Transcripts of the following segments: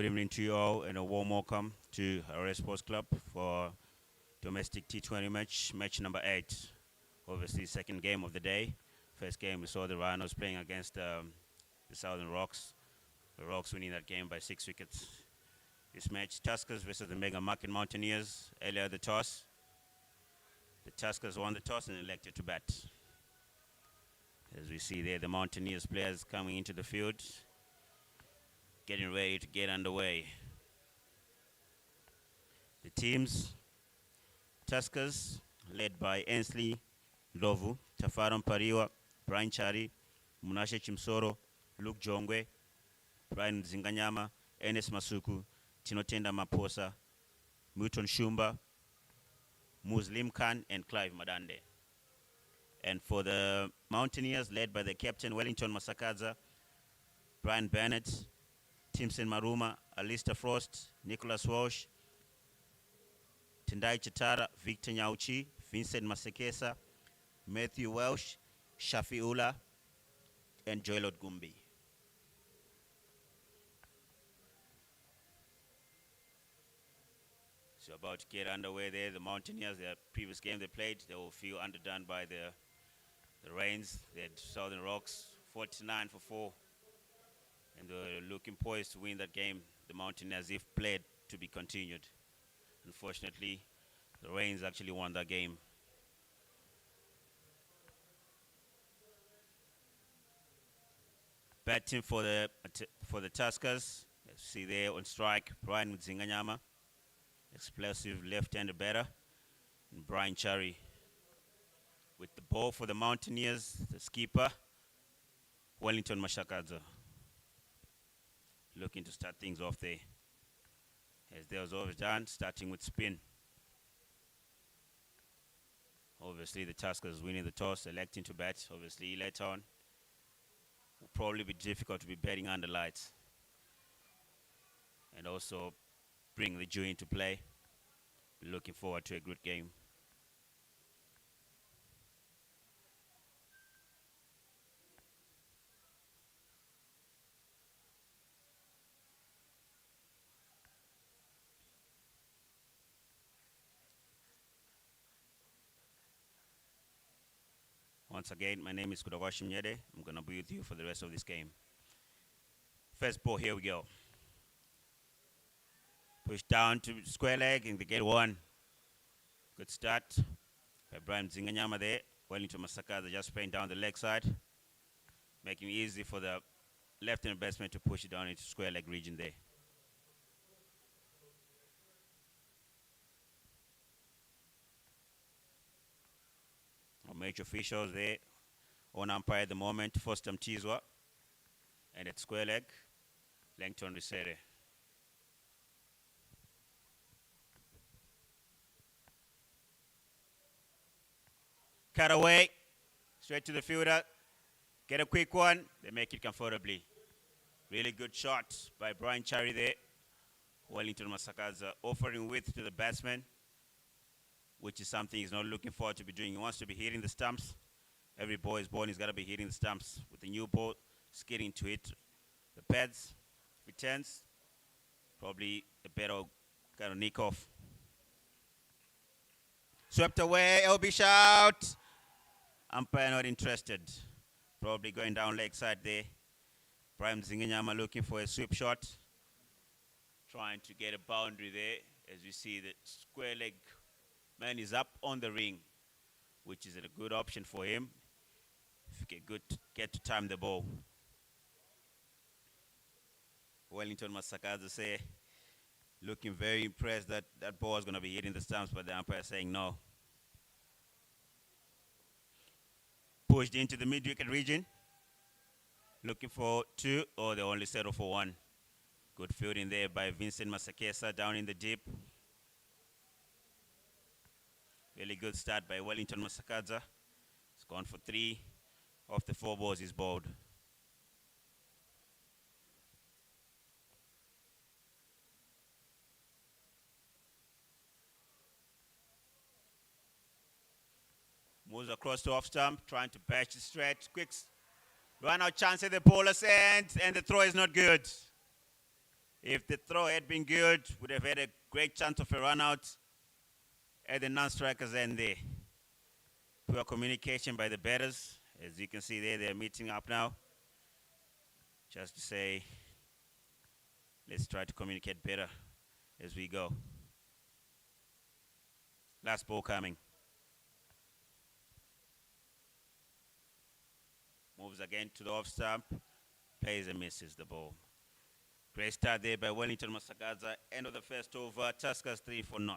Good evening to you all and a warm welcome to Harare Sports Club for domestic T20 match number 8. Obviously, second game of the day. First game, we saw the Rhinos playing against the Southern Rocks. The Rocks winning that game by 6 wickets. This match, Tuskers versus the Mega Market Mountaineers. Earlier the toss. The Tuskers won the toss and elected to bat. As we see there, the Mountaineers players coming into the field, getting ready to get underway. The teams, Tuskers, led by Ainsley Lovu, Tafaram Pariwa, Brian Chari, Munashe Chimsoro, Luke Jongwe, Brian Zinganyama, Enes Masuku, Tinotenda Maposa, Muton Shumba, Muslim Khan, and Clive Madande. And for the Mountaineers, led by the captain Wellington Masakaza, Brian Bennett, Timson Maruma, Alistair Frost, Nicholas Walsh, Tendai Chatara, Victor Nyauchi, Vincent Masekesa, Matthew Welsh, Shafi Ula, and Joylord Gumbi. So about to get underway there. The Mountaineers, their previous game they played, they will feel underdone by the Rains. They had Southern Rocks 49 for 4. And they were looking poised to win that game. The Mountaineers, if played, to be continued. Unfortunately, the Rains actually won that game. Batting for the Tuskers, let's see there on strike, Brian Zinganyama, explosive left-hander batter, and Brian Chari. With the ball for the Mountaineers, the skipper, Wellington Mashakaza. Looking to start things off there. As there was always done, starting with spin. Obviously, the Tuskers winning the toss, electing to bat. Obviously, later on, will probably be difficult to be batting under lights. And also bring the dew into play. Looking forward to a good game. Once again, my name is Kudawashi Mnyede. I'm going to be with you for the rest of this game. First ball, here we go. Push down to square leg and they get one. Good start by Brian Zinganyama there. Wellington Masakaza just playing down the leg side. Making it easy for the left-hand batsman to push it down into square leg region there. Our major officials there on umpire at the moment, Fostam Tizwa. And at square leg, Langton Risere. Cut away, straight to the fielder. Get a quick one, they make it comfortably. Really good shot by Brian Chari there. Wellington Masakaza offering width to the batsman, which is something he's not looking forward to be doing. He wants to be hitting the stumps. Every ball is born, he's got to be hitting the stumps. With the new ball, skidding to hit the pads. Returns, probably a better kind of nick off. Swept away, LB shout. Umpire not interested. Probably going down leg side there. Brian Zinganyama looking for a sweep shot. Trying to get a boundary there. As you see, the square leg man is up on the ring, which is a good option for him. If you get to time the ball. Wellington Masakaza say, looking very impressed that that ball is going to be hitting the stumps, but the umpire saying no. Pushed into the mid-wicket region. Looking for 2, or they only settle for 1. Good fielding there by Vincent Masakesa down in the deep. Really good start by Wellington Masakaza. He's gone for 3 off the 4 balls he's bowled. Moves across to off stump, trying to patch the stretch. Quick run out chance at the bowler's end, and the throw is not good. If the throw had been good, would have had a great chance of a run out at the non-strikers end there. Poor communication by the batters. As you can see there, they're meeting up now. Just to say, let's try to communicate better as we go. Last ball coming. Moves again to the off stump. Plays and misses the ball. Great start there by Wellington Masagaza. End of the first over. Tuskers 3-0.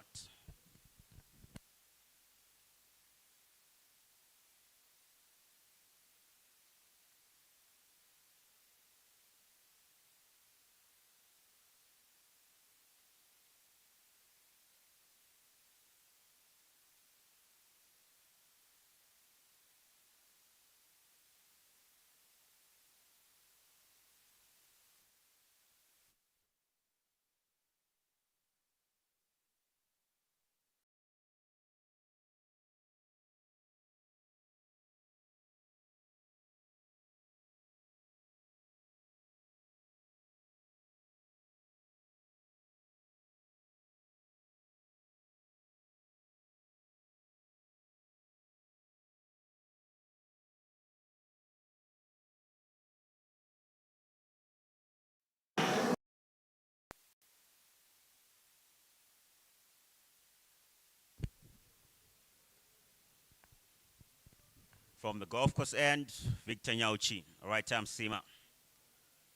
From the golf course end, Victor Nyauchi, right arm seamer.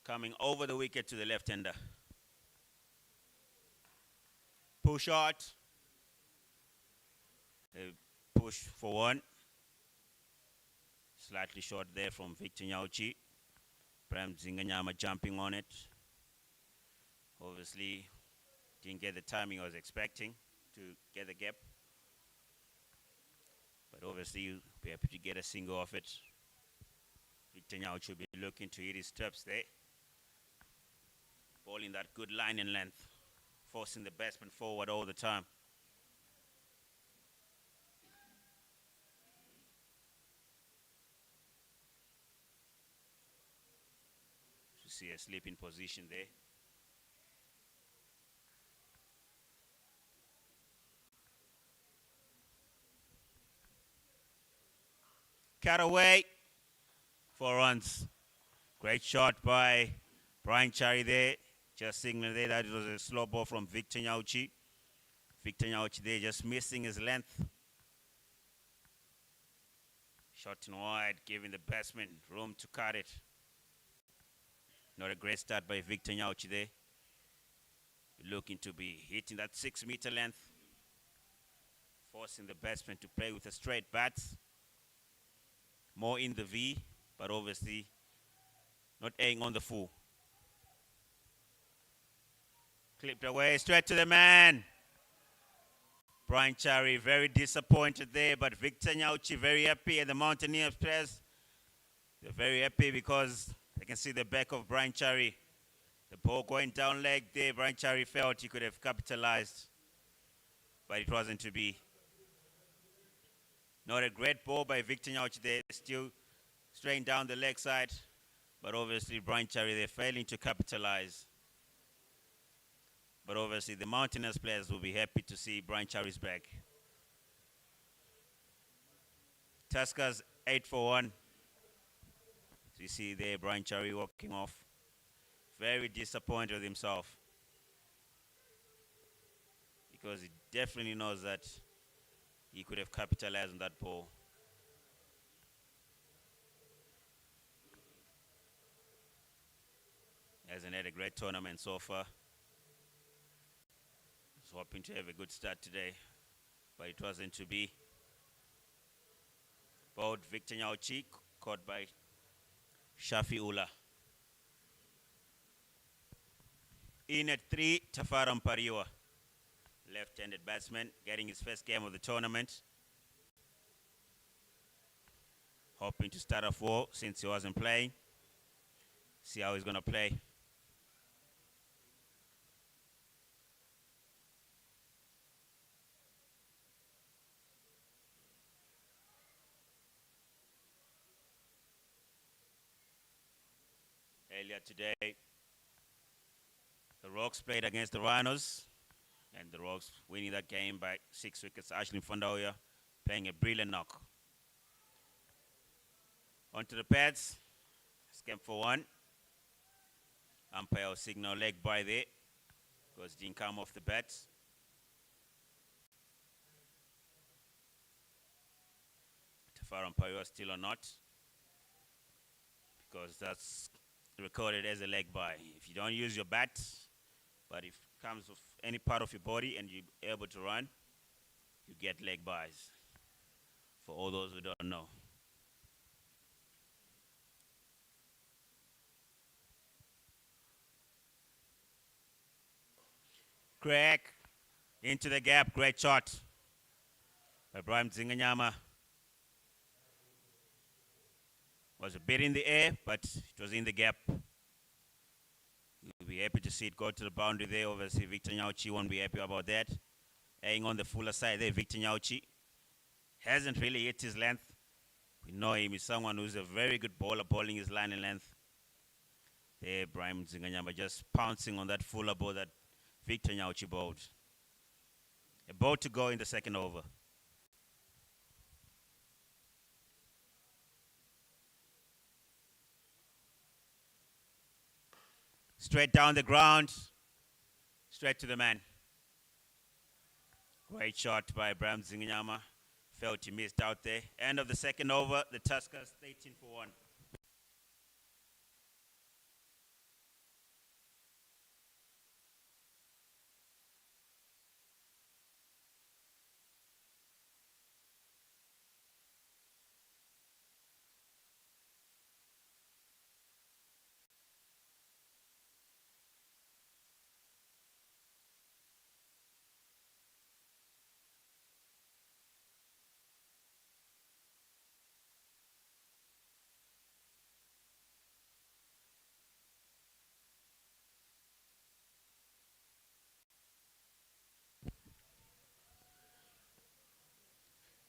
Coming over the wicket to the left-hander. Push shot. A push for one. Slightly short there from Victor Nyauchi. Prem Zinganyama jumping on it. Obviously, didn't get the timing I was expecting to get the gap. But obviously, you'll be happy to get a single off it. Victor Nyauchi will be looking to hit his steps there. Ball in that good line and length. Forcing the batsman forward all the time. You see a sleeping position there. Cut away. 4 runs. Great shot by Brian Chari there. Just signaling there that it was a slow ball from Victor Nyauchi. Victor Nyauchi there just missing his length. Shot in wide, giving the batsman room to cut it. Not a great start by Victor Nyauchi there. Looking to be hitting that 6-meter length. Forcing the batsman to play with a straight bat. More in the V, but obviously not aiming on the full. Clipped away, straight to the man. Brian Chari very disappointed there, but Victor Nyauchi very happy, and the Mountaineers players, they're very happy because they can see the back of Brian Chari. The ball going down leg there, Brian Chari felt he could have capitalized, but it wasn't to be. Not a great ball by Victor Nyauchi there, still straying down the leg side, but obviously Brian Chari, they're failing to capitalize. But obviously the Mountaineers players will be happy to see Brian Chari's back. Tuskers 8-1. So you see there Brian Chari walking off. Very disappointed with himself. Because he definitely knows that he could have capitalized on that ball. Hasn't had a great tournament so far. Was hoping to have a good start today, but it wasn't to be. Bowled Victor Nyauchi, caught by Shafi Ullah. In at 3, Tafaram Pariwa, left-handed batsman, getting his first game of the tournament. Hoping to start off well since he wasn't playing. See how he's going to play. Earlier today, The Rocks played against the Rhinos, and the Rocks winning that game by 6 wickets. Ashley Fondoya playing a brilliant knock. Onto the pads. Scam for one. Umpire signal leg by there because didn't come off the bat. Tafara umpire still or not, because that's recorded as a leg by. If you don't use your bat, but if it comes off any part of your body and you're able to run, you get leg buys. For all those who don't know. Craig into the gap, great shot by Brian Zinganyama. Was a bit in the air, but it was in the gap. We'll be happy to see it go to the boundary there. Obviously, Victor Nyauchi won't be happy about that. Hanging on the fuller side there, Victor Nyauchi hasn't really hit his length. We know him is someone who's a very good bowler, bowling his line and length. There, Brian Zinganyama just pouncing on that fuller ball that Victor Nyauchi bowled. A ball to go in the second over. Straight down the ground, straight to the man. Great shot by Bram Zinganyama. Felt he missed out there. End of the second over, the Tuskers 13 for 1.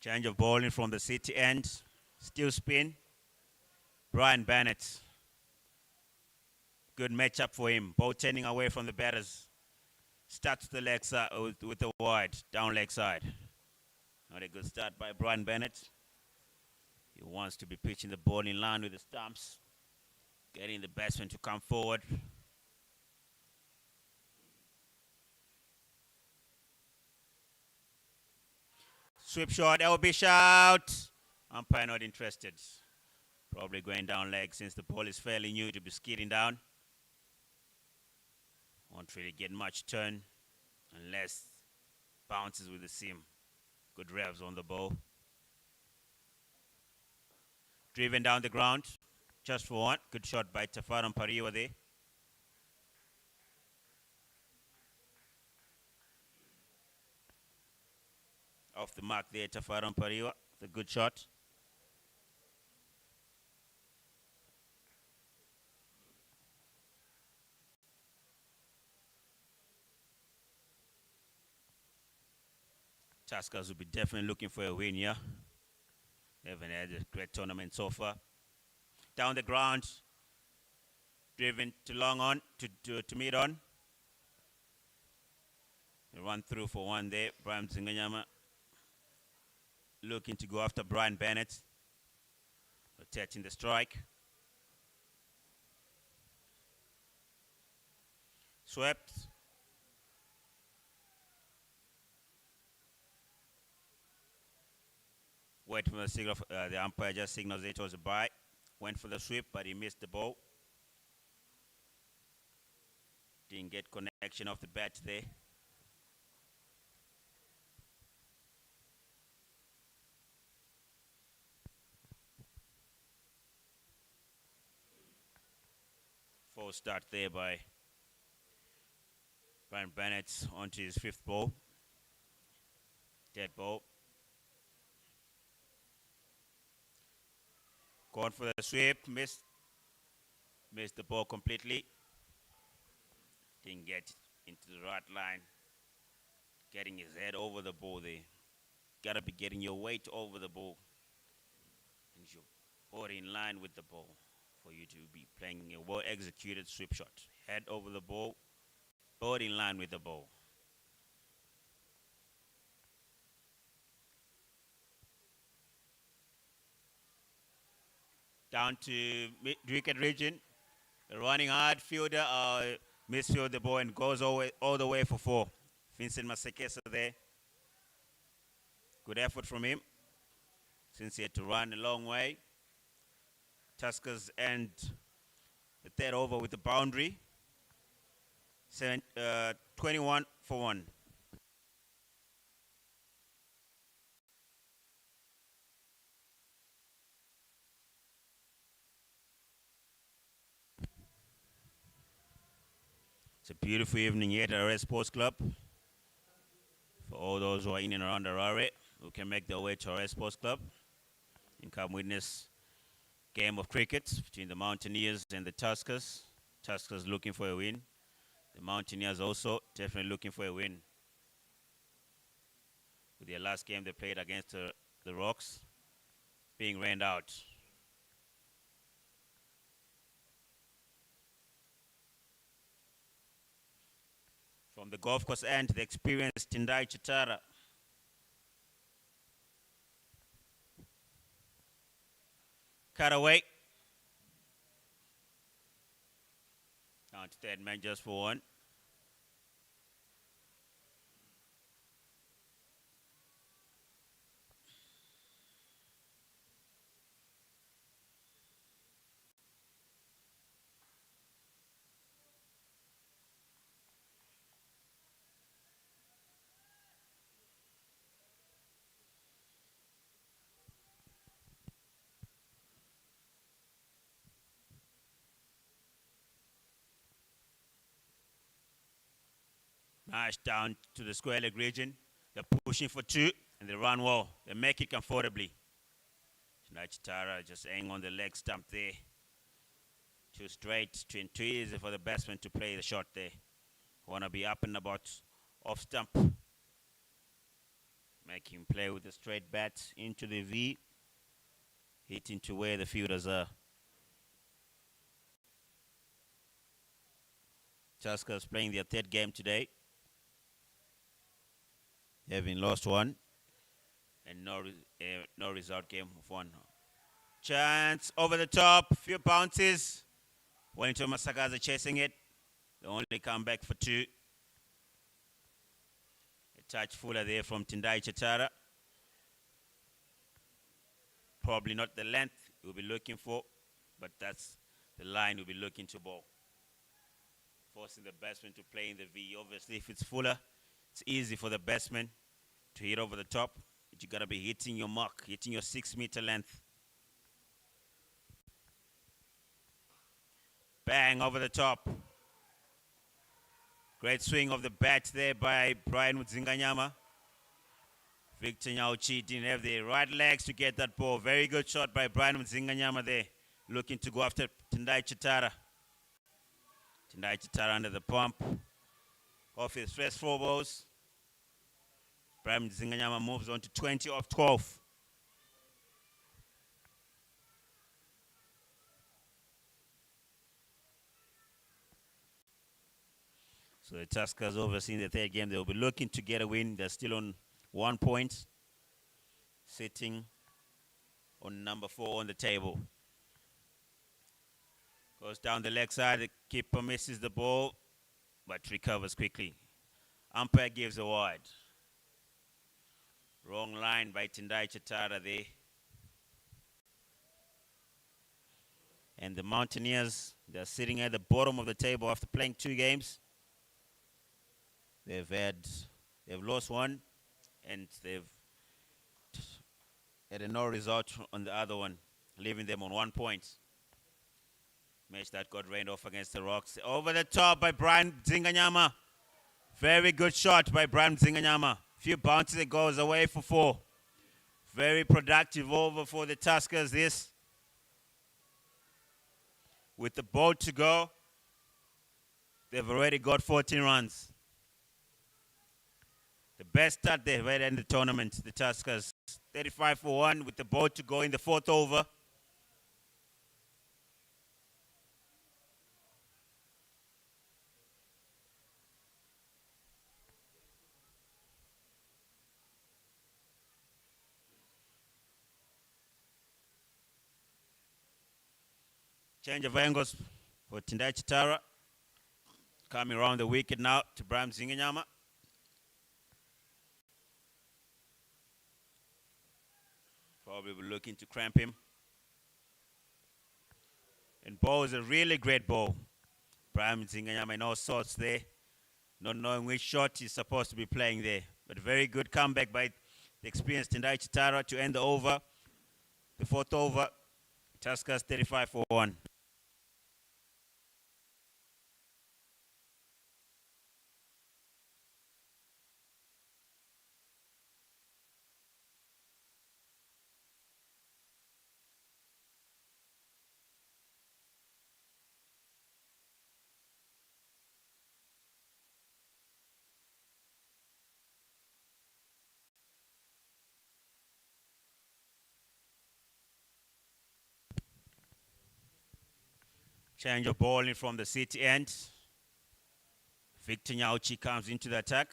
Change of bowling from the city end. Still spin. Brian Bennett. Good matchup for him. Ball turning away from the batters. Starts the leg side with the wide, down leg side. Not a good start by Brian Bennett. He wants to be pitching the ball in line with the stumps. Getting the batsman to come forward. Sweep shot, LB shout. Umpire not interested. Probably going down leg since the ball is fairly new to be skidding down. Won't really get much turn unless bounces with the seam. Good revs on the ball. Driven down the ground, just for one. Good shot by Tafaram Pariwa there. Off the mark there, Tafaram Pariwa. The good shot. Tuskers will be definitely looking for a win here. They haven't had a great tournament so far. Down the ground. Driven to long on, to mid on. A run through for one there. Brian Zinganyama looking to go after Brian Bennett. Rotating the strike. Swept. Wait for the signal. The umpire just signals it was a bye. Went for the sweep, but he missed the ball. Didn't get connection off the bat there. Full start there by Brian Bennett onto his fifth ball. Dead ball. Going for the sweep, missed the ball completely. Didn't get into the right line. Getting his head over the ball there. Gotta be getting your weight over the ball. And your body in line with the ball for you to be playing a well-executed sweep shot. Head over the ball, Both in line with the ball. Down to wicket region. Running hard fielder, misfield the ball and goes all the way for 4. Vincent Masekesa there. Good effort from him, since he had to run a long way. Tuskers end the third over with the boundary. 21 for 1. It's a beautiful evening here at Harare Sports Club. For all those who are in and around Harare, who can make their way to Harare Sports Club and come witness game of cricket between the Mountaineers and the Tuskers. Tuskers looking for a win. The Mountaineers also definitely looking for a win. With their last game they played against the Rocks being rained out. From the golf course end, the experienced Tindai Chitara. Cut away. Down to third man just for 1. Nice down to the square leg region. They're pushing for 2 and they run well. They make it comfortably. Chitara just hang on the leg stump there. 2 straight, too easy for the batsman to play the shot there. Want to be up and about off stump. Make him play with the straight bat into the V. Hitting to where the fielders are. Tuskers playing their 3rd game today. Having lost 1 and no result game of 1. Chance over the top, few bounces. Wellington Masagaza chasing it. They only come back for 2. A touch fuller there from Tindai Chatara. Probably not the length we'll be looking for, but that's the line we'll be looking to bowl. Forcing the batsman to play in the V. Obviously, if it's fuller, it's easy for the batsman to hit over the top, but you gotta be hitting your mark, hitting your 6-meter length. Bang over the top. Great swing of the bat there by Brian Zinganyama. Victor Nyauchi didn't have the right legs to get that ball. Very good shot by Brian Zinganyama there, looking to go after Tindai Chitara. Tindai Chitara under the pump. Off his first 4 balls. Brian Zinganyama moves on to 20 off 12. So the Tuskers obviously in the 3rd game, they'll be looking to get a win. They're still on 1 point, sitting on number 4 on the table. Goes down the leg side, the keeper misses the ball, but recovers quickly. Umpire gives a wide. Wrong line by Tindai Chatara there. And the Mountaineers, they're sitting at the bottom of the table after playing 2 games. They've lost 1, and they've had a no result on the other one, leaving them on 1 point. Match that got rained off against the Rocks. Over the top by Brian Zinganyama. Very good shot by Brian Zinganyama. Few bounces, it goes away for 4. Very productive over for the Tuskers this. With the ball to go, they've already got 14 runs. The best start they've had in the tournament, the Tuskers. 35 for 1 with the ball to go in the 4th over. Change of angles for Tindai Chitara. Coming around the wicket now to Bram Zinganyama. Probably looking to cramp him. And ball is a really great ball. Bram Zinganyama in all sorts there. Not knowing which shot he's supposed to be playing there. But very good comeback by the experienced Tindai Chitara to end the over. The fourth over, Tuskers 35 for 1. Change of ball in from the city end. Victor Nyauchi comes into the attack.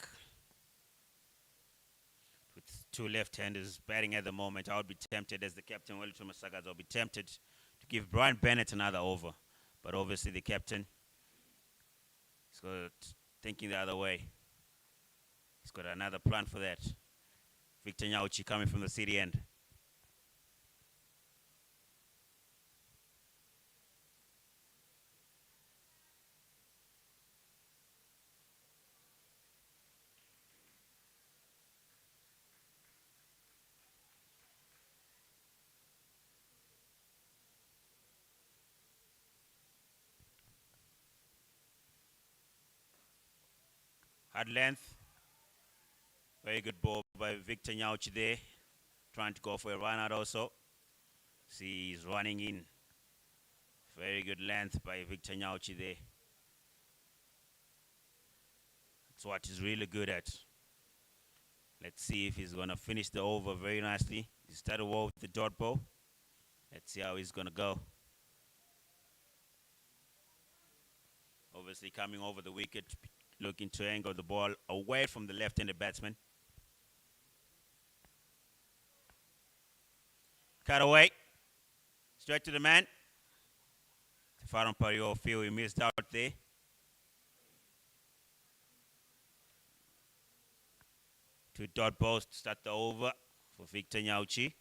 With two left-handers batting at the moment, I would be tempted, as the captain, Wellington Masagas, I'll be tempted to give Brian Bennett another over. But obviously the captain is thinking the other way. He's got another plan for that. Victor Nyauchi coming from the city end. Hard length. Very good ball by Victor Nyauchi there. Trying to go for a run out also. See, he's running in. Very good length by Victor Nyauchi there. That's what he's really good at. Let's see if he's going to finish the over very nicely. He started well with the dot ball. Let's see how he's going to go. Obviously coming over the wicket, looking to angle the ball away from the left-handed batsman. Cut away. Straight to the man. Faran Pario feel he missed out there. Two dot balls to start the over for Victor Nyauchi.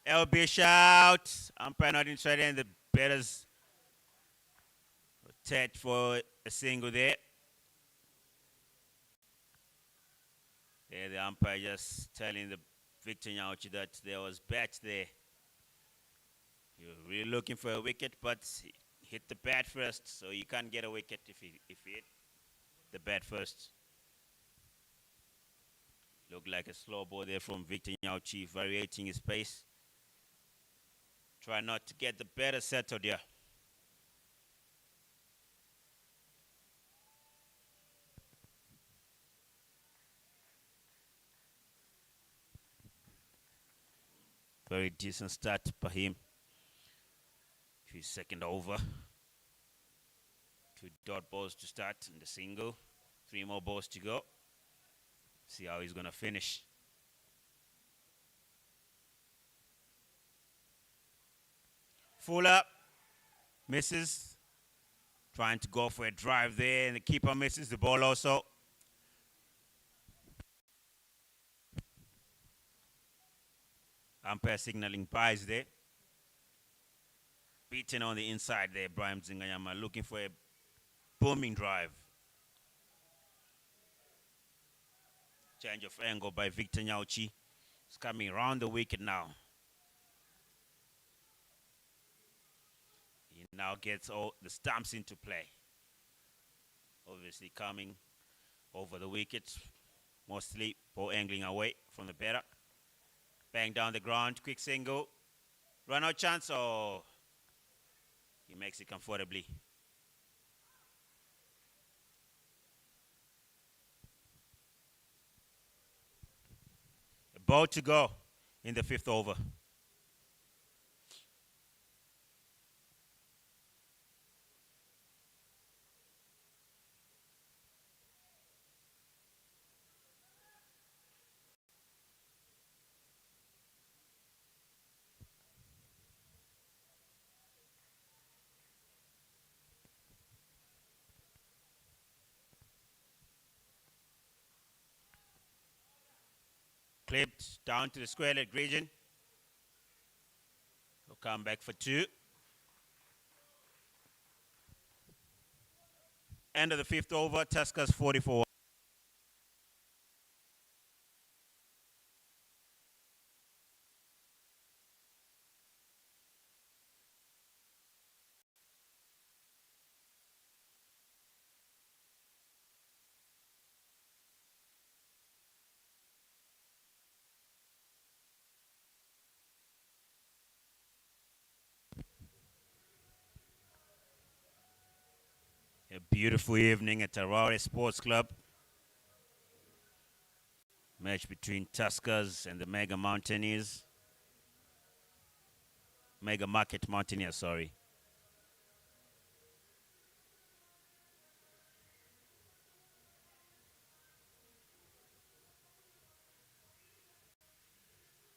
LB shout. Umpire not interested in the batters. Ted for a single there. Yeah, the umpire just telling the Victor Nyauchi that there was bat there. You're really looking for a wicket, but hit the bat first, so you can't get a wicket if you hit the bat first. Looked like a slow ball there from Victor Nyauchi, variating his pace. Try not to get the batter settled here. Very decent start by him. His second over. Two dot balls to start in the single. Three more balls to go. See how he's going to finish. Fuller misses. Trying to go for a drive there, and the keeper misses the ball also. Umpire signaling buys there. Beaten on the inside there, Brian Zinganyama, looking for a booming drive. Change of angle by Victor Nyauchi. It's coming around the wicket now. He now gets all the stumps into play. Obviously coming over the wicket, mostly ball angling away from the batter. Bang down the ground, quick single. Run out chance, oh, he makes it comfortably. A ball to go in the fifth over. Clipped down to the square leg region. He'll come back for 2. End of the 5th over, Tuskers 44. A beautiful evening at Harare Sports Club. Match between Tuskers and the Mega Mountaineers. Mega Market Mountaineers, sorry.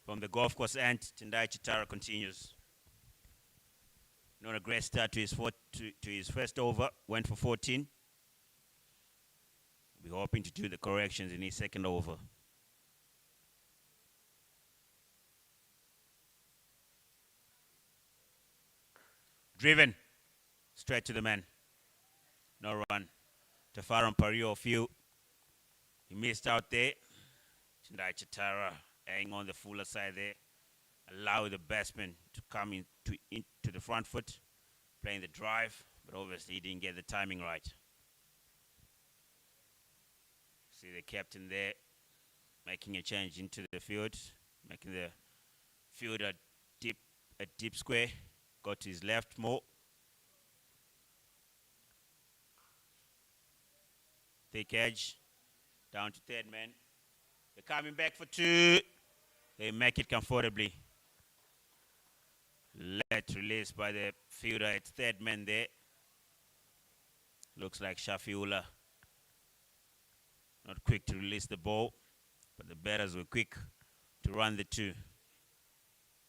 From the golf course end, Tendai Chitara continues. Not a great start to his first over. Went for 14. We're hoping to do the corrections in his second over. Driven. Straight to the man. No run. Tafaran Pario few. He missed out there. Tendai Chitara hanging on the fuller side there. Allow the batsman to come into the front foot, playing the drive, but obviously he didn't get the timing right. See the captain there making a change into the field, making the field a deep square. Got to his left more. Thick edge, down to third man. They're coming back for 2. They make it comfortably. Let release by the fielder at third man there. Looks like Shafiullah. Not quick to release the ball, but the batters were quick to run the 2,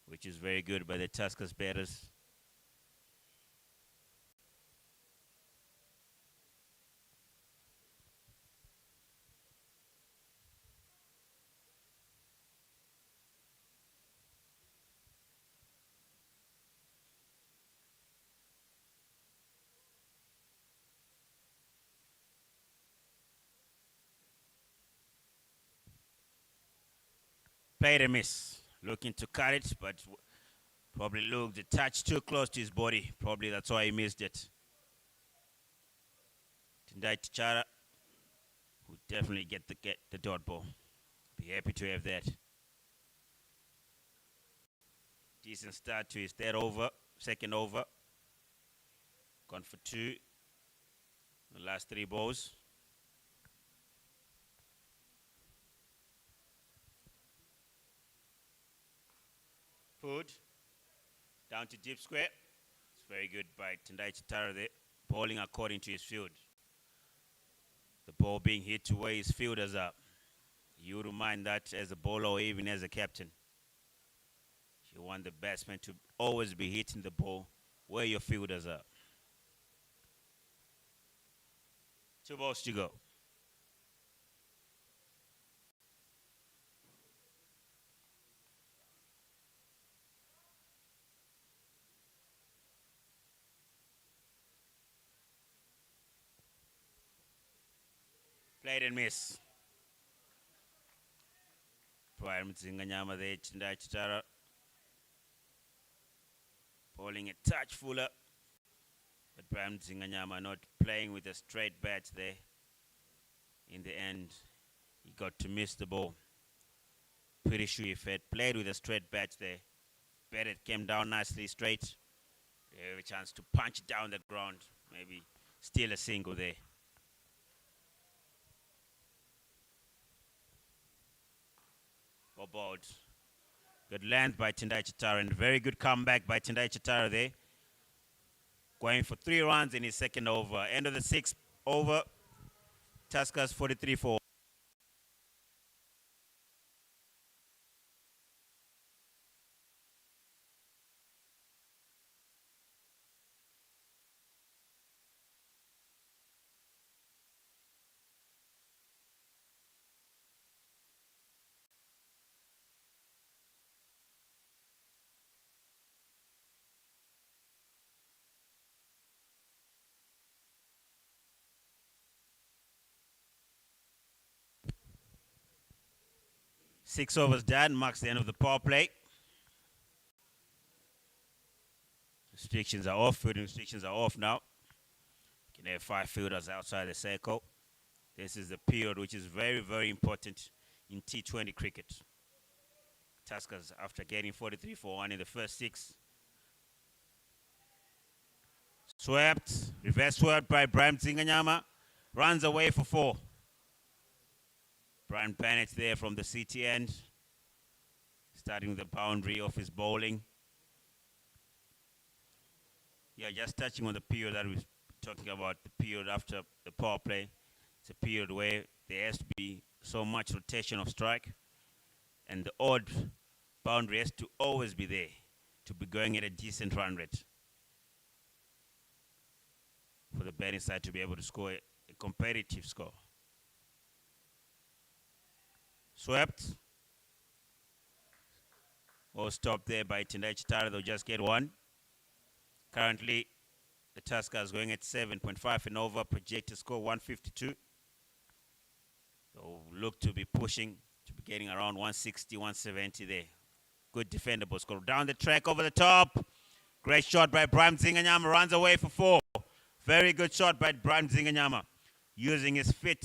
which is very good by the Tuskers batters. Played a miss. Looking to cut it, but probably looked a touch too close to his body. Probably that's why he missed it. Tendai Chitara will definitely get the dot ball. Be happy to have that. Decent start to his second over. Gone for 2. The last 3 balls. Put down to deep square. It's very good by Tendai Chitara there, bowling according to his field. The ball being hit to where his fielders are. You would mind that as a bowler or even as a captain. You want the batsman to always be hitting the ball where your fielders are. 2 balls to go. Played and miss. Prime Zinganyama there, Tendai Chitara. Bowling a touch fuller. But Prime Zinganyama not playing with a straight bat there. In the end, he got to miss the ball. Pretty sure if he had played with a straight bat there, batted came down nicely straight, they have a chance to punch it down the ground. Maybe steal a single there. Bowled. Good length by Tendai Chitara and very good comeback by Tendai Chitara there. Going for 3 runs in his second over. End of the 6th over. Tuskers 43-4. 6 overs done, marks the end of the power play. Restrictions are off, fielding restrictions are off now. You can have 5 fielders outside the circle. This is the period which is very, very important in T20 cricket. Tuskers, after getting 43 for 1 in the first 6. Swept, reverse swept by Brian Zinganyama. Runs away for 4. Brian Bennett there from the CT end. Starting the boundary of his bowling. Yeah, just touching on the period that we're talking about, the period after the power play. It's a period where there has to be so much rotation of strike, and the odd boundary has to always be there to be going at a decent run rate for the batting side to be able to score a competitive score. Swept. All stopped there by Tendai Chitara. They'll just get 1. Currently, the Tuskers going at 7.5 and over. Projected score 152. They'll look to be pushing, to be getting around 160, 170 there. Good defendable score. Down the track, over the top. Great shot by Brian Zinganyama. Runs away for 4. Very good shot by Brian Zinganyama. Using his feet.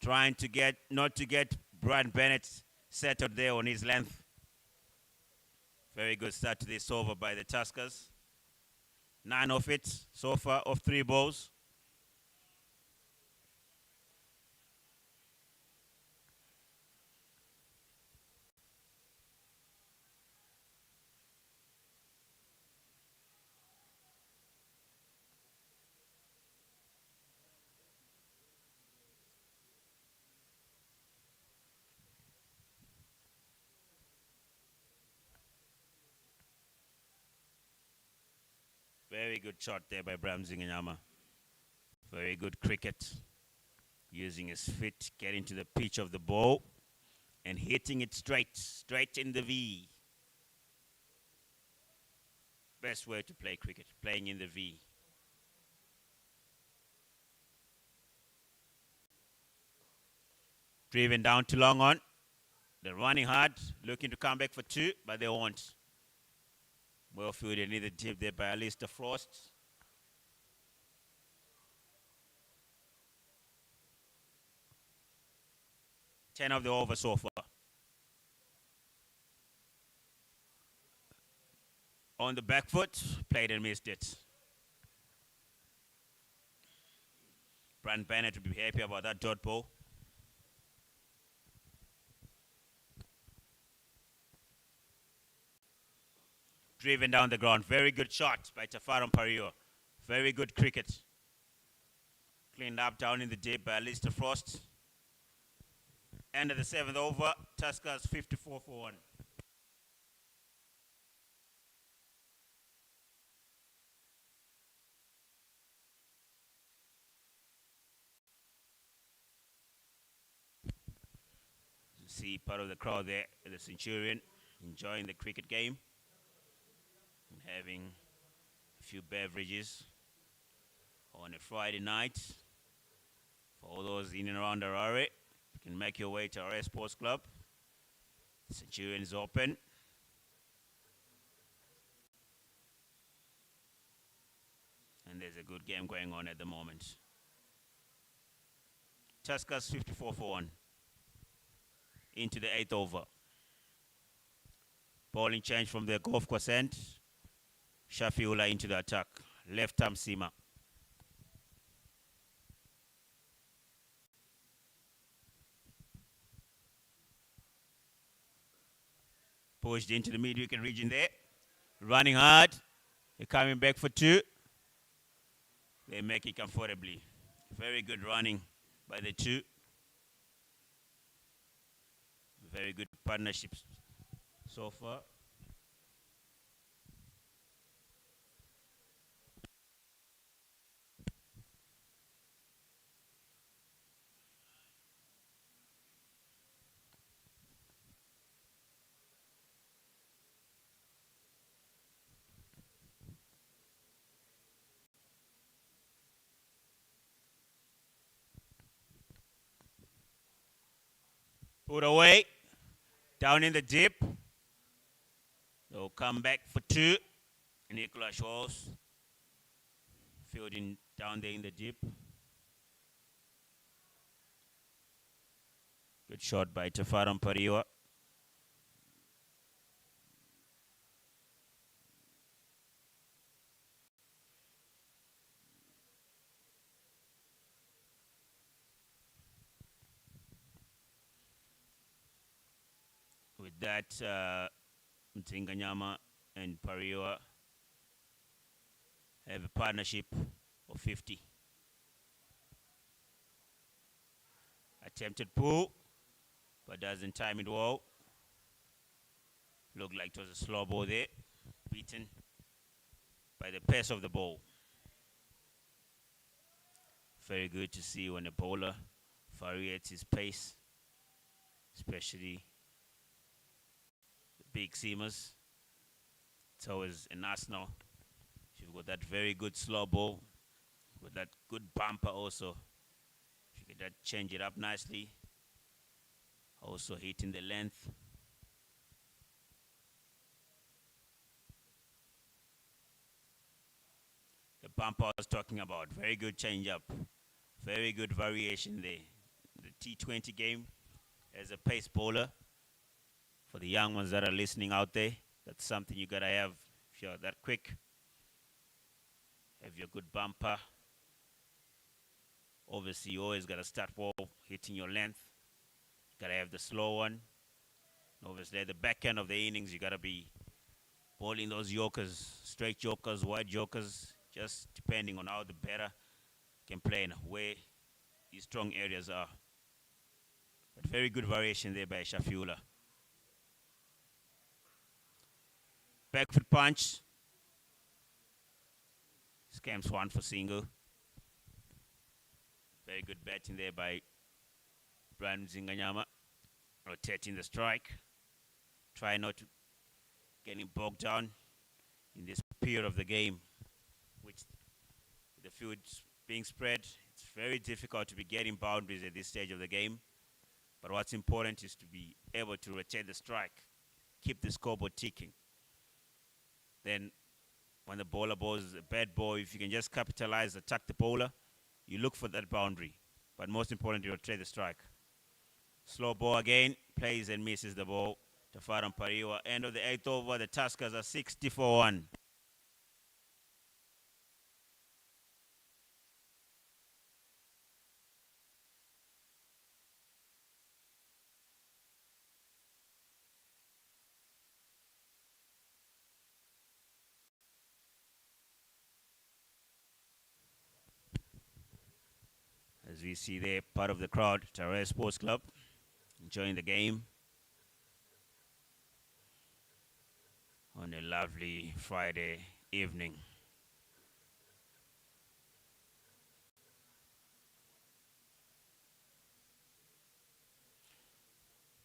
Trying to get, not to get Brian Bennett settled there on his length. Very good start to this over by the Tuskers. 9 of it so far, of 3 balls. Very good shot there by Bram Zinganyama. Very good cricket. Using his feet, getting to the pitch of the ball and hitting it straight in the V. Best way to play cricket, playing in the V. Driven down to long on. They're running hard, looking to come back for 2, but they won't. Well fielded, neither tip there by Alistair Frost. Ten of the over so far. On the back foot, played and missed it. Brian Bennett would be happy about that dot ball. Driven down the ground. Very good shot by Tafaram Pario. Very good cricket. Cleaned up down in the deep by Alistair Frost. End of the 7th over. Tuskers 54 for 1. You see part of the crowd there at the Centurion enjoying the cricket game. Having a few beverages on a Friday night. For all those in and around Harare, you can make your way to Harare Sports Club. Centurion is open. And there's a good game going on at the moment. Tuskers 54 for 1. Into the 8th over. Bowling change from the golf course end. Shafiula into the attack. Left arm seamer. Pushed into the mid-wicket region there. Running hard. They're coming back for 2. They make it comfortably. Very good running by the 2. Very good partnerships so far. Put away. Down in the deep. They'll come back for two. Nicola Scholes fielding down there in the deep. Good shot by Tafaram Pariwa. With that, Zinganyama and Pariwa have a partnership of 50. Attempted pull, but doesn't time it well. Looked like it was a slow ball there, beaten by the pace of the ball. Very good to see when a bowler variates his pace, especially the big seamers. It's always an arsenal. You've got that very good slow ball, with that good bumper also. If you could change it up nicely, also hitting the length. The bumper I was talking about, very good change up, very good variation there. The T20 game as a pace bowler, for the young ones that are listening out there, that's something you gotta have if you're that quick. Have your good bumper. Obviously, you always got to start well, hitting your length. Got to have the slow one. Obviously, at the back end of the innings, you got to be bowling those yorkers, straight yorkers, wide yorkers, just depending on how the batter can play and where his strong areas are. But very good variation there by Shafiula. Back foot punch. Scams one for single. Very good batting there by Brian Zinganyama. Rotating the strike. Try not to get him bogged down in this period of the game, which the field being spread, it's very difficult to be getting boundaries at this stage of the game. But what's important is to be able to rotate the strike, keep the scoreboard ticking. Then when the bowler bowls a bad ball, if you can just capitalize, attack the bowler, you look for that boundary. But most importantly, rotate the strike. Slow ball again, plays and misses the ball. Tafaram Pariwa, end of the 8th over, the Tuskers are 60-1. As we see there, part of the crowd, Harare Sports Club, enjoying the game on a lovely Friday evening.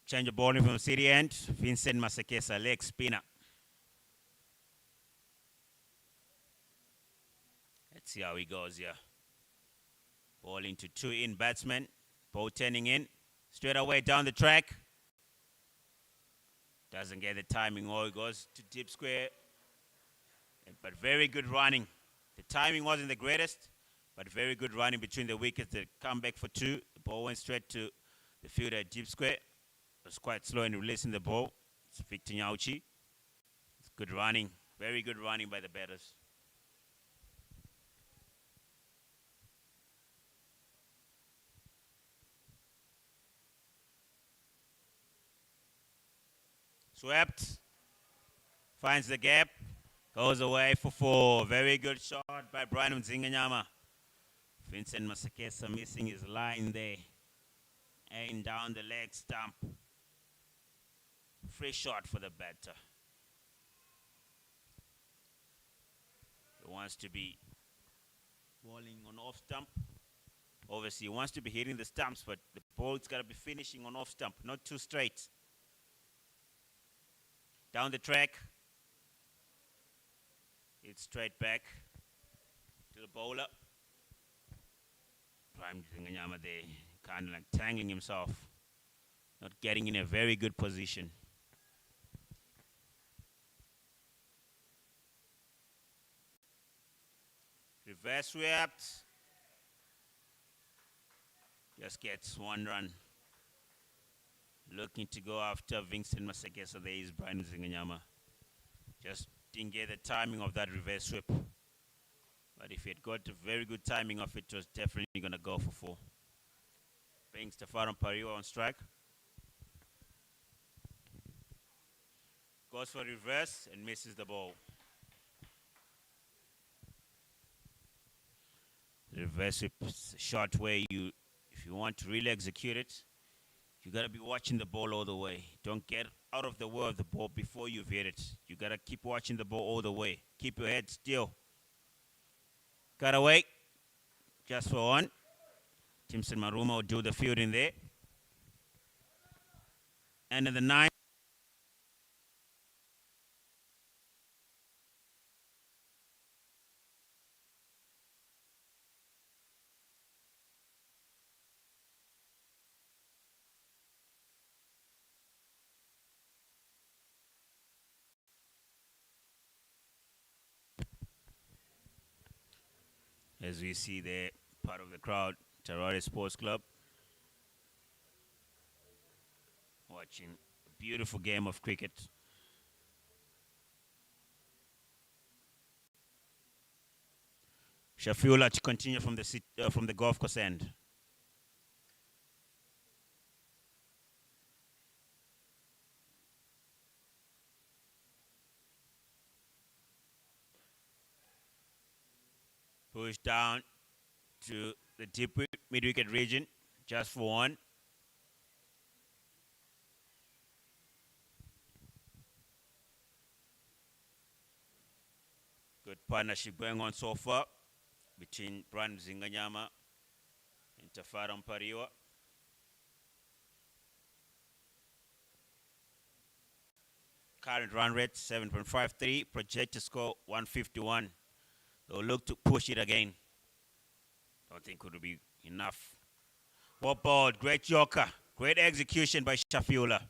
Change of bowling from city end, Vincent Masekesa, leg spinner. Let's see how he goes here. Bowling to two in batsmen. Ball turning in. Straight away down the track. Doesn't get the timing or it goes to deep square. But very good running. The timing wasn't the greatest, but very good running between the wickets. They come back for two. The ball went straight to the fielder at deep square. It was quite slow in releasing the ball. It's Victor Nyauchi. It's good running. Very good running by the batters. Swept, finds the gap, goes away for four. Very good shot by Brian Zinganyama. Vincent Masekesa missing his line there. And down the leg stump. Free shot for the batter. He wants to be bowling on off stump. Obviously, he wants to be hitting the stumps, but the ball's got to be finishing on off stump, not too straight. Down the track. It's straight back to the bowler. Prime Zinganyama there, kind of like tangling himself. Not getting in a very good position. Reverse swept. Just gets one run. Looking to go after Vincent Maseke, so there is Brian Zinganyama. Just didn't get the timing of that reverse sweep. But if he had got a very good timing of it, was definitely going to go for four. Brings Tafaram Pariwa on strike. Goes for reverse and misses the ball. The reverse sweep is a shot where if you want to really execute it, you got to be watching the ball all the way. Don't get out of the way of the ball before you've hit it. You got to keep watching the ball all the way. Keep your head still. Cut away. Just for one. Timson Maruma will do the fielding there. And in the ninth. As we see there, part of the crowd, Harare Sports Club, watching a beautiful game of cricket. Shafula to continue from the golf course end. Push down to the deep mid-wicket region, just for one. Good partnership going on so far between Brian Zinganyama and Tafaram Pariwa. Current run rate 7.53, projected score 151. They'll look to push it again. Don't think it will be enough. Well ball, great Yorker. Great execution by Shafula.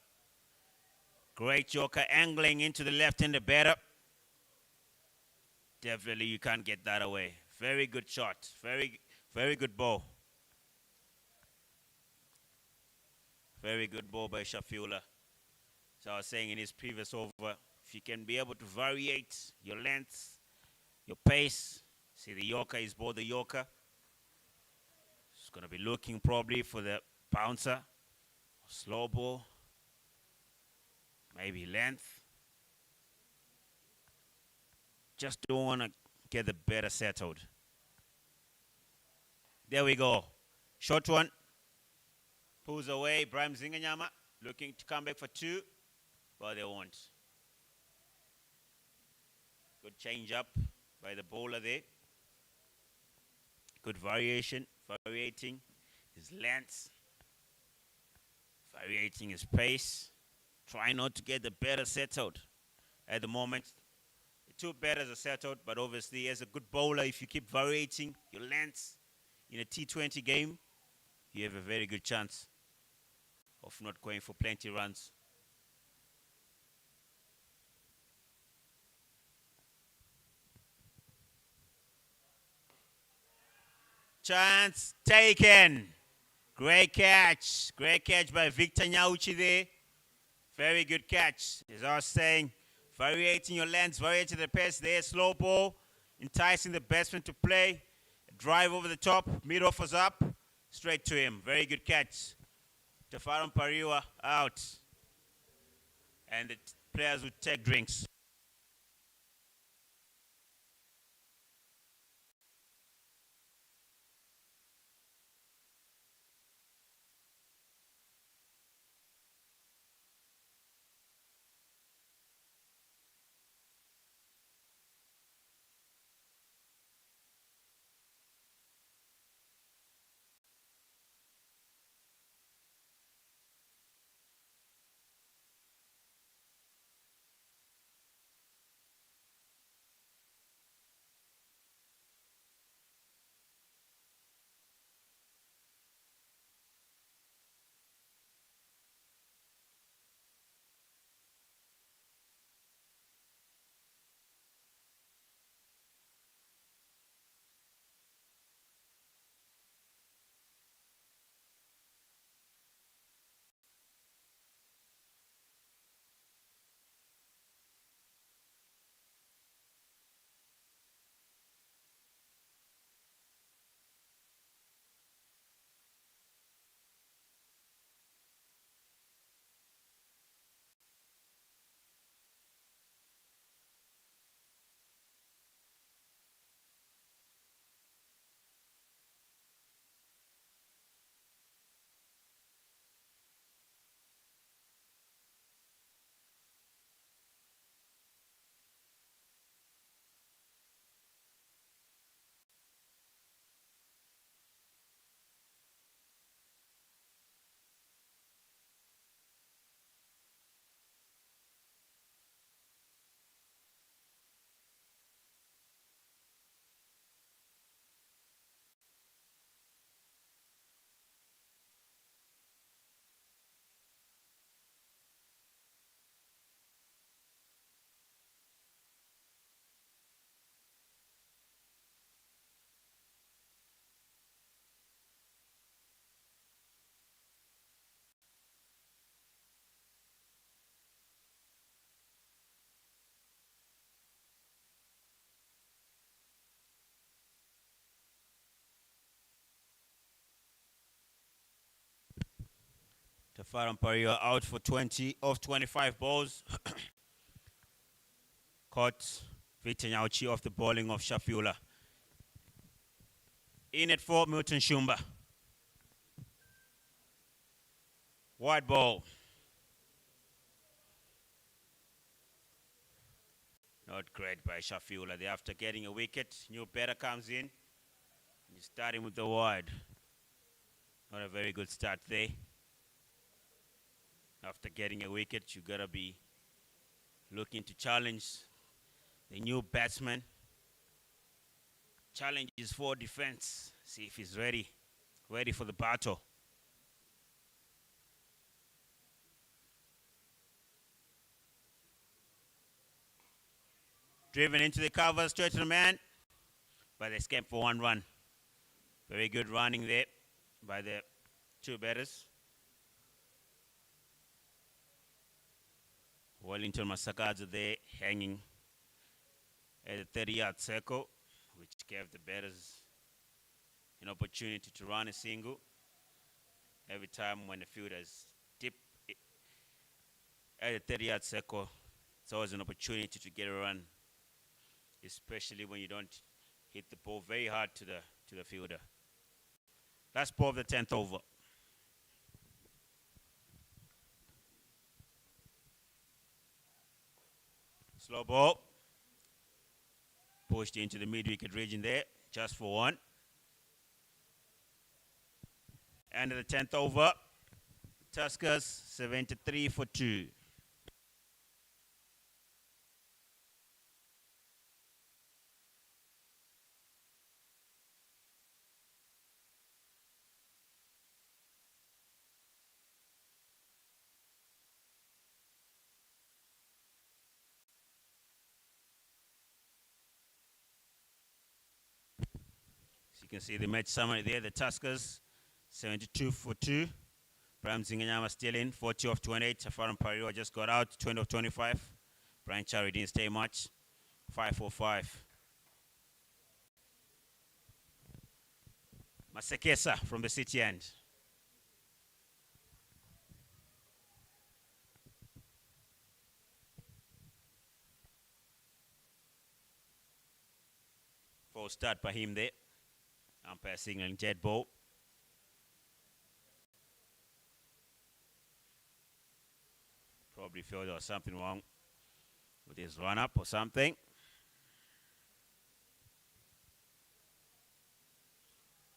Great Yorker angling into the left-handed batter. Definitely you can't get that away. Very good shot. Very, very good ball. Very good ball by Shafula. So I was saying in his previous over, if you can be able to variate your length, your pace. See the Yorker is ball the Yorker. He's going to be looking probably for the bouncer. Slow ball. Maybe length. Just don't want to get the batter settled. There we go. Short one. Pulls away. Brian Zinganyama looking to come back for two. But they won't. Good change up by the bowler there. Good variation. Variating his length. Variating his pace. Try not to get the batter settled at the moment. The two batters are settled, but obviously as a good bowler, if you keep variating your lengths in a T20 game, you have a very good chance of not going for plenty runs. Chance taken. Great catch. Great catch by Victor Nyauchi there. Very good catch. As I was saying, variating your lengths, variating the pace there. Slow ball, enticing the batsman to play. Drive over the top, mid-offers up, straight to him. Very good catch. Tafaram Pariwa out. And the players would take drinks. Faram Paria out for 20 of 25 balls. Caught Victor Nyauchi off the bowling of Shafula. In at 4, Milton Shumba. Wide ball. Not great by Shafula. There after getting a wicket. New batter comes in. He's starting with the wide. Not a very good start there. After getting a wicket, you gotta be looking to challenge the new batsman. Challenge is for defense. See if he's ready for the battle. Driven into the cover, straight to the man, but they escaped for 1 run. Very good running there by the two batters. Wellington Masakadzo there hanging at the 30-yard circle, which gave the batters an opportunity to run a single. Every time when the fielders dip at the 30-yard circle, it's always an opportunity to get a run, especially when you don't hit the ball very hard to the fielder. Last ball of the 10th over. Slow ball. Pushed into the mid-wicket region there, just for 1. End of the 10th over. Tuskers 73 for 2. You can see the match summary there. The Tuskers, 72 for 2. Bram Zinganyama still in, 40 of 28. Safaram Pariwa just got out, 20 of 25. Brian Chari didn't stay much, 5 for 5. Masekesa from the city end. False start by him there. Umpire signaling dead ball. Probably felt there was something wrong with his run-up or something.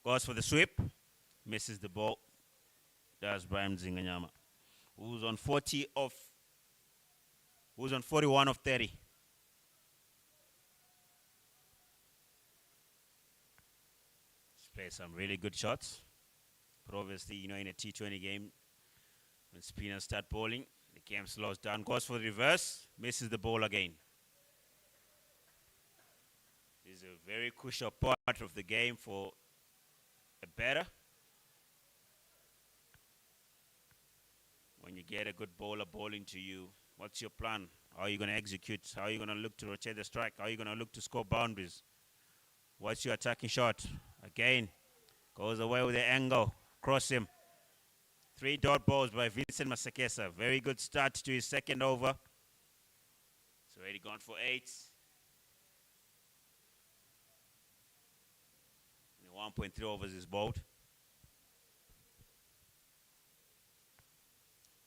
Goes for the sweep. Misses the ball. That's Brian Zinganyama, who's on 41 of 30. Play some really good shots. But obviously, in a T20 game, when spinners start bowling, the game slows down. Goes for the reverse, misses the ball again. This is a very crucial part of the game for a batter. When you get a good bowler bowling to you, what's your plan? How are you going to execute? How are you going to look to rotate the strike? How are you going to look to score boundaries? What's your attacking shot? Again, goes away with the angle. Cross him. 3 dot balls by Vincent Masekesa. Very good start to his second over. It's already gone for 8. And 1.3 overs is bowled.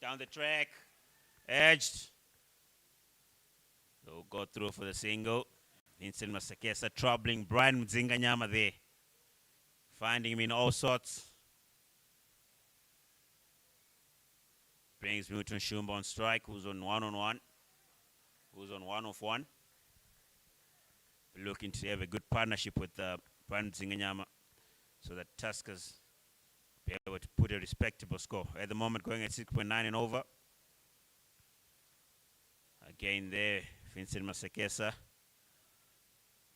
Down the track. Edged. So go through for the single. Vincent Masekesa troubling Brian Zinganyama there. Finding him in all sorts. Brings Milton Shumba on strike, who's on 1-on-1. Who's on 1 of 1. Looking to have a good partnership with Brian Zinganyama so that Tuskers be able to put a respectable score. At the moment, going at 6.9 and over. Again there, Vincent Masekesa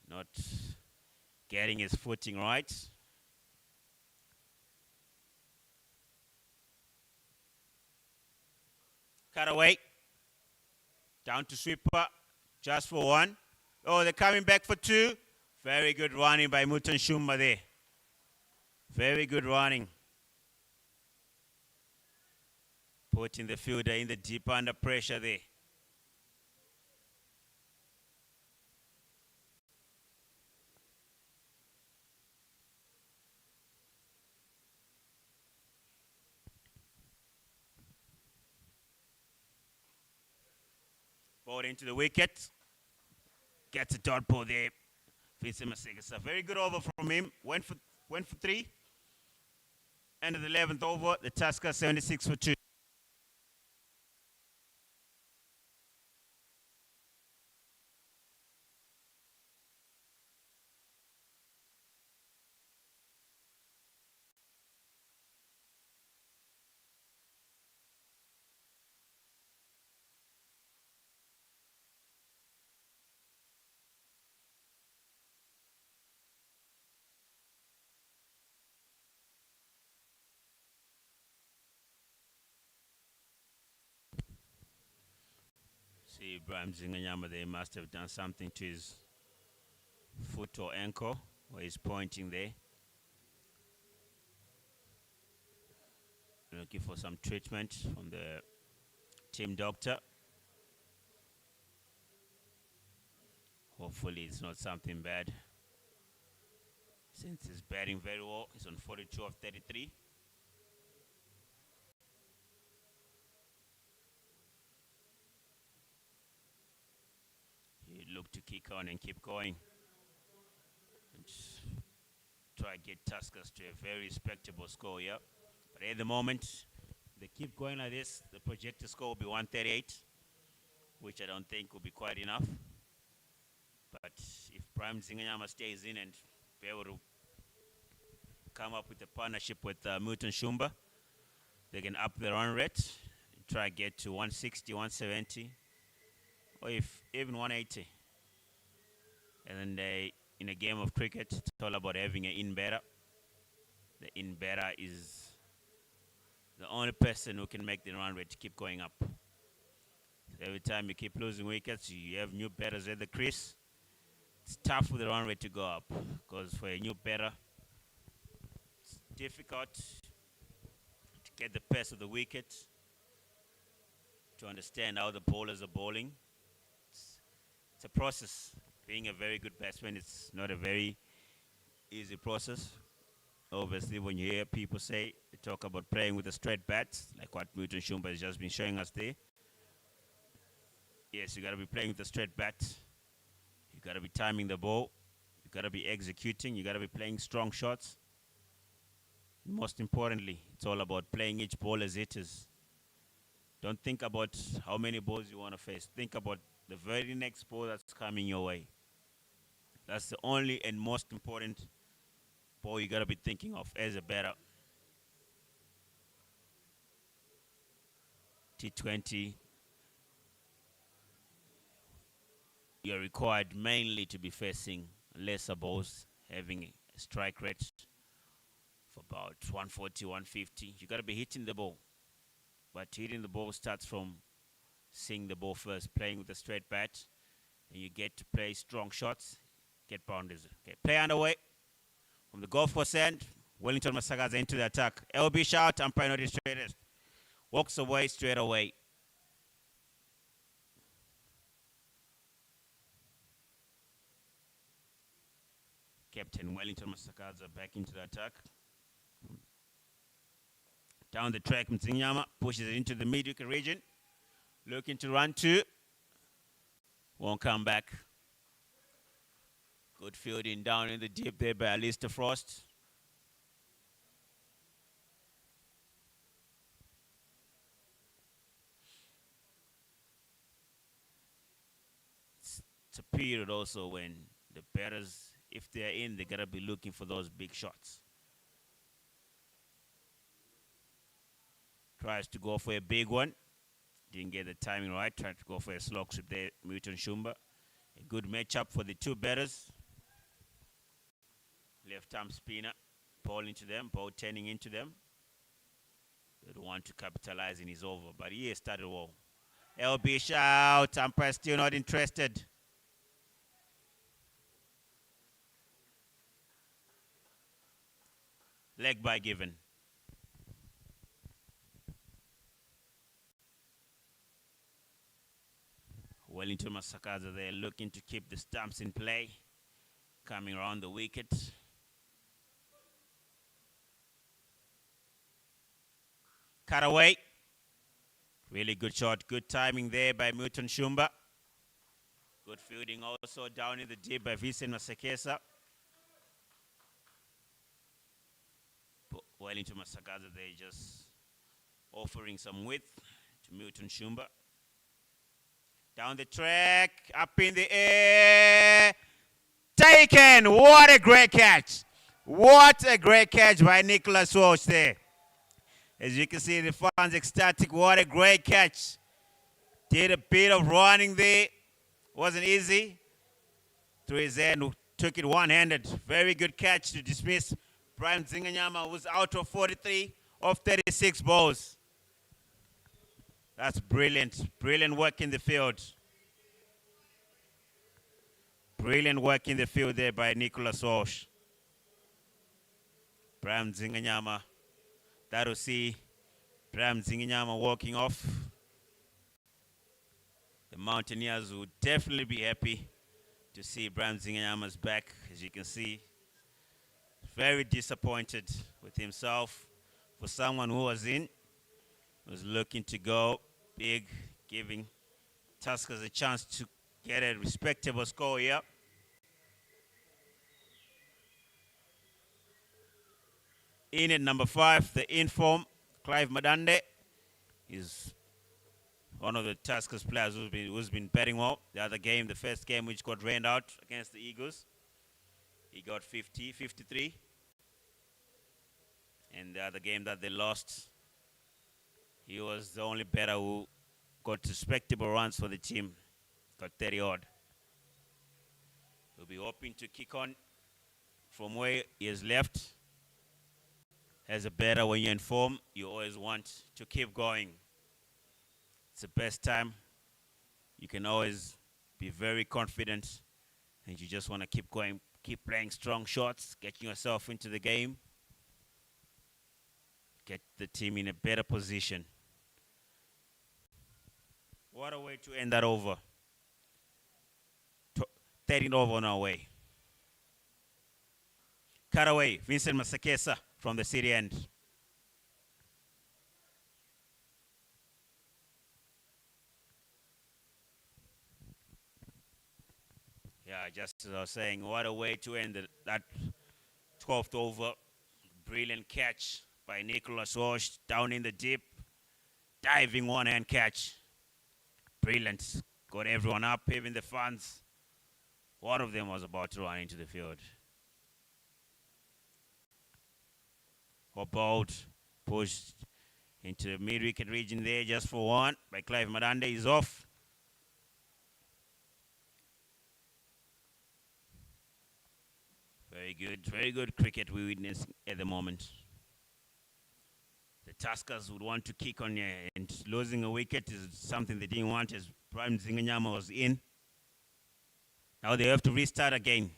not getting his footing right. Cut away. Down to sweeper. Just for 1. Oh, they're coming back for 2. Very good running by Milton Shumba there. Very good running. putting the fielder in the deep under pressure there. Ball into the wicket. Gets a dot ball there. Vincent Masega. Very good over from him. Went for three. End of the 11th over. The Tuskers 76 for 2. See, Ibrahim Zinganyama, they must have done something to his foot or ankle, where he's pointing there. Looking for some treatment from the team doctor. Hopefully it's not something bad. Since he's batting very well, he's on 42 of 33. He look to kick on and keep going. And try to get Tuskers to a very respectable score here. But at the moment, they keep going like this, the projected score will be 138, which I don't think will be quite enough. But if Prime Zinganyama stays in and be able to come up with a partnership with Milton Shumba, they can up the run rate, try to get to 160, 170, or if even 180. And then they, in a game of cricket, it's all about having an in-batter. The in-batter is the only person who can make the run rate keep going up. So every time you keep losing wickets, you have new batters at the crease. It's tough for the run rate to go up, because for a new batter, it's difficult to get the pace of the wicket, to understand how the bowlers are bowling. It's a process. Being a very good batsman, it's not a very easy process. Obviously, when you hear people say, they talk about playing with a straight bat, like what Milton Shumba has just been showing us there. Yes, you got to be playing with a straight bat. You got to be timing the ball. You got to be executing. You got to be playing strong shots. Most importantly, it's all about playing each ball as it is. Don't think about how many balls you want to face. Think about the very next ball that's coming your way. That's the only and most important ball you got to be thinking of as a batter. T20, you're required mainly to be facing lesser balls, having a strike rate of about 140, 150. You got to be hitting the ball. But hitting the ball starts from seeing the ball first, playing with a straight bat, and you get to play strong shots, get boundaries. Okay, play underway. From the golf course end, Wellington Masagaza into the attack. LB shot, umpire not straightest. Walks away straight away. Captain Wellington Masagaza back into the attack. Down the track, Zinganyama pushes it into the mid-wicket region. Looking to run two. Won't come back. Good fielding down in the deep there by Alistair Frost. It's a period also when the batters, if they're in, they gotta be looking for those big shots. Tries to go for a big one. Didn't get the timing right. Tried to go for a slog sweep there, Milton Shumba. A good matchup for the two batters. Left arm spinner, ball into them, ball turning into them. They don't want to capitalize in his over, but he has started well. LB shout, umpire still not interested. Leg by given. Wellington Masakaza there looking to keep the stumps in play. Coming around the wicket. Cut away. Really good shot. Good timing there by Muton Shumba. Good fielding also down in the deep by Vincent Masekesa. Wellington Masakaza there just offering some width to Muton Shumba. Down the track, up in the air. Taken! What a great catch! What a great catch by Nicholas Walsh there. As you can see, the fans ecstatic. What a great catch. Did a bit of running there. Wasn't easy. Through his hand, took it one-handed. Very good catch to dismiss Brian Zinganyama, who's out of 43 of 36 balls. That's brilliant. Brilliant work in the field. Brilliant work in the field there by Nicholas Walsh. Brian Zinganyama. That'll see Brian Zinganyama walking off. The Mountaineers would definitely be happy to see Brian Zinganyama's back. As you can see, very disappointed with himself. For someone who was looking to go big, giving Tuskers a chance to get a respectable score here. In at number 5, the inform, Clive Madande, is one of the Tuskers players who's been batting well. The other game, the first game which got rained out against the Eagles, he got 53. And the other game that they lost, he was the only batter who got respectable runs for the team. Got 30 odd. He'll be hoping to kick on from where he has left. As a batter, when you're in form, you always want to keep going. It's the best time. You can always be very confident, and you just want to keep going, keep playing strong shots, getting yourself into the game, get the team in a better position. What a way to end that over. 13 over on our way. Cut away, Vincent Masekesa from the city end. Yeah, just as I was saying, what a way to end that 12th over. Brilliant catch by Nicholas Walsh down in the deep. Diving one-hand catch. Brilliant. Got everyone up, even the fans. One of them was about to run into the field. Hobart pushed into the mid-wicket region there just for one by Clive Madande. He's off. Very good cricket we witness at the moment. The Tuskers would want to kick on here, and losing a wicket is something they didn't want as Brian Zinganyama was in. Now they have to restart again.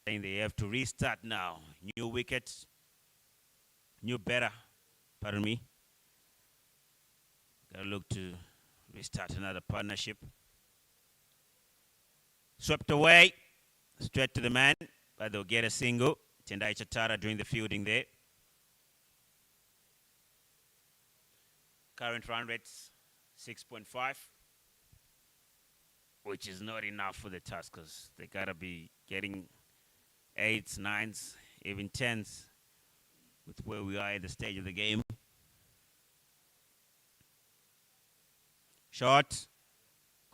They have to restart now. New wicket, new batter, pardon me. Gotta look to restart another partnership. Swept away, straight to the man, but they'll get a single. Tendai Chatara doing the fielding there. Current run rates 6.5, which is not enough for the Tuskers. They gotta be getting 8s, 9s, even 10s with where we are at the stage of the game. Shot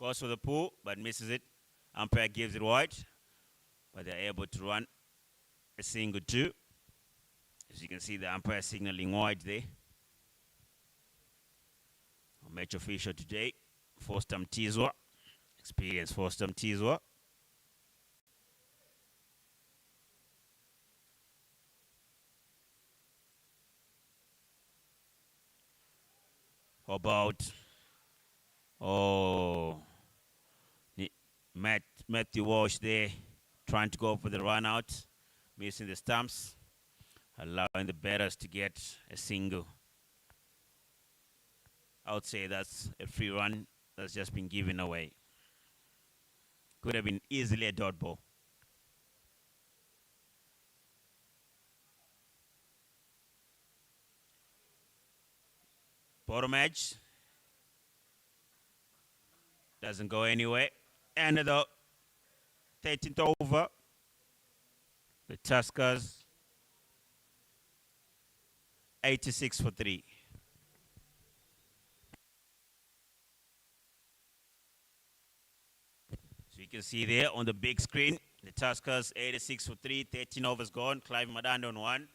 goes for the pull, but misses it. Umpire gives it wide, but they're able to run a single 2. As you can see, the umpire signaling wide there. Our match official today, Forstam Tizwa. Experienced Forstam Tizwa. How about Matthew Walsh there trying to go for the run out, missing the stumps, allowing the batters to get a single. I would say that's a free run that's just been given away. Could have been easily a dot ball. Bottom edge. Doesn't go anywhere. And the 13th over. The Tuskers 86 for 3. So you can see there on the big screen, the Tuskers 86 for 3, 13 overs gone. Clive Madande on 1,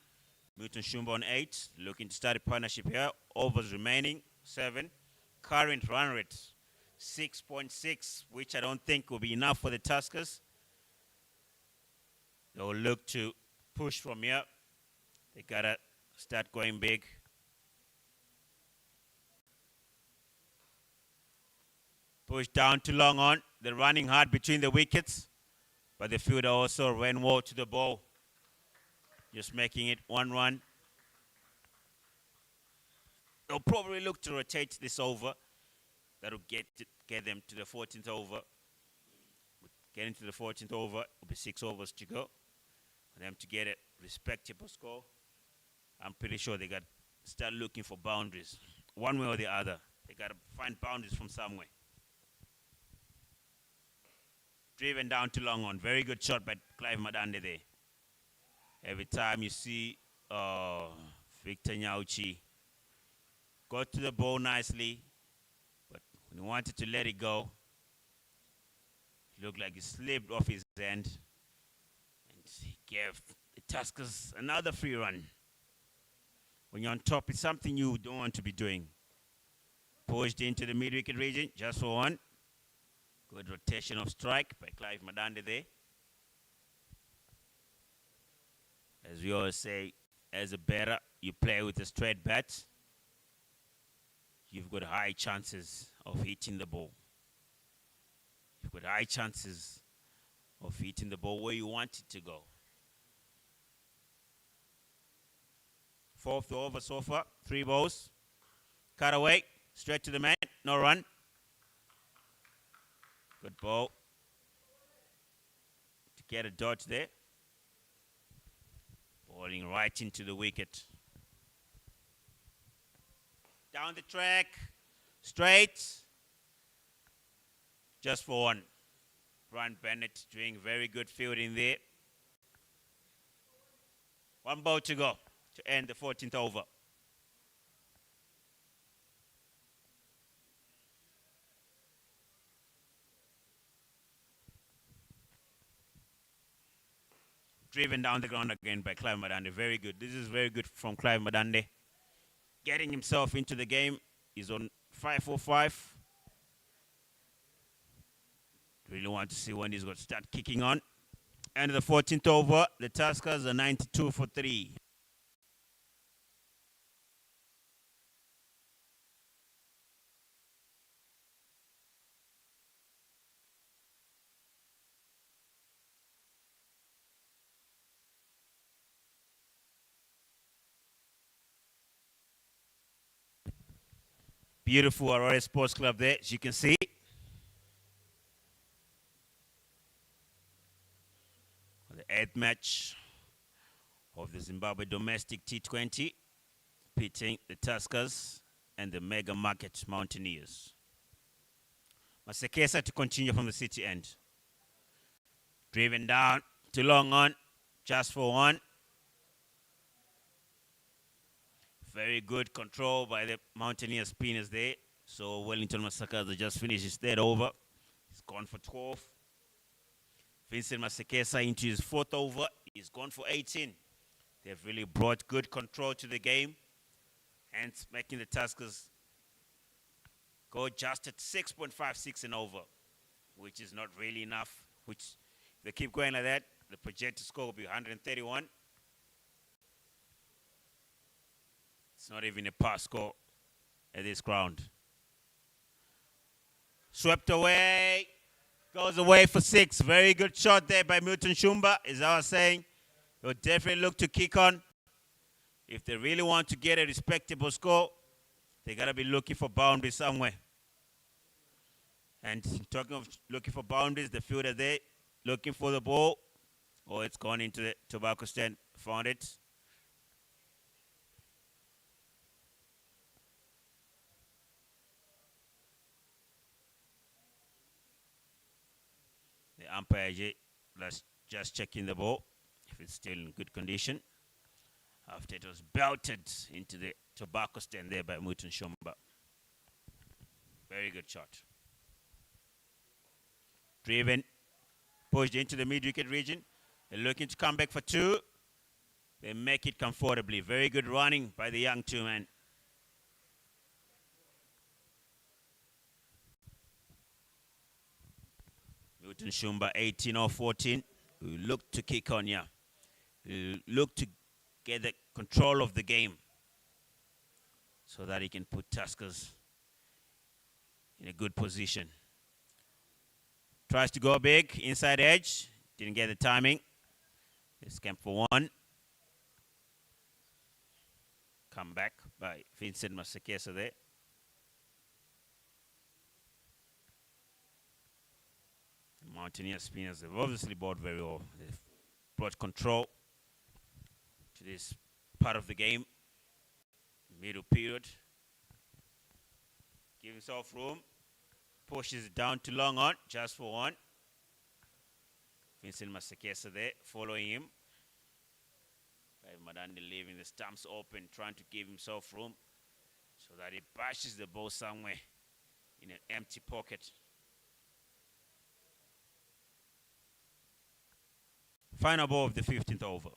Milton Shumba on 8. Looking to start a partnership here. Overs remaining 7. Current run rate 6.6, which I don't think will be enough for the Tuskers. They'll look to push from here. They gotta start going big. Push down to long on. They're running hard between the wickets, but the fielder also ran well to the ball, just making it 1-1. They'll probably look to rotate this over. That'll get them to the 14th over. Getting to the 14th over, will be 6 overs to go. For them to get a respectable score, I'm pretty sure they got to start looking for boundaries. One way or the other. They got to find boundaries from somewhere. Driven down to long on. Very good shot by Clive Madande there. Every time you see Victor Nyauchi got to the ball nicely, but when he wanted to let it go, it looked like he slipped off his end, and he gave the Tuskers another free run. When you're on top, it's something you don't want to be doing. Pushed into the mid-wicket region, just for 1. Good rotation of strike by Clive Madande there. As we always say, as a batter, you play with a straight bat, you've got high chances of hitting the ball. You've got high chances of hitting the ball where you want it to go. 4th over so far, 3 balls. Cut away, straight to the man, no run. Good ball. To get a dodge there. Bowling right into the wicket. Down the track. Straight. Just for 1. Brian Bennett doing very good fielding there. 1 ball to go to end the 14th over. Driven down the ground again by Clive Madande. Very good. This is very good from Clive Madande. Getting himself into the game. He's on 5-4-5. Really want to see when he's going to start kicking on. And the 14th over, the Tuskers are 92 for 3. Beautiful Harare Sports Club there, as you can see. The 8th match of the Zimbabwe domestic T20, pitting the Tuskers and the mega market Mountaineers. Masekesa to continue from the city end. Driven down to long on, just for 1. Very good control by the Mountaineer spinners there. So Wellington Masakaza just finished his 3rd over. He's gone for 12. Vincent Masekesa into his 4th over. He's gone for 18. They've really brought good control to the game, hence making the Tuskers go just at 6.56 and over, which is not really enough. Which, if they keep going like that, the projected score will be 131. It's not even a pass score at this ground. Swept away. Goes away for 6. Very good shot there by Milton Shumba, as I was saying. They'll definitely look to kick on. If they really want to get a respectable score, they got to be looking for boundaries somewhere. And talking of looking for boundaries, the fielder there looking for the ball. Oh, it's gone into the tobacco stand. Found it. The umpire just checking the ball if it's still in good condition. After it was belted into the tobacco stand there by Muton Shumba. Very good shot. Driven, pushed into the mid-wicket region. They're looking to come back for two. They make it comfortably. Very good running by the young two-man. Muton Shumba, 18 or 14. We look to kick on here. We look to get the control of the game so that he can put Tuskers in a good position. Tries to go big, inside edge. Didn't get the timing. It's camp for one. Come back by Vincent Masekesa there. The Mountaineers spinners have obviously bowled very well. They've brought control to this part of the game. Middle period. Give himself room. Pushes it down to long on, just for one. Vincent Masekesa there, following him. Madande leaving the stumps open, trying to give himself room so that he bashes the ball somewhere in an empty pocket. Final ball of the 15th over.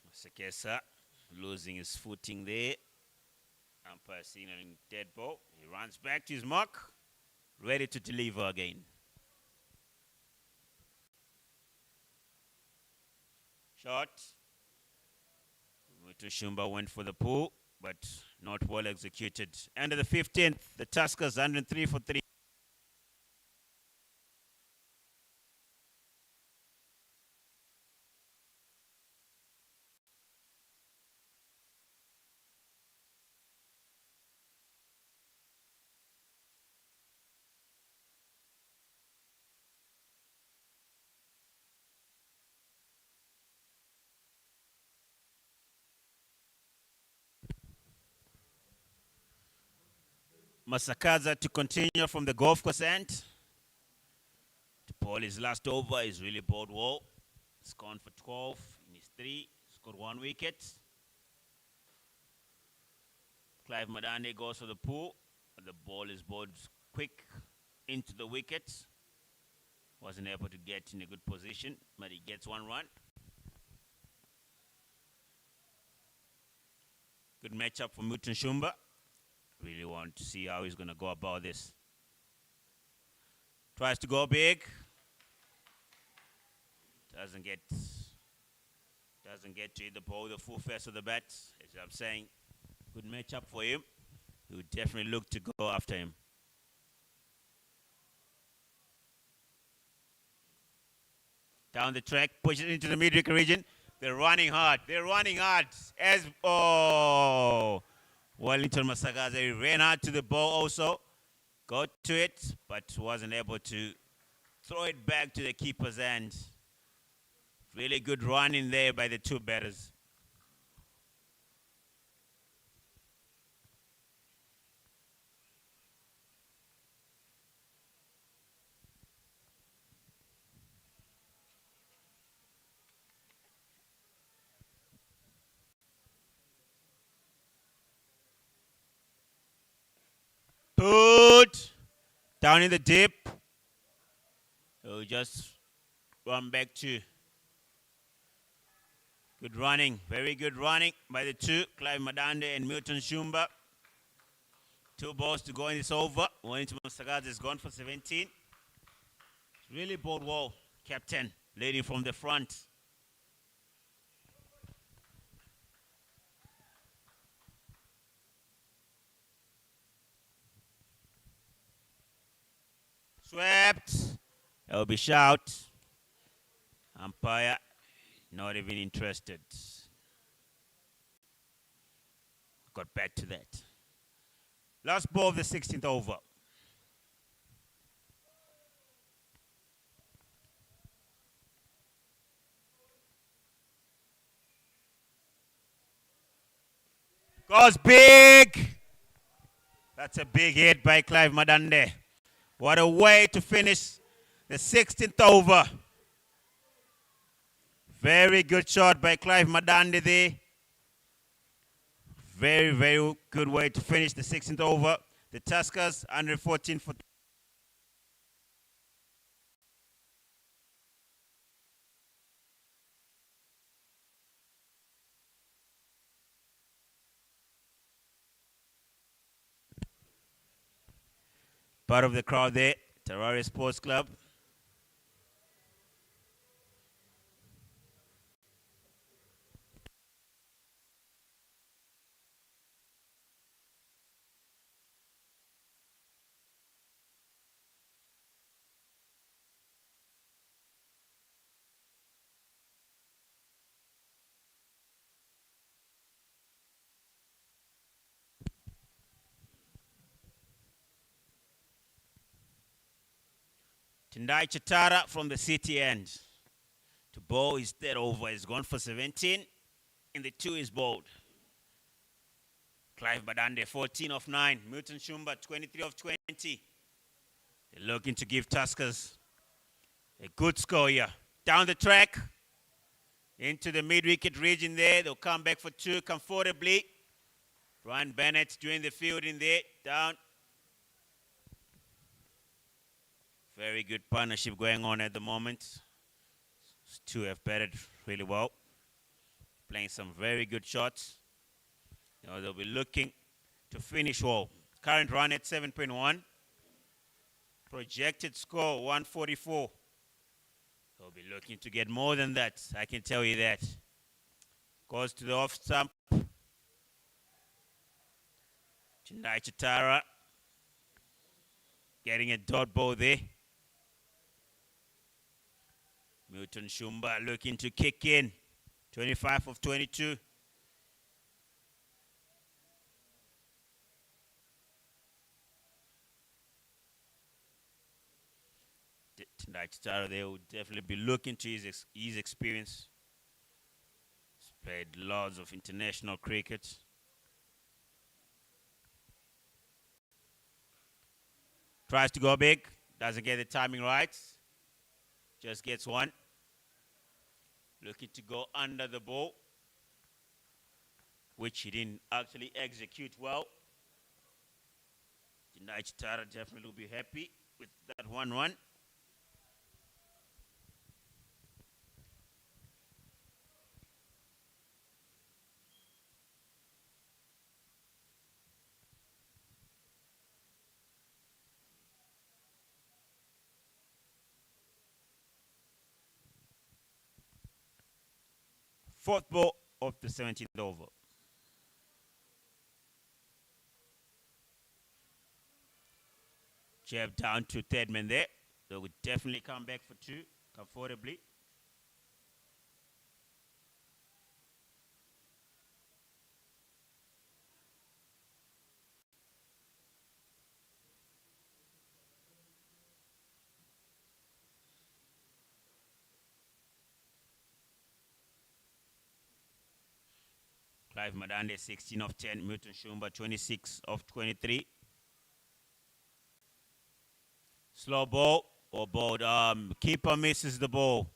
Masekesa losing his footing there. Umpire signaling dead ball. He runs back to his mark, ready to deliver again. Shot. Shumba went for the pull, but not well executed. End of the 15th, the Tuskers 103 for 3. Masakaza to continue from the golf course end. To Paul his last over is really bowled well. He's gone for 12 in his 3. Scored 1 wicket. Clive Madande goes for the pull. The ball is bowled quick into the wicket. Wasn't able to get in a good position, but he gets 1 run. Good matchup for Muton Shumba. Really want to see how he's going to go about this. Tries to go big. Doesn't get to hit the ball, the full face of the bat. As I'm saying, good matchup for him. He would definitely look to go after him. Down the track, push it into the mid-wicket region. They're running hard. Wellington Masakaza ran out to the ball also. Got to it, but wasn't able to throw it back to the keeper's end. Really good running there by the 2 batters. Put down in the deep. So just run back to good running, very good running by the 2, Clive Madande and Muton Shumba. 2 balls to go in this over. Wellington Masakaza is gone for 17. Really bowled well, captain, leading from the front. Swept. There will be shout. Umpire not even interested. got back to that. Last ball of the 16th over. Goes big. That's a big hit by Clive Madande. What a way to finish the 16th over. Very good shot by Clive Madande there. Very, very good way to finish the 16th over. The Tuskers 114 for part of the crowd there, Harare Sports Club. Tendai Chatara from the city end. To bowl is dead over. He's gone for 17. In the 2 is bowled. Clive Madande 14 of 9. Milton Shumba 23 of 20. They're looking to give Tuskers a good score here. Down the track. Into the mid-wicket region there. They'll come back for 2 comfortably. Brian Bennett doing the fielding there. Down. Very good partnership going on at the moment. These 2 have batted really well. Playing some very good shots. They'll be looking to finish well. Current run at 7.1. Projected score 144. They'll be looking to get more than that. I can tell you that. Goes to the off stump. Tendai Chatara getting a dot ball there. Milton Shumba looking to kick in. 25 of 22. Tendai Chatara, they will definitely be looking to his experience. He's played lots of international cricket. Tries to go big. Doesn't get the timing right. Just gets one. Looking to go under the ball, which he didn't actually execute well. Tendai Chatara definitely will be happy with that 1-1. Fourth ball of the 17th over. Jab down to third man there. They would definitely come back for 2 comfortably. Clive Madande 16 of 10. Milton Shumba 26 of 23. Slow ball or ball. Keeper misses the ball.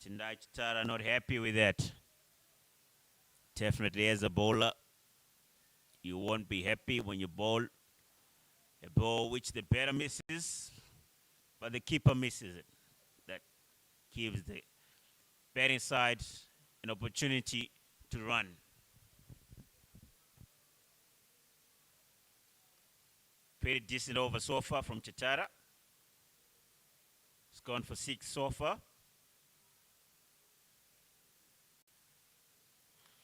Tendai Chatara not happy with that. Definitely as a bowler, you won't be happy when you bowl a ball which the batter misses, but the keeper misses it. That gives the batting side an opportunity to run. Pretty decent over so far from Chatara. He's gone for 6 so far.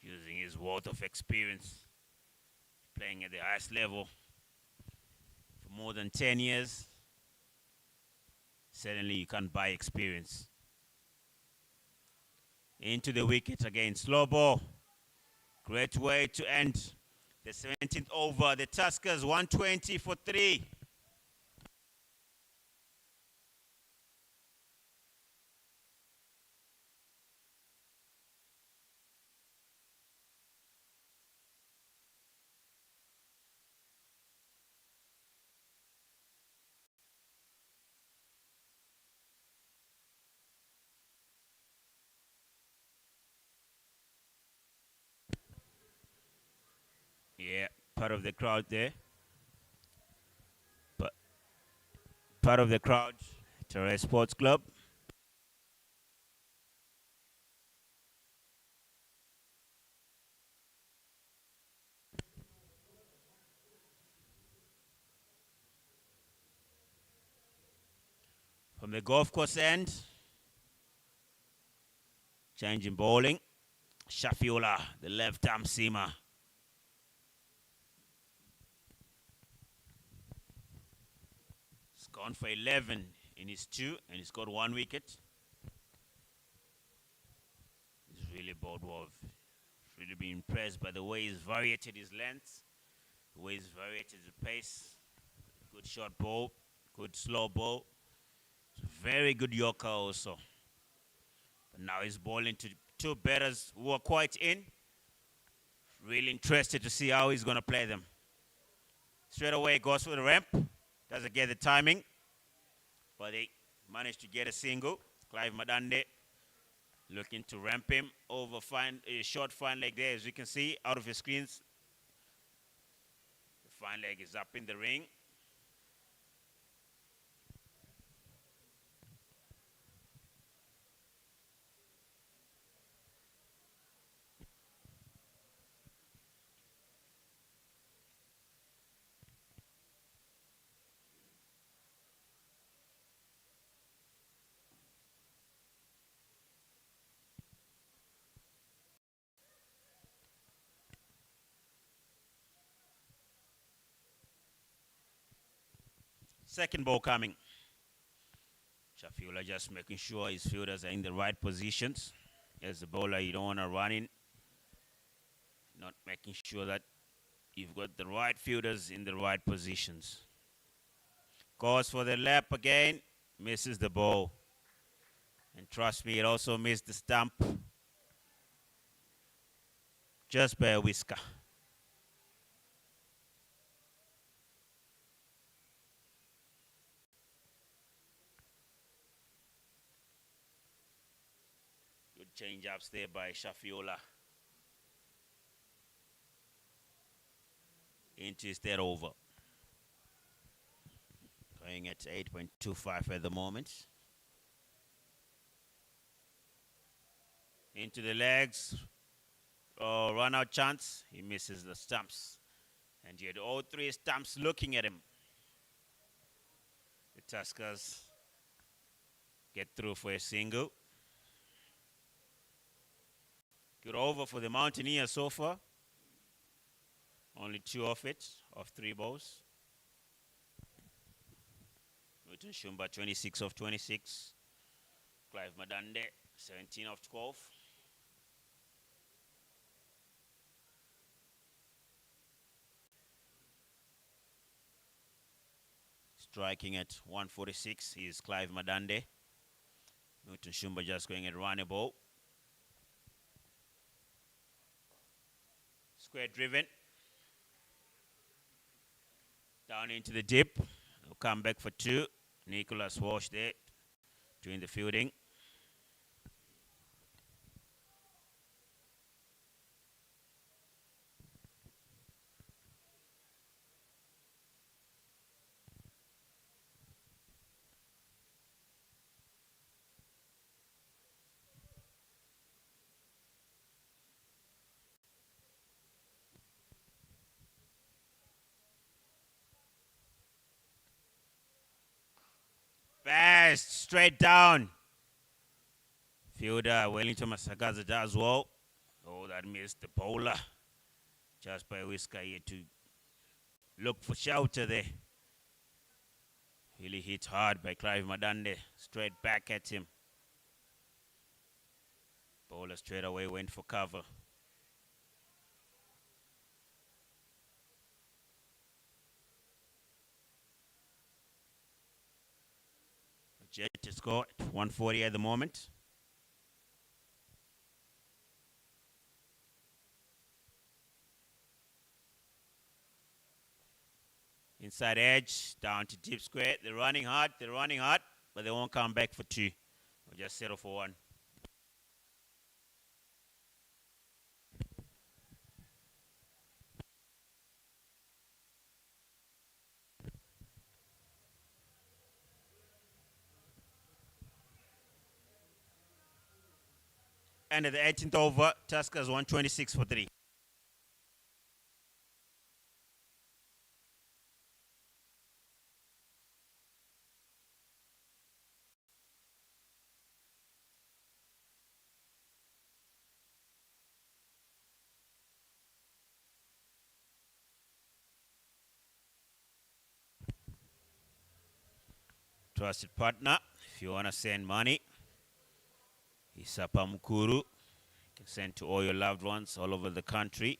Using his wealth of experience. Playing at the highest level for more than 10 years. Certainly you can't buy experience. Into the wicket again. Slow ball. Great way to end The 17th over, the Tuskers 120 for 3. Yeah, part of the crowd there. But part of the crowd, Harare Sports Club. From the golf course end, changing bowling. Shafiola, the left arm seamer. He's gone for 11 in his 2, and he's got 1 wicket. He's really bowled well. Really been impressed by the way he's variated his length, the way he's variated his pace. Good short ball, good slow ball. Very good Yorker also. But now he's bowling to 2 batters who are quite in. Really interested to see how he's going to play them. Straight away goes for the ramp. Doesn't get the timing. But they managed to get a single. Clive Madande looking to ramp him over a short fine leg there. As you can see out of your screens, the fine leg is up in the ring. Second ball coming. Shafiola just making sure his fielders are in the right positions. As a bowler, you don't want to run in. Not making sure that you've got the right fielders in the right positions. Goes for the lap again. Misses the ball. And trust me, it also missed the stump. Just by a whisker. Good change-ups there by Shafiola. Into his third over. Going at 8.25 at the moment. Into the legs. Oh, run out chance. He misses the stumps. And he had all 3 stumps looking at him. The Tuskers get through for a single. Good over for the Mountaineers so far. Only 2 of it, of 3 balls. Shumba 26 of 26. Clive Madande 17 of 12. Striking at 146 is Clive Madande. Shumba just going at running ball. Square driven. Down into the dip. He'll come back for 2. Nicholas Walsh there doing the fielding. Fast, straight down. Fielder Wellington Masagaza does well. Oh, that missed the bowler. Just by a whisker here to look for shelter there. Really hit hard by Clive Madande. Straight back at him. Bowler straight away went for cover. Projected score at 140 at the moment. Inside edge, down to deep square. They're running hard, but they won't come back for two. We'll just settle for one. And at the 18th over, Tuskers 126 for 3. Trusted partner, if you want to send money, Isapa Mukuru. You can send to all your loved ones all over the country.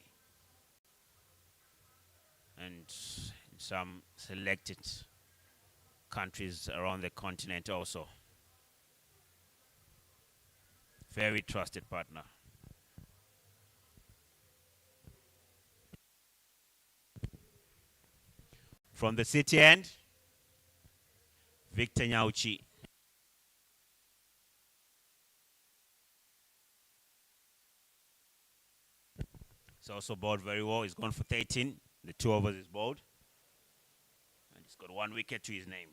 And in some selected countries around the continent also. Very trusted partner. From the city end, Victor Nyauchi. He's also bowled very well. He's gone for 13. The 2 overs is bowled. And he's got 1 wicket to his name.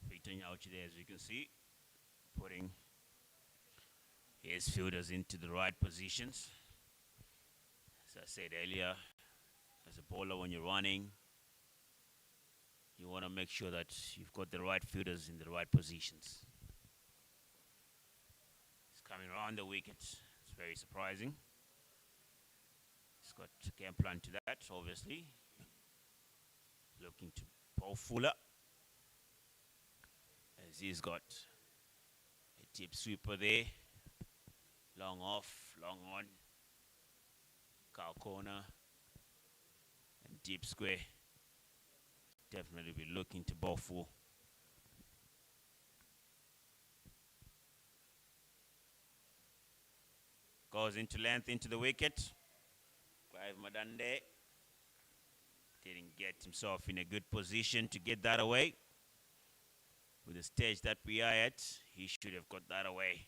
Victor Nyauchi there, as you can see, putting his fielders into the right positions. As I said earlier, as a bowler, when you're running, you want to make sure that you've got the right fielders in the right positions. He's coming around the wicket. It's very surprising. He's got a game plan to that, obviously. Looking to bowl fuller. As he's got a deep sweeper there. Long off, long on. Cow corner. And deep square. Definitely be looking to bowl full. Goes into length, into the wicket. Madande didn't get himself in a good position to get that away. With the stage that we are at, he should have got that away.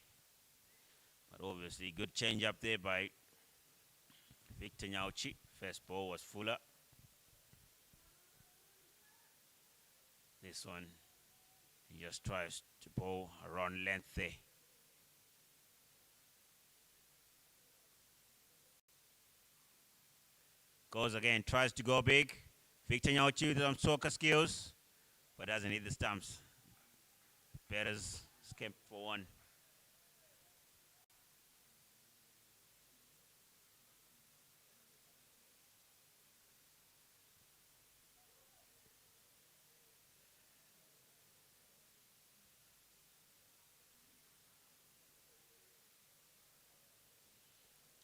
But obviously, good change up there by Victor Nyauchi. First ball was fuller. This one, he just tries to bowl around length there. Goes again, tries to go big. Victor Nyauchi with some soccer skills, but doesn't hit the stumps. Perez escaped for one.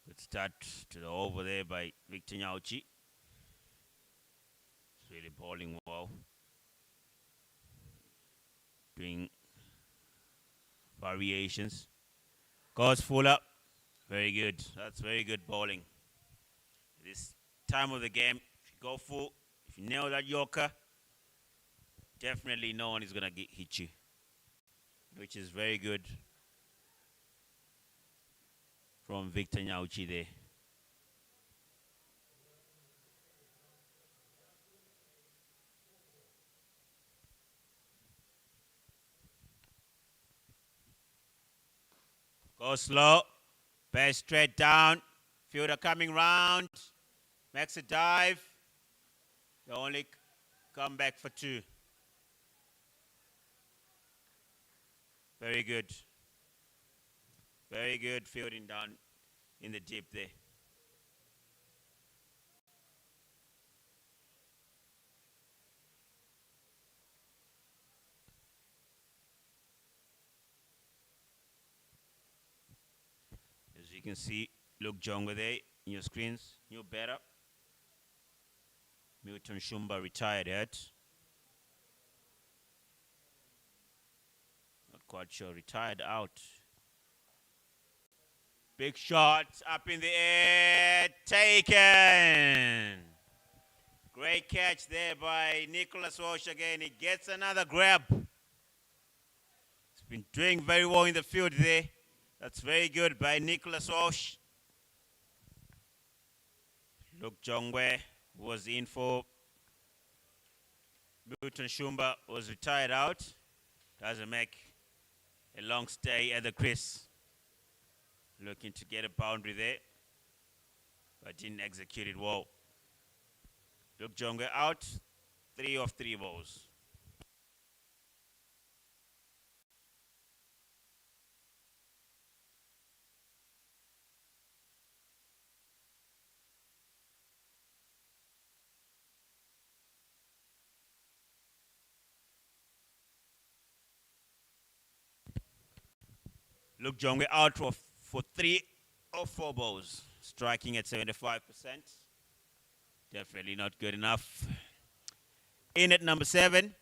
Good start to the over there by Victor Nyauchi. It's really bowling well. Doing variations. Goes full up. Very good. That's very good bowling. This time of the game, if you go full, if you nail that yorker, definitely no one is going to hit you. Which is very good from Victor Nyauchi there. Go slow. Pass straight down. Fielder coming round. Makes a dive. They only come back for two. Very good. Very good fielding down in the deep there. You can see Luke Jongwe there in your screens. New better. Milton Shumba retired yet. Not quite sure. Retired out. Big shot up in the air. Taken. Great catch there by Nicholas Walsh again. He gets another grab. He's been doing very well in the field there. That's very good by Nicholas Walsh. Luke Jongwe was in for Milton Shumba, was retired out. Doesn't make a long stay at the crease. Looking to get a boundary there, but didn't execute it well. Luke Jongwe out, 3 of 3 balls. Luke Jongwe out for 3 of 4 balls, striking at 75%. Definitely not good enough. In at number 7,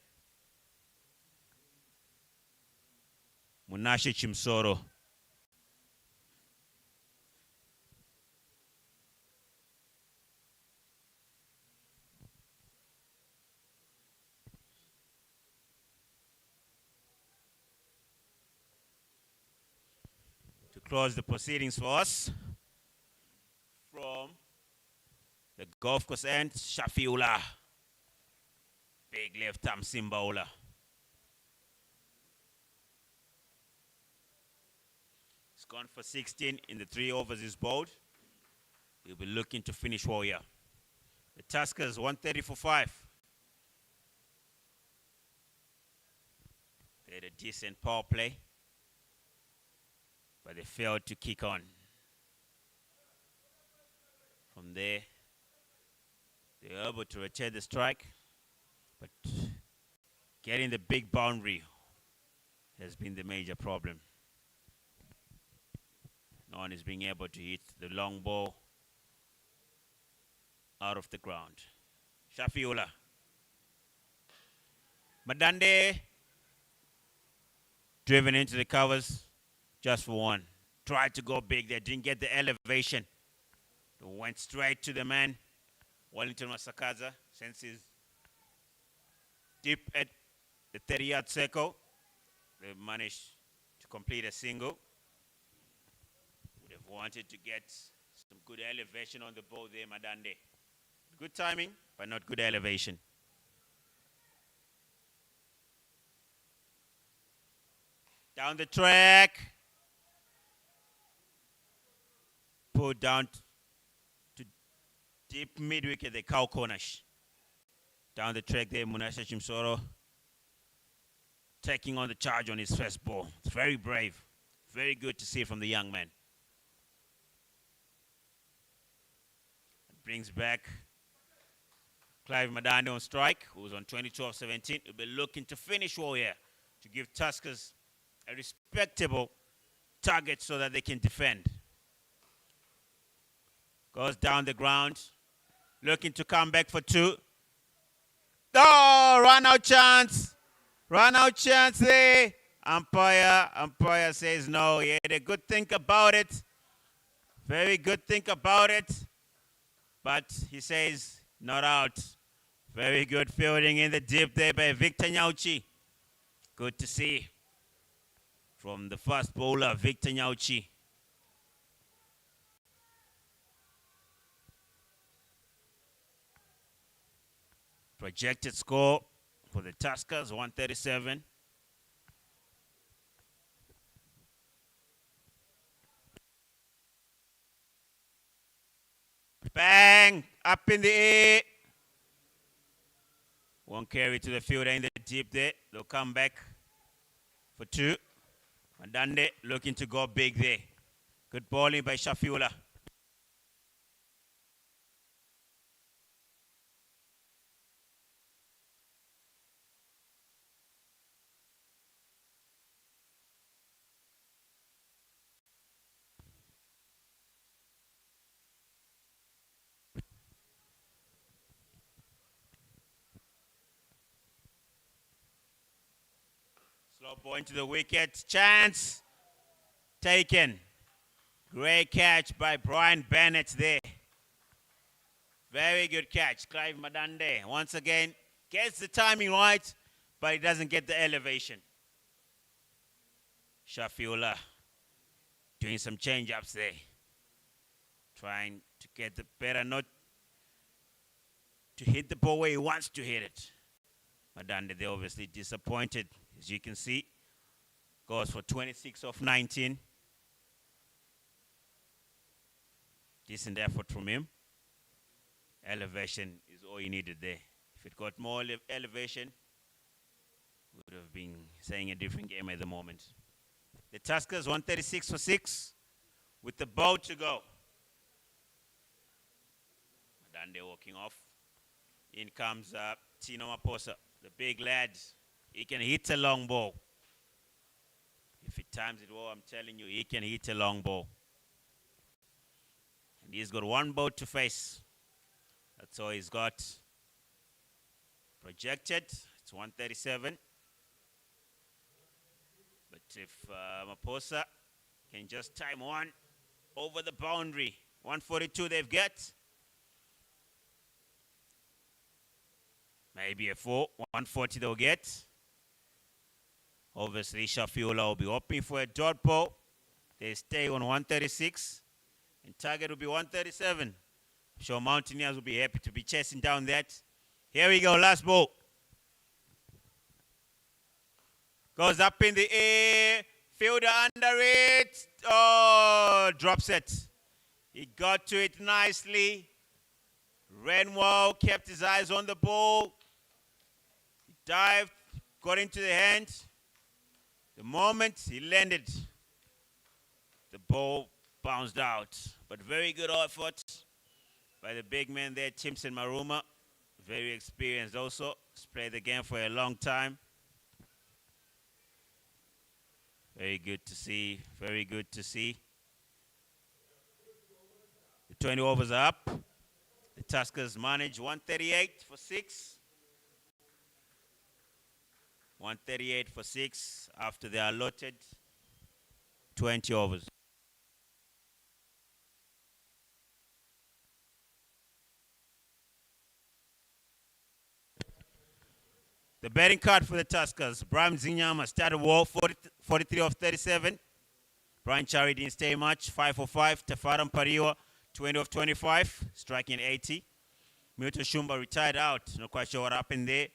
Munashe Chimsoro. To close the proceedings for us, from the Gulf Coast end, Shafiula. Big left arm Simbaula. He's gone for 16 in the 3 overs he's bowled. He'll be looking to finish well here. The Tuskers 130 for 5. They had a decent power play, but they failed to kick on. From there, they were able to return the strike, but getting the big boundary has been the major problem. No one is being able to hit the long ball out of the ground. Shafiula. Madande driven into the covers just for 1. Tried to go big there, didn't get the elevation. Went straight to the man. Wellington Masakaza, since he's deep at the 30-yard circle, they managed to complete a single. Would have wanted to get some good elevation on the ball there, Madande. Good timing, but not good elevation. Down the track. Pulled down to deep mid-wicket, the cow corners. Down the track there, Munashe Chimsoro taking on the charge on his first ball. It's very brave. Very good to see from the young man. It brings back Clive Madande on strike, who's on 22 of 17. He'll be looking to finish well here to give Tuskers a respectable target so that they can defend. Goes down the ground, looking to come back for 2. Oh, run out chance. Run out chance there. Umpire says no. He had a good think about it. Very good think about it. But he says not out. Very good fielding in the deep there by Victor Nyauchi. Good to see from the fast bowler, Victor Nyauchi. Projected score for the Tuskers, 137. Bang! Up in the air. One carry to the fielder in the deep there. They'll come back for 2. Madande looking to go big there. Good bowling by Shafiula. Drop ball into the wicket. Chance taken. Great catch by Brian Bennett there. Very good catch. Clive Madande once again gets the timing right, but he doesn't get the elevation. Shafiullah doing some change-ups there. Trying to get the better not to hit the ball where he wants to hit it. Madande, they're obviously disappointed. As you can see, goes for 26 off 19. Decent effort from him. Elevation is all he needed there. If it got more elevation, we would have been saying a different game at the moment. The Tuskers 136 for 6 with the ball to go. Madande walking off. In comes Tino Maposa, the big lad. He can hit a long ball. If he times it well, I'm telling you, he can hit a long ball. And he's got one ball to face. That's all he's got. Projected, it's 137. But if Maposa can just time one over the boundary, 142 they've got. Maybe a 140 they'll get. Obviously, Shafiullah will be hoping for a dot ball. They stay on 136. And target will be 137. I'm sure Mountaineers will be happy to be chasing down that. Here we go, last ball. Goes up in the air. Fielder under it. Oh, drops it. He got to it nicely. Ran well, kept his eyes on the ball. He dived, got into the hand. The moment he landed, the ball bounced out. But very good effort by the big man there, Timson Maruma. Very experienced also. He's played the game for a long time. Very good to see. Very good to see. The 20 overs are up. The Tuskers manage 138 for 6. 138 for 6 after they allotted 20 overs. The batting card for the Tuskers. Brian Zinganyama started well, 43 off 37. Brian Chari didn't stay much, 5 for 5. Tafaram Pariwa, 20 off 25, striking 80. Milton Shumba retired out. Not quite sure what happened there.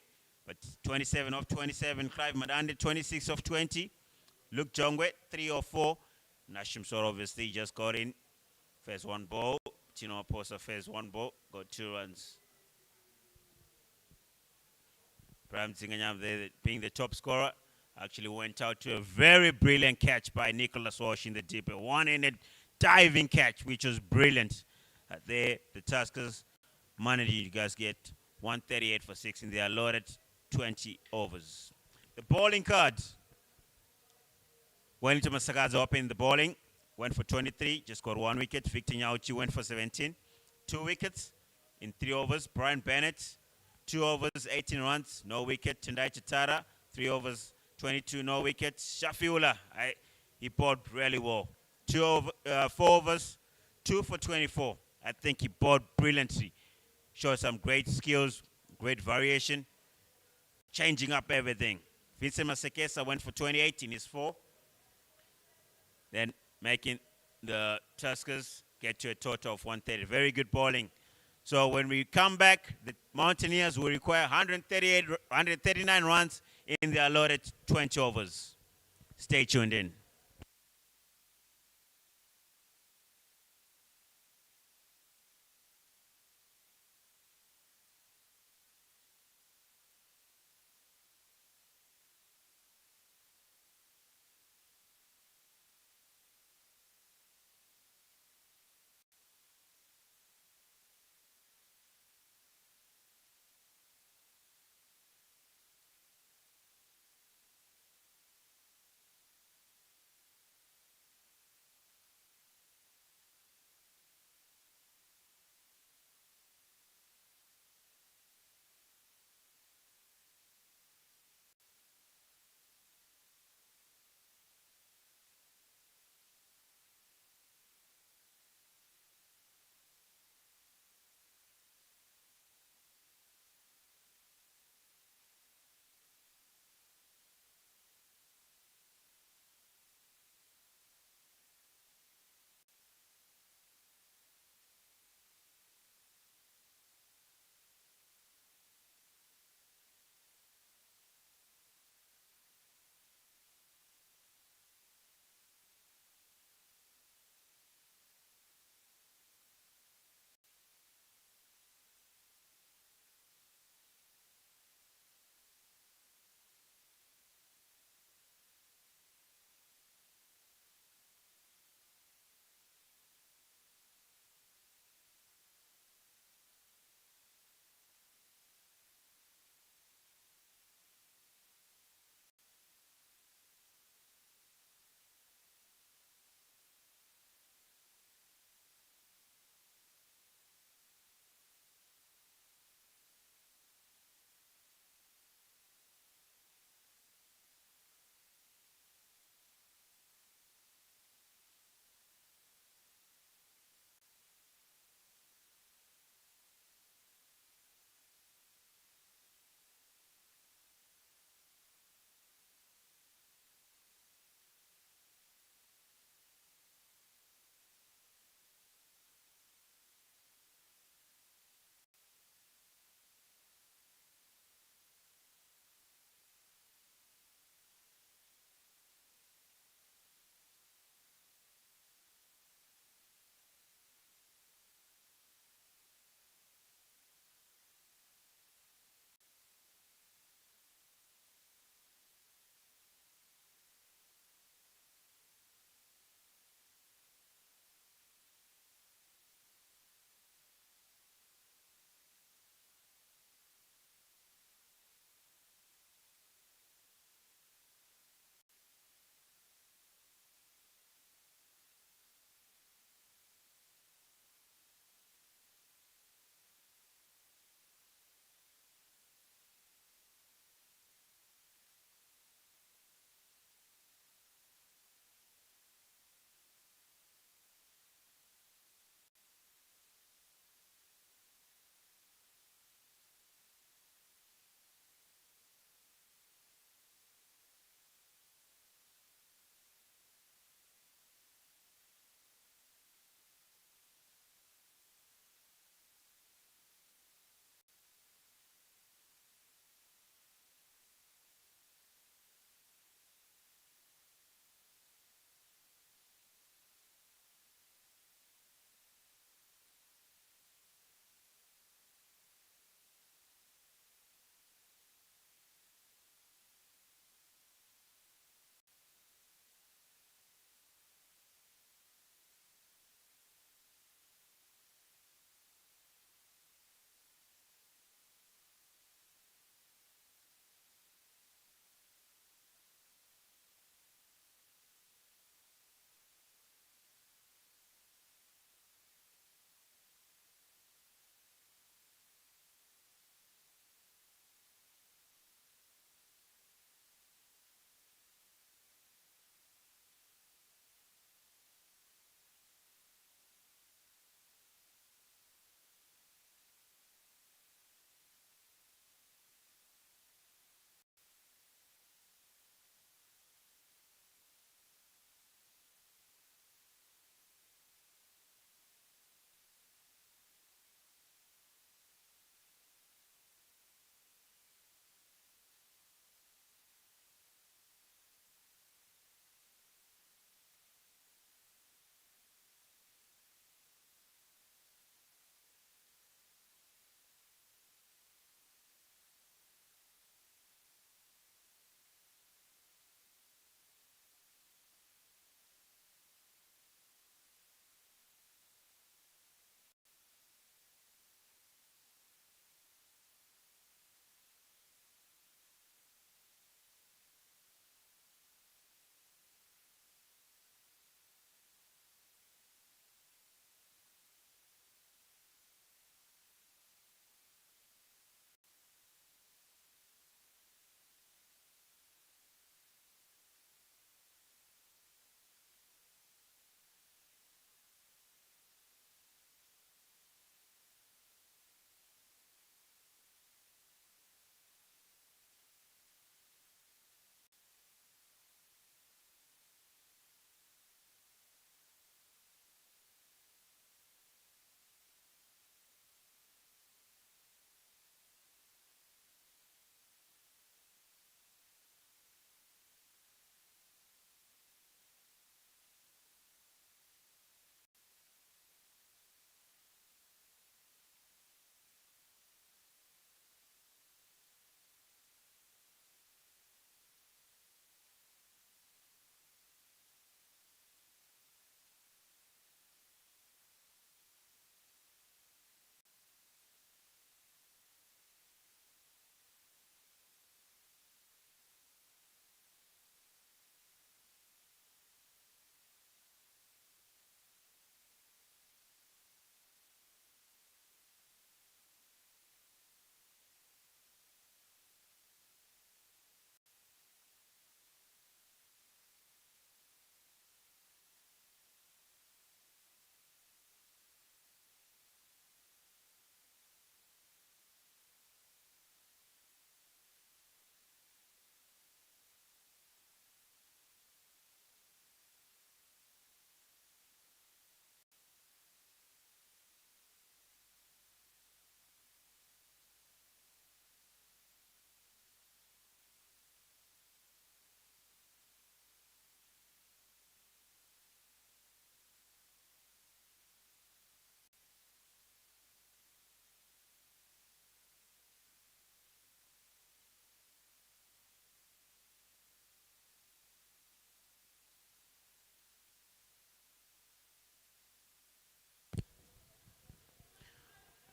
But 27 off 27. Clive Madande, 26 off 20. Luke Jongwe, 3 off 4. Nashim Sor obviously just got in. First one ball. Tino Aposa first one ball. Got 2 runs. Brian Zinganyama there, being the top scorer, actually went out to a very brilliant catch by Nicholas Walsh in the deep. A one-handed diving catch, which was brilliant. There, the Tuskers managed you guys get 138 for 6 in their allotted 20 overs. The bowling card. Wellington Masakaza opened the bowling. Went for 23, just got 1 wicket. Victor Nyauchi went for 17. 2 wickets in 3 overs. Brian Bennett, 2 overs, 18 runs, no wicket. Tendai Chitara, 3 overs, 22, no wickets. Shafiullah, he bowled really well. 4 overs, 2 for 24. I think he bowled brilliantly. Showed some great skills, great variation, changing up everything. Vincent Masekesa went for 28 in his 4. Then making the Tuskers get to a total of 130. Very good bowling. So when we come back, the Mountaineers will require 139 runs in the allotted 20 overs. Stay tuned in.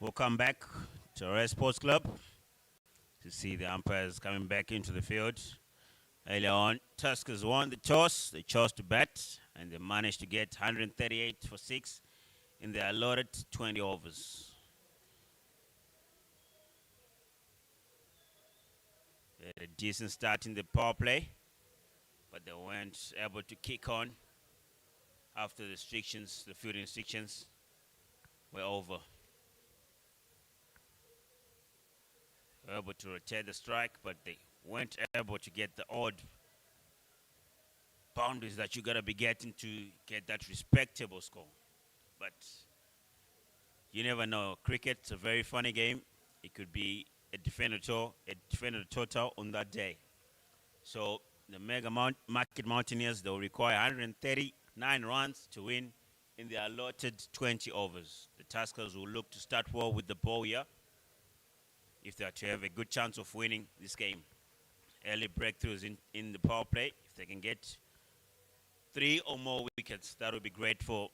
We'll come back to Harare Sports Club to see the umpires coming back into the field. Earlier on, Tuskers won the toss. They chose to bat, and they managed to get 138 for 6 in their allotted 20 overs. They had a decent start in the power play, but they weren't able to kick on after the restrictions, the field restrictions were over. They were able to rotate the strike, but they weren't able to get the odd boundaries that you gotta be getting to get that respectable score. But you never know. Cricket's a very funny game. It could be a defender total on that day. So the Market Mountaineers, they'll require 139 runs to win in the allotted 20 overs. The Tuskers will look to start well with the ball here if they are to have a good chance of winning this game. Early breakthroughs in the power play. If they can get 3 or more wickets, that would be great for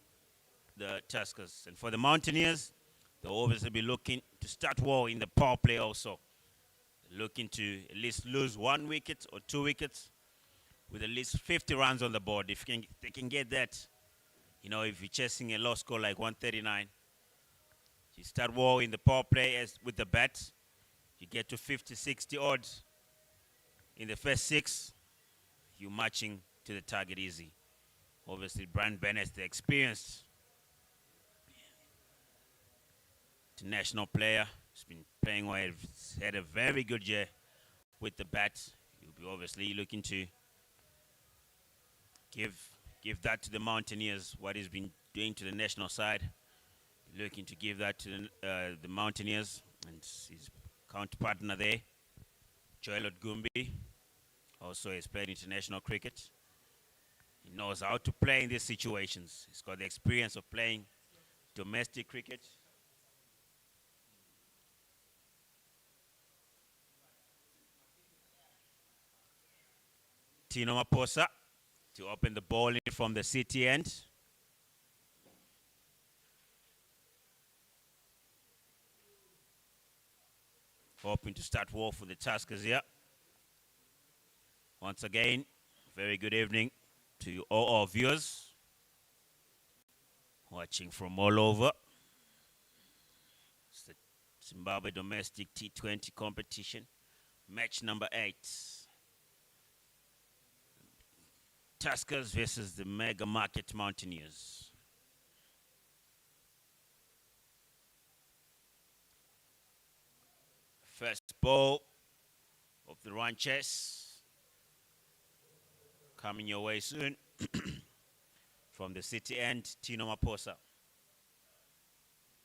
the Tuskers. And for the Mountaineers, they'll obviously be looking to start well in the power play also. Looking to at least lose 1 wicket or 2 wickets with at least 50 runs on the board. If they can get that, if you're chasing a low score like 139, you start well in the power play with the bat, you get to 50, 60 odds in the first 6, you're marching to the target easy. Obviously, Brian Bennett, the experienced international player, has been playing well. He's had a very good year with the bat. He'll be obviously looking to give that to the Mountaineers, what he's been doing to the national side. Looking to give that to the Mountaineers and his counterpartner there, Joel Gumbi. Also, he's played international cricket. He knows how to play in these situations. He's got the experience of playing domestic cricket. Tino Maposa to open the ball in from the city end. Hoping to start well for the Tuskers here. Once again, very good evening to you all our viewers watching from all over. It's the Zimbabwe domestic T20 competition, match number 8. Tuskers versus the Mega Market Mountaineers. First ball of the run chase coming your way soon from the city end, Tino Maposa.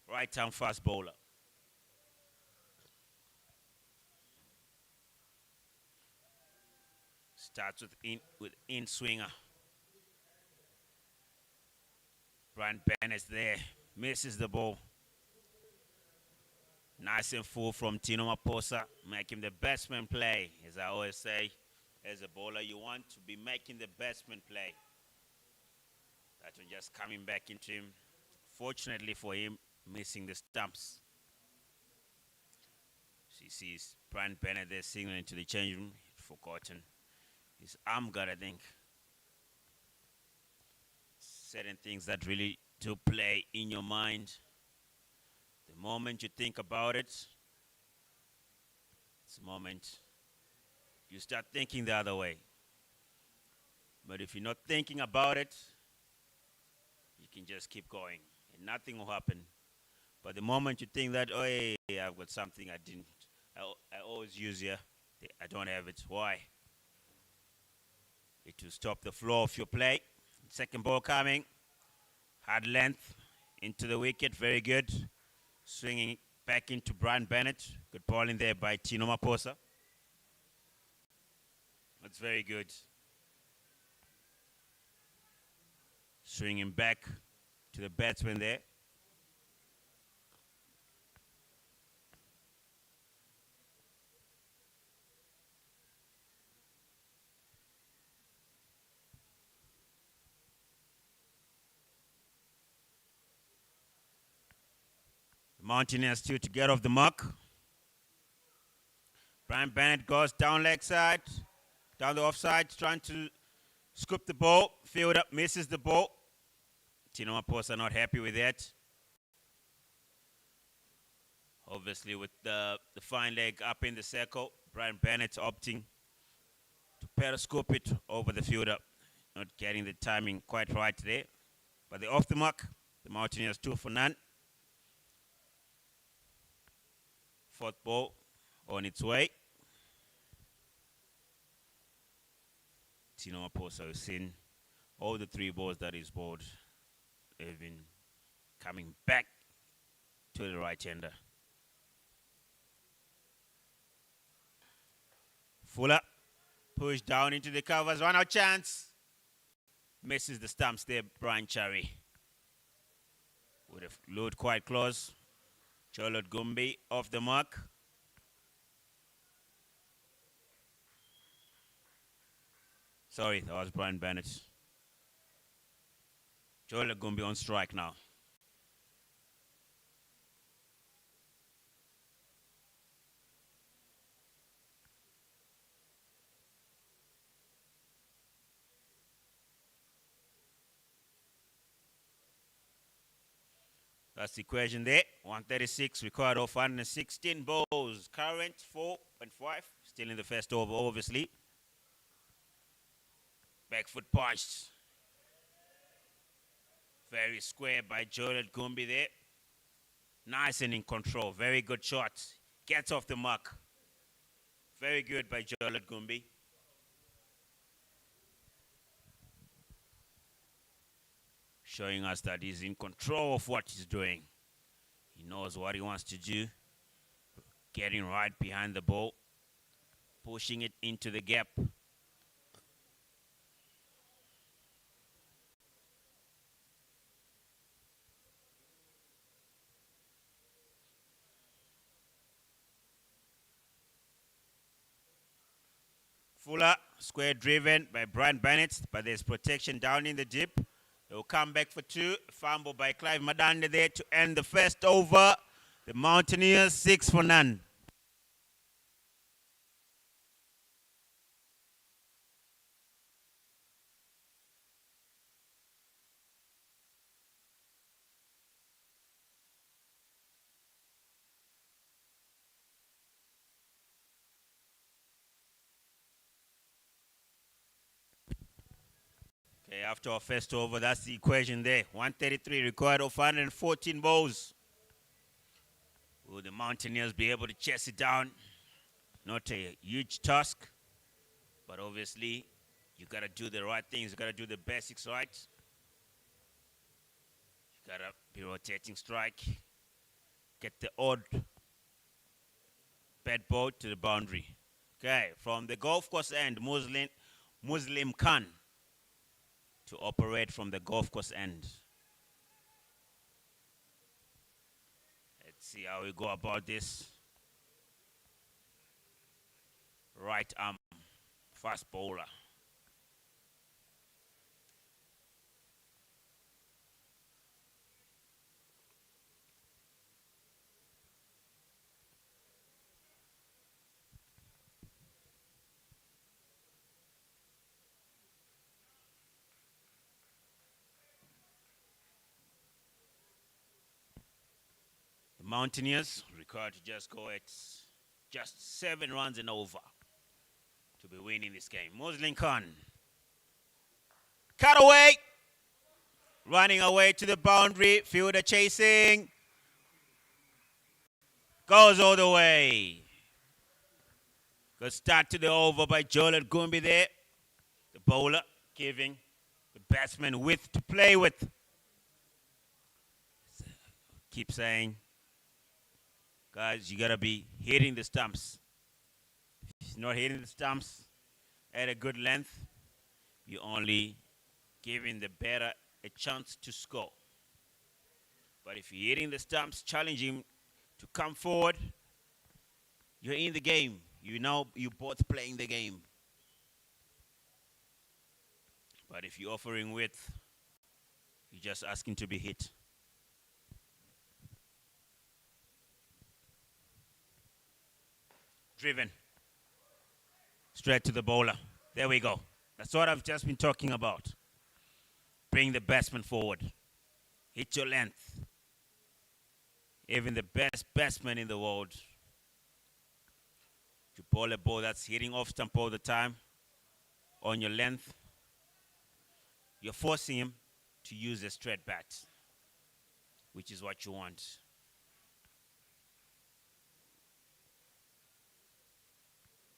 Right-arm fast bowler. Starts with in swinger. Brian Bennett there, misses the ball. Nice and full from Tino Maposa, making the batsman play. As I always say, as a bowler, you want to be making the batsman play. That one just coming back into him. Fortunately for him, missing the stumps. She sees Brian Bennett there signaling to the change room. Forgotten his arm guard, I think. Certain things that really do play in your mind. The moment you think about it, it's the moment you start thinking the other way. But if you're not thinking about it, you can just keep going and nothing will happen. But the moment you think that, oh, hey, I've got something I always use here, I don't have it. Why? It will stop the flow of your play. Second ball coming. Hard length into the wicket. Very good. Swinging back into Brian Bennett. Good ball in there by Tino Maposa. That's very good. Swinging back to the batsman there. Mountaineers to get off the mark. Brian Bennett goes down leg side, down the offside, trying to scoop the ball. Field up, misses the ball. Tino Maposa not happy with that. Obviously, with the fine leg up in the circle, Brian Bennett opting to periscope it over the fielder. Not getting the timing quite right there. But they're off the mark. The Mountaineers 2 for none. Fourth ball on its way. Tino Maposa has seen all the 3 balls that he's bowled have been coming back to the right-hander. Fuller pushed down into the covers. One out chance. Misses the stumps there, Brian Cherry. Would have looked quite close. Charlotte Gumbi off the mark. Sorry, that was Brian Bennett. Charlotte Gumbi on strike now. That's the equation there. 136 required off 116 balls. Current 4 and 5. Still in the first over, obviously. Back foot punched. Very square by Jordan Gumbi there. Nice and in control. Very good shot. Gets off the mark. Very good by Jordan Gumbi. Showing us that he's in control of what he's doing. He knows what he wants to do. Getting right behind the ball. Pushing it into the gap. Fuller, square driven by Brian Bennett, but there's protection down in the deep. They will come back for 2. Fumble by Clive Madande there to end the first over. The Mountaineers 6 for none. Okay, after our first over, that's the equation there. 133 required of 114 balls. Will the Mountaineers be able to chase it down? Not a huge task, but obviously you got to do the right things. You got to do the basics right. You got to be rotating strike. Get the odd bad ball to the boundary. Okay, from the golf course end, Muslim Khan to operate from the golf course end. Let's see how we go about this. Right arm, fast bowler. Mountaineers required to just go at just 7 runs and over to be winning this game. Muslim Khan. Cut away. Running away to the boundary. Fielder chasing. Goes all the way. Good start to the over by Joel Gumbi there. The bowler giving the batsman width to play with. Keep saying, guys, you got to be hitting the stumps. If you're not hitting the stumps at a good length, you're only giving the batter a chance to score. But if you're hitting the stumps, challenging him to come forward, you're in the game. You're both playing the game. But if you're offering width, you're just asking to be hit. Driven. Straight to the bowler. There we go. That's what I've just been talking about. Bring the batsman forward. Hit your length. Even the best batsman in the world, you bowl a ball that's hitting off stump all the time on your length, you're forcing him to use a straight bat, which is what you want.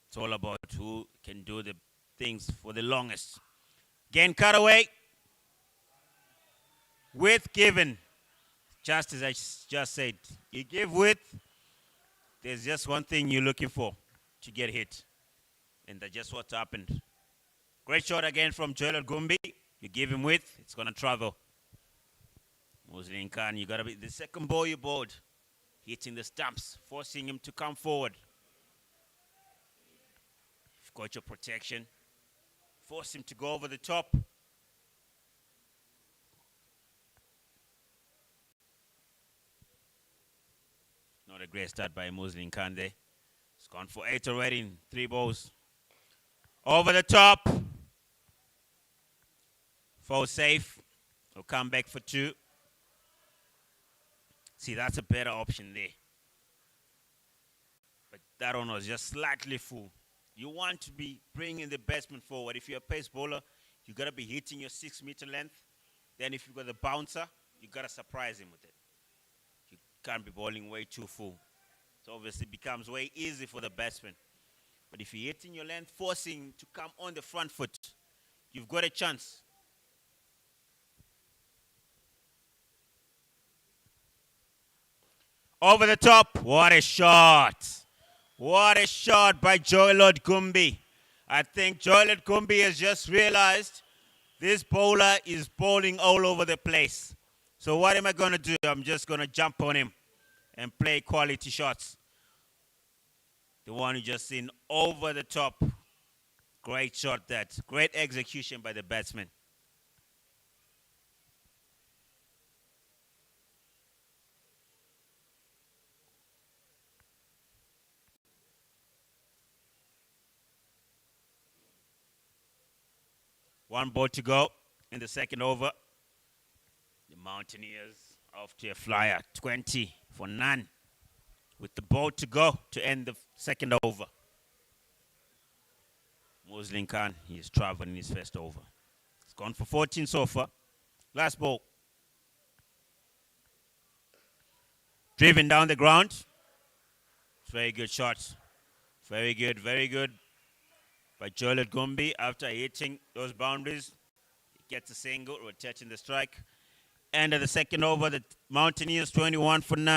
It's all about who can do the things for the longest. Again, cut away. Width given. Just as I just said, you give width, there's just one thing you're looking for, to get hit. And that's just what happened. Great shot again from Joel Gumbi. You give him width, it's going to travel. Muslim Khan, you got to be the second ball you bowled, hitting the stumps, forcing him to come forward. You've got your protection. Force him to go over the top. Not a great start by Muslim Khan there. It's gone for 8 already in 3 balls. Over the top. 4 safe. He'll come back for 2. See, that's a better option there. But that one was just slightly full. You want to be bringing the batsman forward. If you're a pace bowler, you got to be hitting your 6-meter length. Then if you've got the bouncer, you got to surprise him with it. You can't be bowling way too full. So obviously it becomes way easy for the batsman. But if you're hitting your length, forcing him to come on the front foot, you've got a chance. Over the top. What a shot. What a shot by Joel Gumbi. I think Joel Gumbi has just realized this bowler is bowling all over the place. So what am I going to do? I'm just going to jump on him and play quality shots. The one you just seen over the top. Great shot that. Great execution by the batsman. One ball to go in the second over. The Mountaineers off to a flyer, 20 for none. With the ball to go to end the second over. Muslim Khan, he's traveling his first over. He's gone for 14 so far. Last ball. Driven down the ground. Very good shot. Very good, very good. By Joel Gumbi, after hitting those boundaries, he gets a single, rotating the strike. End of the second over, the Mountaineers 21 for 9.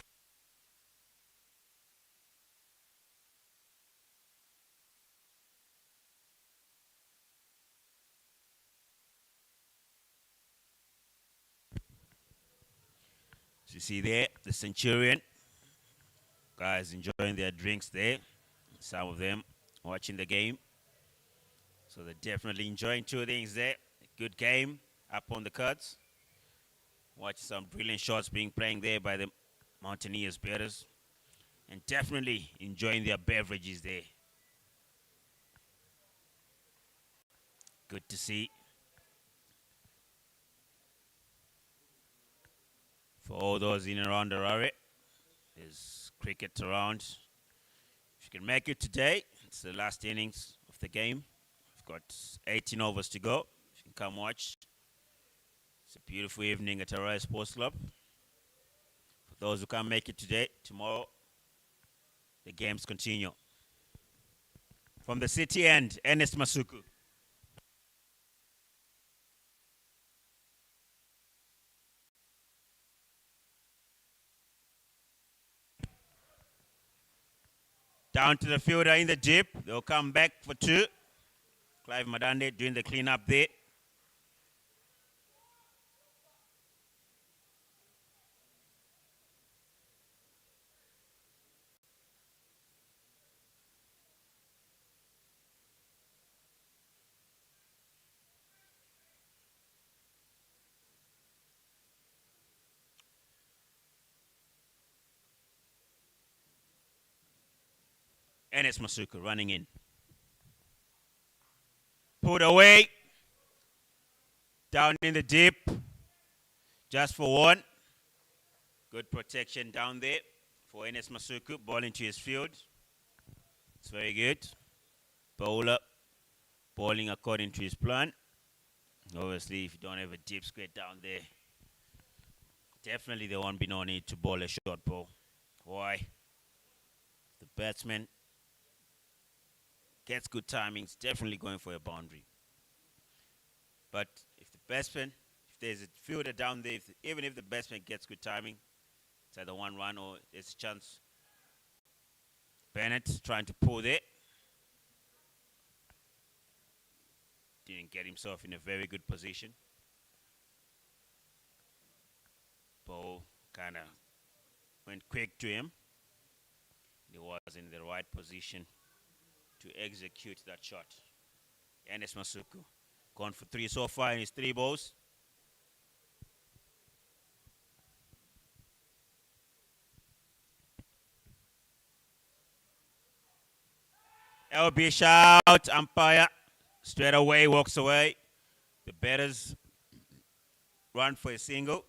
So you see there, the Centurion. Guys enjoying their drinks there. Some of them watching the game. So they're definitely enjoying 2 things there. Good game up on the cards. Watch some brilliant shots being played there by the Mountaineers batters. And definitely enjoying their beverages there. Good to see. For all those in and around Harare, there's cricket around. If you can make it today, it's the last innings of the game. We've got 18 overs to go. You can come watch. It's a beautiful evening at Harare Sports Club. For those who can't make it today, tomorrow, the games continue. From the city end, Ernest Masuku. Down to the fielder in the deep. They'll come back for 2. Clive Madande doing the cleanup there. Enes Masuku running in. Put away. Down in the deep. Just for one. Good protection down there for Enes Masuku. Ball into his field. It's very good. Bowler bowling according to his plan. Obviously, if you don't have a deep square down there, definitely there won't be no need to bowl a short ball. Why? The batsman gets good timing, it's definitely going for a boundary. But if the batsman, if there's a fielder down there, even if the batsman gets good timing, it's either one run or there's a chance. Bennett trying to pull there. Didn't get himself in a very good position. Ball kind of went quick to him. He was in the right position to execute that shot. Enes Masuku gone for 3 so far in his 3 balls. LB shout, umpire straight away walks away. The batters run for a single.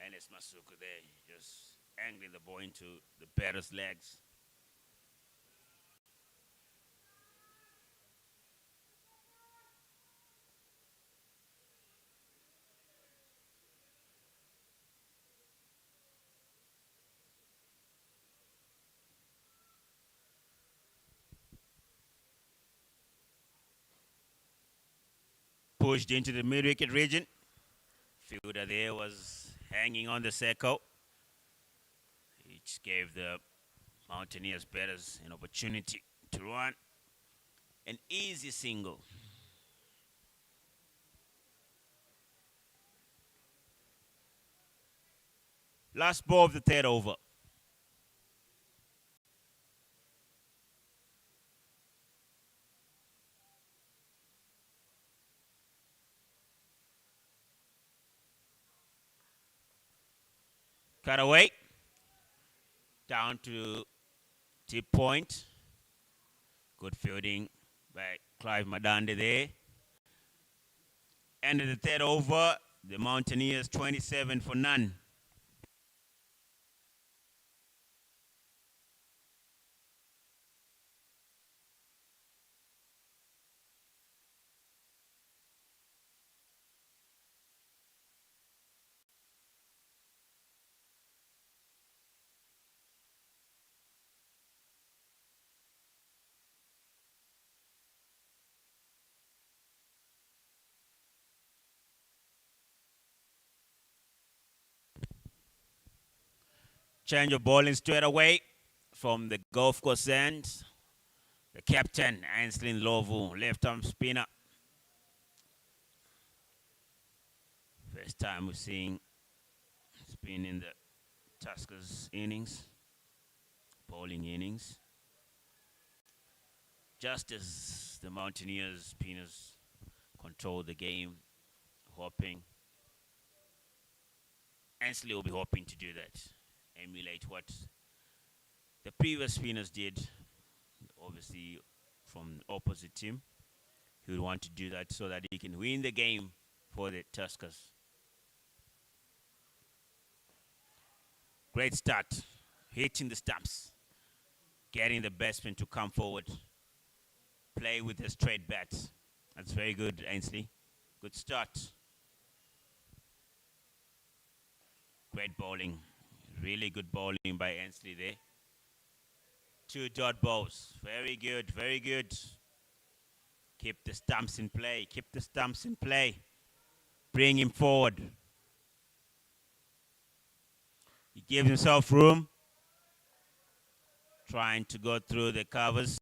Enes Masuku there, just angling the ball into the batter's legs. Pushed into the mid-wicket region. Fielder there was hanging on the circle. Which gave the Mountaineers batters an opportunity to run an easy single. Last ball of the 3rd over. Cut away. Down to tip point. Good fielding by Clive Madande there. End of the 3rd over. The Mountaineers 27 for none. Change of bowling straight away from the golf course end. The captain, Ainsley Lovu, left-arm spinner. First time we're seeing spin in the Tuskers innings, bowling innings. Just as the Mountaineers spinners control the game, hoping. Ainsley will be hoping to do that. Emulate what the previous spinners did, obviously from the opposite team. He would want to do that so that he can win the game for the Tuskers. Great start, hitting the stumps, getting the batsman to come forward, play with a straight bat. That's very good, Ainsley. Good start. Great bowling. Really good bowling by Ainsley there. 2 dot balls. Very good, very good. Keep the stumps in play. Keep the stumps in play. Bring him forward. He gives himself room. Trying to go through the covers.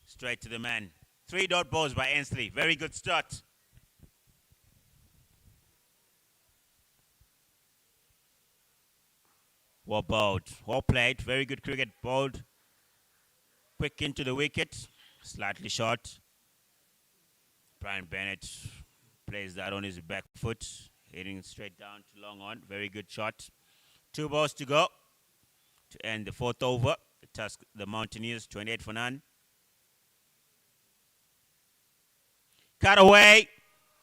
Straight to the man. 3 dot balls by Ainsley. Very good start. Well bowled. Well played. Very good cricket. Bowled. Quick into the wicket. Slightly short. Brian Bennett plays that on his back foot. Hitting straight down to long on. Very good shot. 2 balls to go to end the 4th over. The Mountaineers 28 for none. Cut away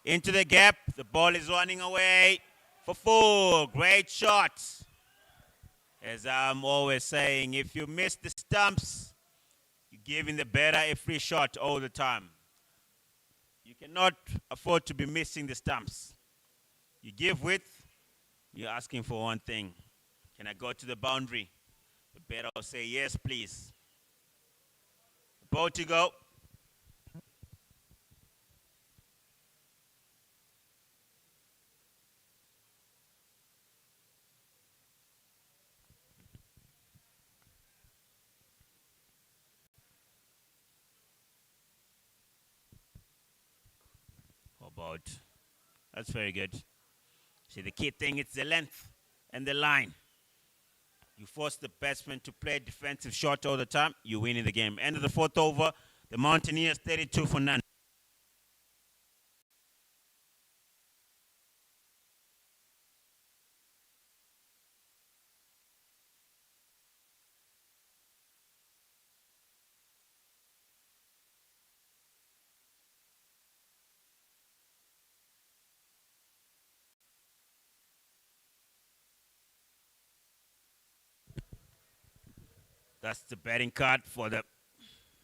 into the gap. The ball is running away for 4. Great shot. As I'm always saying, if you miss the stumps, you're giving the batter a free shot all the time. You cannot afford to be missing the stumps. You give width, you're asking for one thing. Can I go to the boundary? The batter will say, yes, please. Ball to go. About. That's very good. See, the key thing is the length and the line. You force the batsman to play defensive shot all the time, you win in the game. End of the 4th over, the Mountaineers 32 for none. That's the betting card for the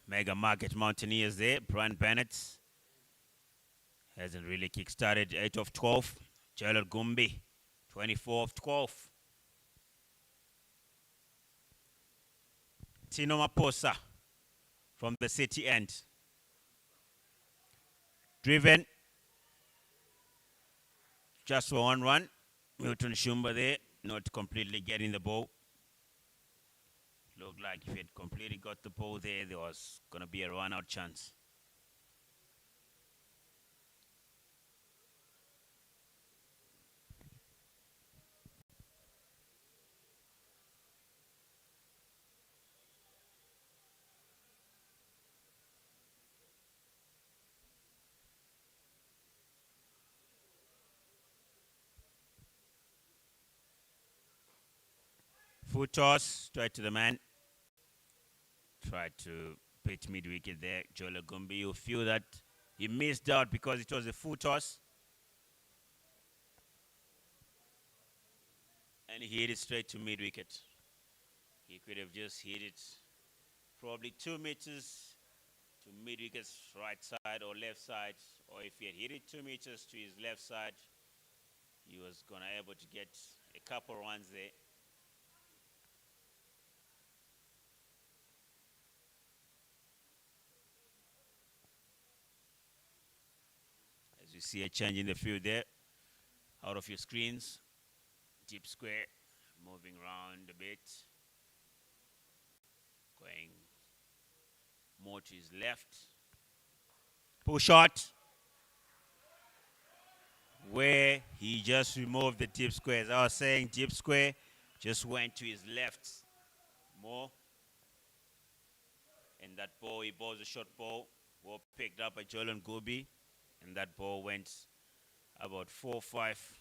Mega Market Mountaineers there. Brian Bennett hasn't really kick-started. 8 of 12. Jalal Gumbi, 24 of 12. Tino Maposa from the city end. Driven. Just for 1 run. Milton Shumba there, not completely getting the ball. Looked like if he had completely got the ball there was going to be a run-out chance. Full toss, straight to the man. Tried to pitch mid-wicket there. Jola Gumbi, you feel that he missed out because it was a full toss. And he hit it straight to mid-wicket. He could have just hit it probably 2 meters to mid-wicket's right side or left side. Or if he had hit it 2 meters to his left side, he was going to be able to get a couple runs there. As you see a change in the field there, out of your screens, deep square, moving around a bit, going more to his left. Pull shot, where he just removed the deep square. As I was saying, deep square just went to his left more. And that ball, he bowls a short ball picked up by Jolan Gobi. And that ball went about 4 or 5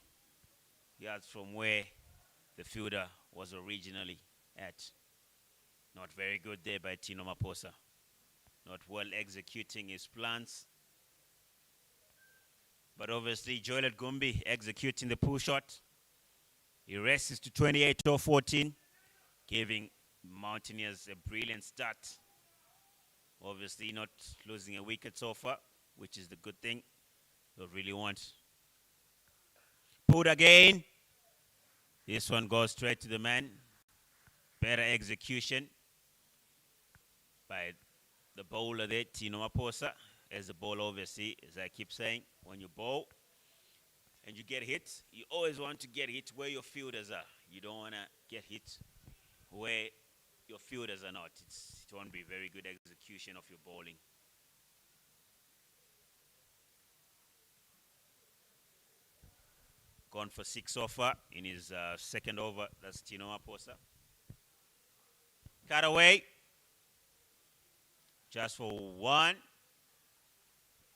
yards from where the fielder was originally at. Not very good there by Tino Maposa. Not well executing his plans. But obviously, Joel Gumbi executing the pull shot. He races to 28 or 14, giving Mountaineers a brilliant start. Obviously, not losing a wicket so far, which is the good thing they really want. Pulled again. This one goes straight to the man. Better execution by the bowler there, Tino Maposa. As the ball, obviously, as I keep saying, when you bowl and you get hit, you always want to get hit where your fielders are. You don't want to get hit where your fielders are not. It won't be very good execution of your bowling. Gone for 6 so far in his second over. That's Tino Maposa. Cut away. Just for 1.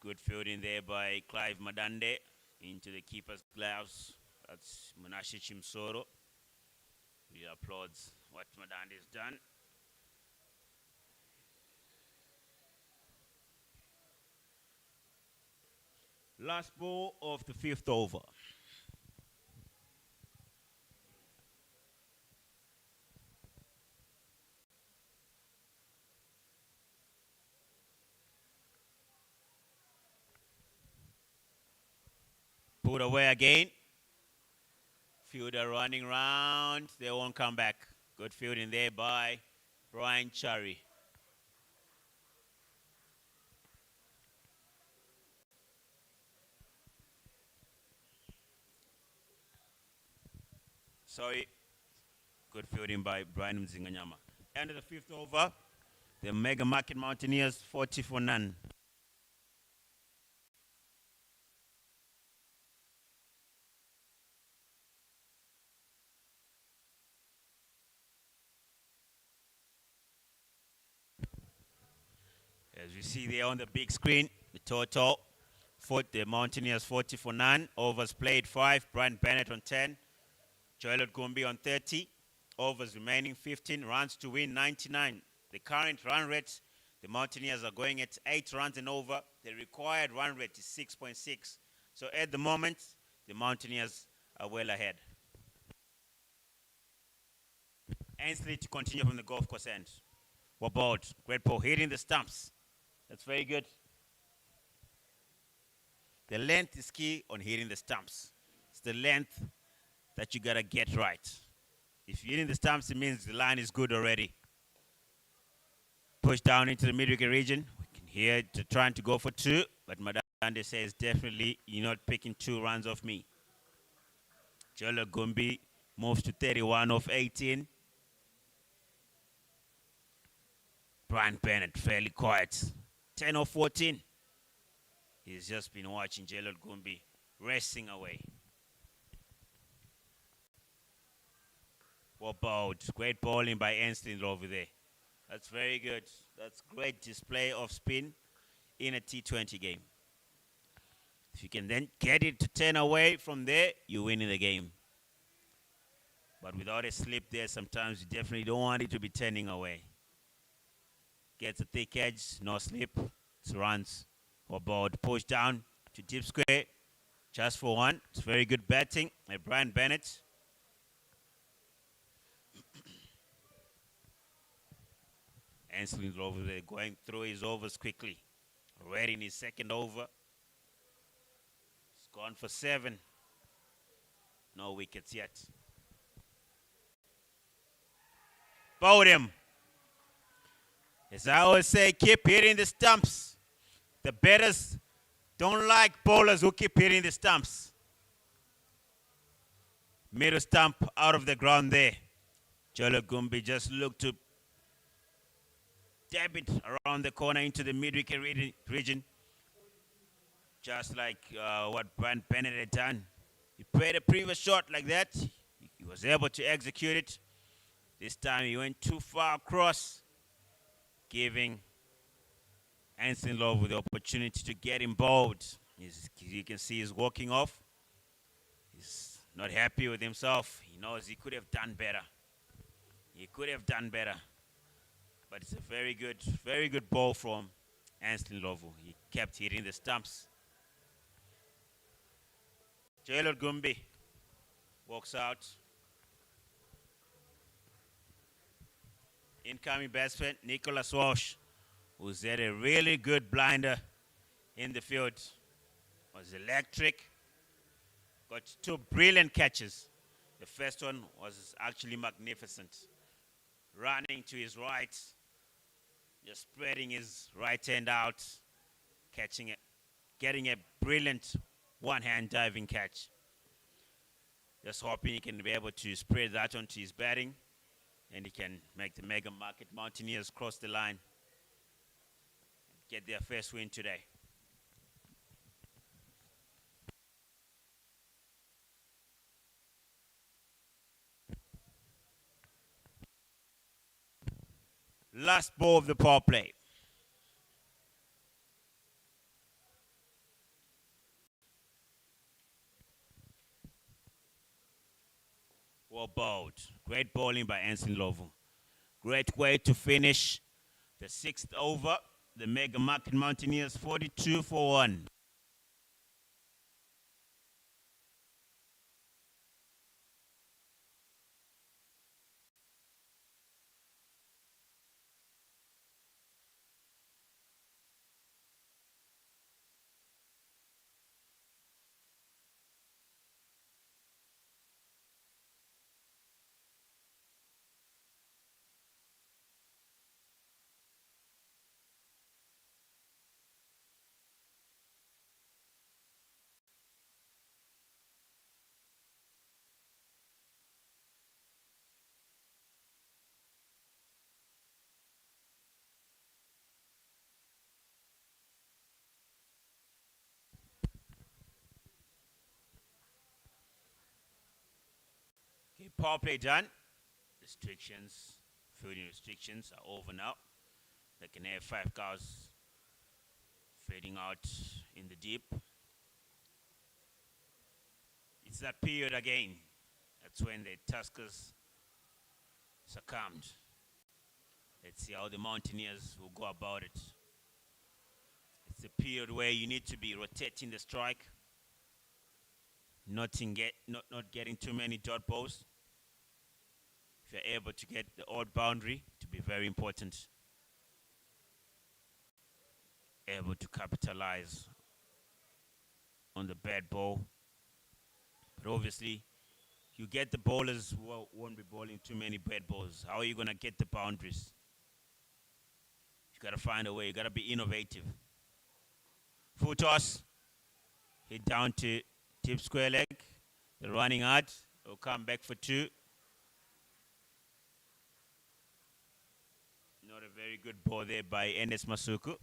Good fielding there by Clive Madande into the keeper's gloves. That's Munashe Chimsoro. We applaud what Madande has done. Last ball of the 5th over. Put away again. Fielder running round. They won't come back. Good fielding there by Ryan Cherry. Sorry. Good fielding by Brian Zinganyama. End of the 5th over. The Mega Market Mountaineers 40 for none. As we see there on the big screen, the total for the Mountaineers 40 for none. Overs played 5. Brian Bennett on 10. Joel Gumbi on 30. Overs remaining 15. Runs to win 99. The current run rate, the Mountaineers are going at 8 runs and over. The required run rate is 6.6. So at the moment, the Mountaineers are well ahead. Ainsley to continue from the golf course end. Wabod, great ball, hitting the stumps. That's very good. The length is key on hitting the stumps. It's the length that you gotta get right. If you're hitting the stumps, it means the line is good already. Push down into the mid-wicket region. We can hear it trying to go for 2, but Madande says definitely you're not picking 2 runs off me. Joel Gumbi moves to 31 off 18. Brian Bennett fairly quiet. 10 or 14. He's just been watching Joel Gumbi racing away. What about great bowling by Einstein over there. That's very good. That's great display of spin in a T20 game. If you can then get it to 10 away from there, you win in the game. But without a slip there, sometimes you definitely don't want it to be turning away. Gets a thick edge, no slip. It's runs. About push down to deep square. Just for 1. It's very good batting by Brian Bennett. Anslin's over there going through his overs quickly. Already in his 2nd over. He's gone for 7. No wickets yet. Bowled him. As I always say, keep hitting the stumps. The batters don't like bowlers who keep hitting the stumps. Middle stump out of the ground there. Joel Gumbi just looked to dab it around the corner into the mid-wicket region. Just like what Brian Bennett had done. He played a previous shot like that. He was able to execute it. This time he went too far across, giving Anson Love the opportunity to get involved. You can see he's walking off. He's not happy with himself. He knows he could have done better. He could have done better. But it's a very good ball from Anson Love. He kept hitting the stumps. Joel Gumbi walks out. Incoming batsman, Nicholas Walsh, who's had a really good blinder in the field. Was electric. Got 2 brilliant catches. The first one was actually magnificent. Running to his right, just spreading his right hand out, catching it, getting a brilliant one-hand diving catch. Just hoping he can be able to spread that onto his batting, and he can make the Mega Market Mountaineers cross the line and get their first win today. Last ball of the power play. Well bowled. Great bowling by Anson Lovu. Great way to finish the 6th over. The Mega Market Mountaineers 42 for 1. Okay, power play done. Restrictions, fielding restrictions are over now. They can have 5 cows fading out in the deep. It's that period again. That's when the Tuskers succumbed. Let's see how the Mountaineers will go about it. It's a period where you need to be rotating the strike, not getting too many dot balls. If you're able to get the odd boundary, to be very important. Able to capitalize on the bad ball. But obviously, you get the bowlers who won't be bowling too many bad balls. How are you going to get the boundaries? You got to find a way. You got to be innovative. Full toss. Hit down to tip square leg. They're running hard. They'll come back for 2. Not a very good ball there by Enes Masuku.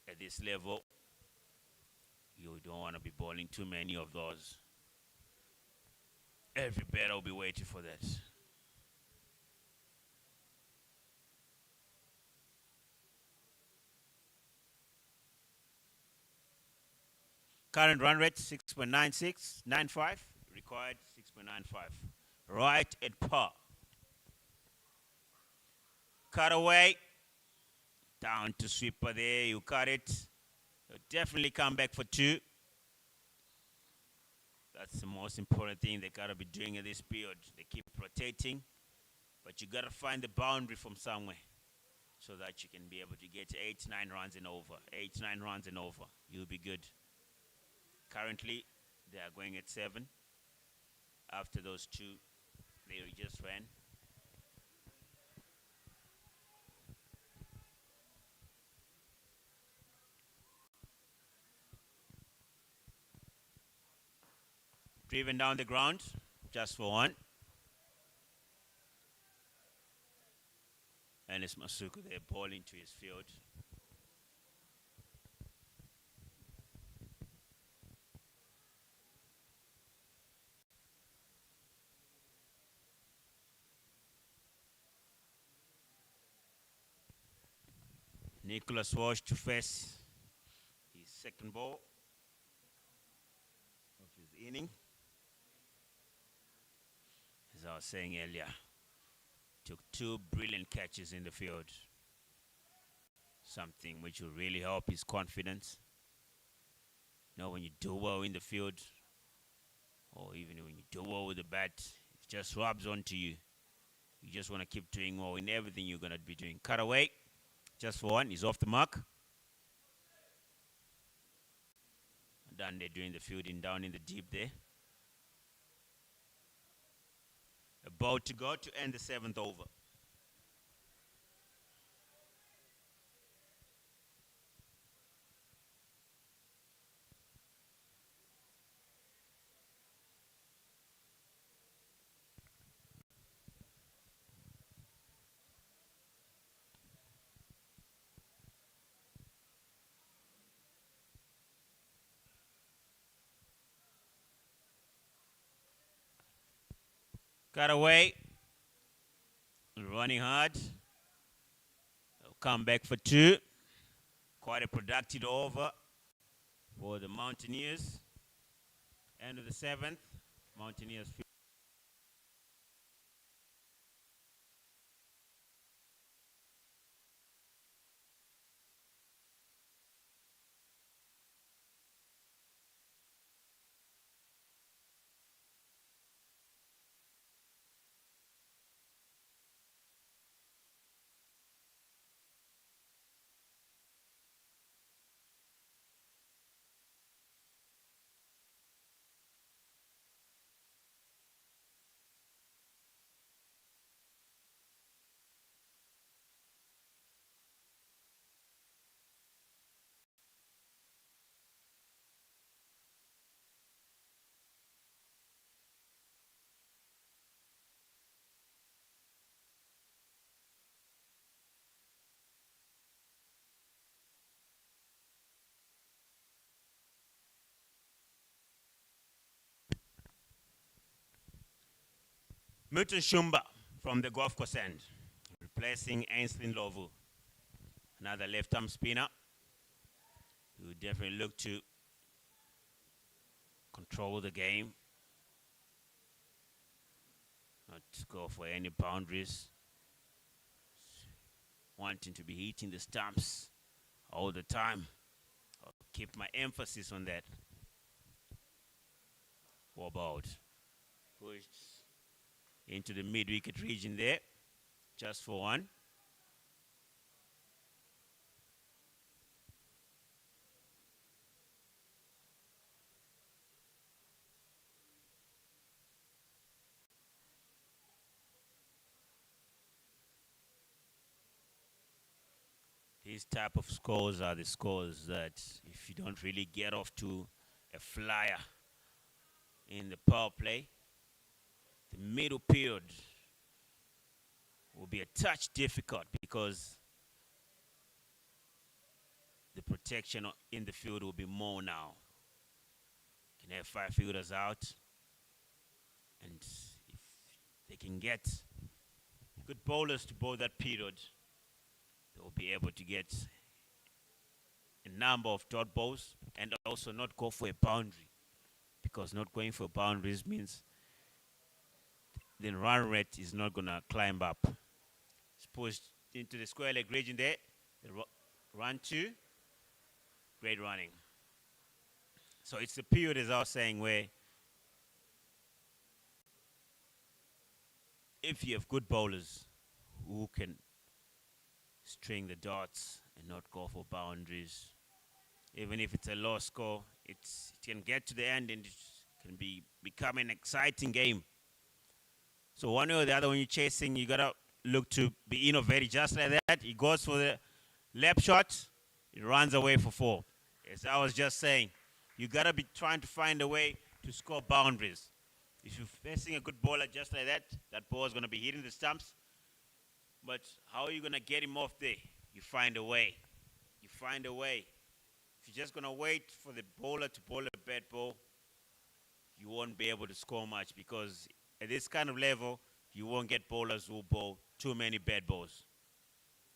At this level, you don't want to be bowling too many of those. Every batter will be waiting for that. Current run rate 6.9695. Required 6.95. Right at par. Cut away. Down to sweeper there. You cut it. You'll definitely come back for 2. That's the most important thing they got to be doing in this period. They keep rotating. But you got to find the boundary from somewhere so that you can be able to get 8-9 runs and over. 8-9 runs and over. You'll be good. Currently, they are going at 7. After those 2, they just ran. Driven down the ground, just for 1. And it's Masuku there, ball into his field. Nicholas Walsh to face his second ball of his inning. As I was saying earlier, took 2 brilliant catches in the field. Something which will really help his confidence. You know, when you do well in the field, or even when you do well with the bat, it just rubs onto you. You just want to keep doing well in everything you're going to be doing. Cut away. Just for 1, he's off the mark. Done they're doing the fielding down in the deep there. About to go to end the 7th over. Got away. Running hard. They'll come back for 2. Quite a productive over for the Mountaineers. End of the 7th. Mountaineers Milton Shumba from the golf course end, replacing Ainsley Lovu. Another left-arm spinner who definitely look to control the game, not go for any boundaries, wanting to be hitting the stumps all the time. I'll keep my emphasis on that. What about pushed into the mid-wicket region there, just for one. These type of scores are the scores that if you don't really get off to a flyer in the power play, the middle period will be a touch difficult because the protection in the field will be more now. You can have 5 fielders out, and if they can get good bowlers to bowl that period, they'll be able to get a number of dot balls and also not go for a boundary, because not going for boundaries means the run rate is not going to climb up. It's pushed into the square leg region there. The run 2, great running. So it's the period, as I was saying, where if you have good bowlers who can string the dots and not go for boundaries, even if it's a low score, it can get to the end and it can become an exciting game. So one way or the other, when you're chasing, you gotta look to be innovative, just like that. He goes for the left shot, he runs away for 4. As I was just saying, you gotta be trying to find a way to score boundaries. If you're facing a good bowler just like that, that ball is gonna be hitting the stumps. But how are you gonna get him off there? You find a way. You find a way. If you're just gonna wait for the bowler to bowl a bad ball, you won't be able to score much, because at this kind of level, you won't get bowlers who bowl too many bad balls.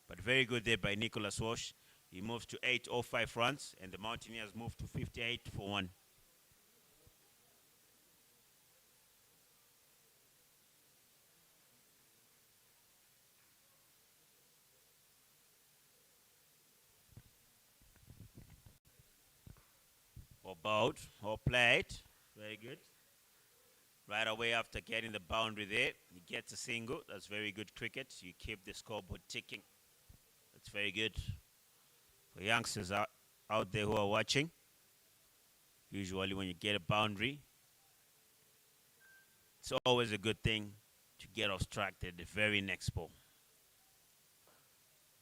But very good there by Nicholas Walsh. He moves to 805 runs, and the Mountaineers move to 58 for 1. Or bowled, or played. Very good. Right away after getting the boundary there, he gets a single. That's very good cricket. You keep the scoreboard ticking. That's very good. For youngsters out there who are watching, usually when you get a boundary, it's always a good thing to get off track at the very next ball.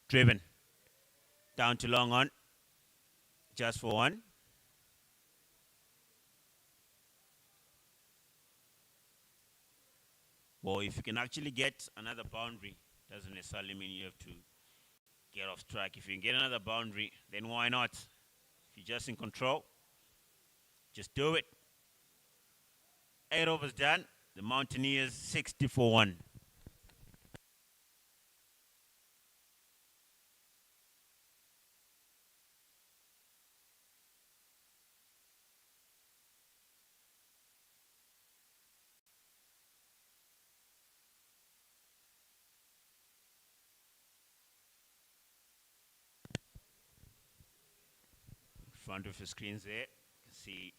Driven. Down to long on. Just for 1. Well, if you can actually get another boundary, doesn't necessarily mean you have to get off track. If you can get another boundary, then why not? If you're just in control, just do it. 8 overs done. The Mountaineers 60 for 1. In front of the screens there, you can see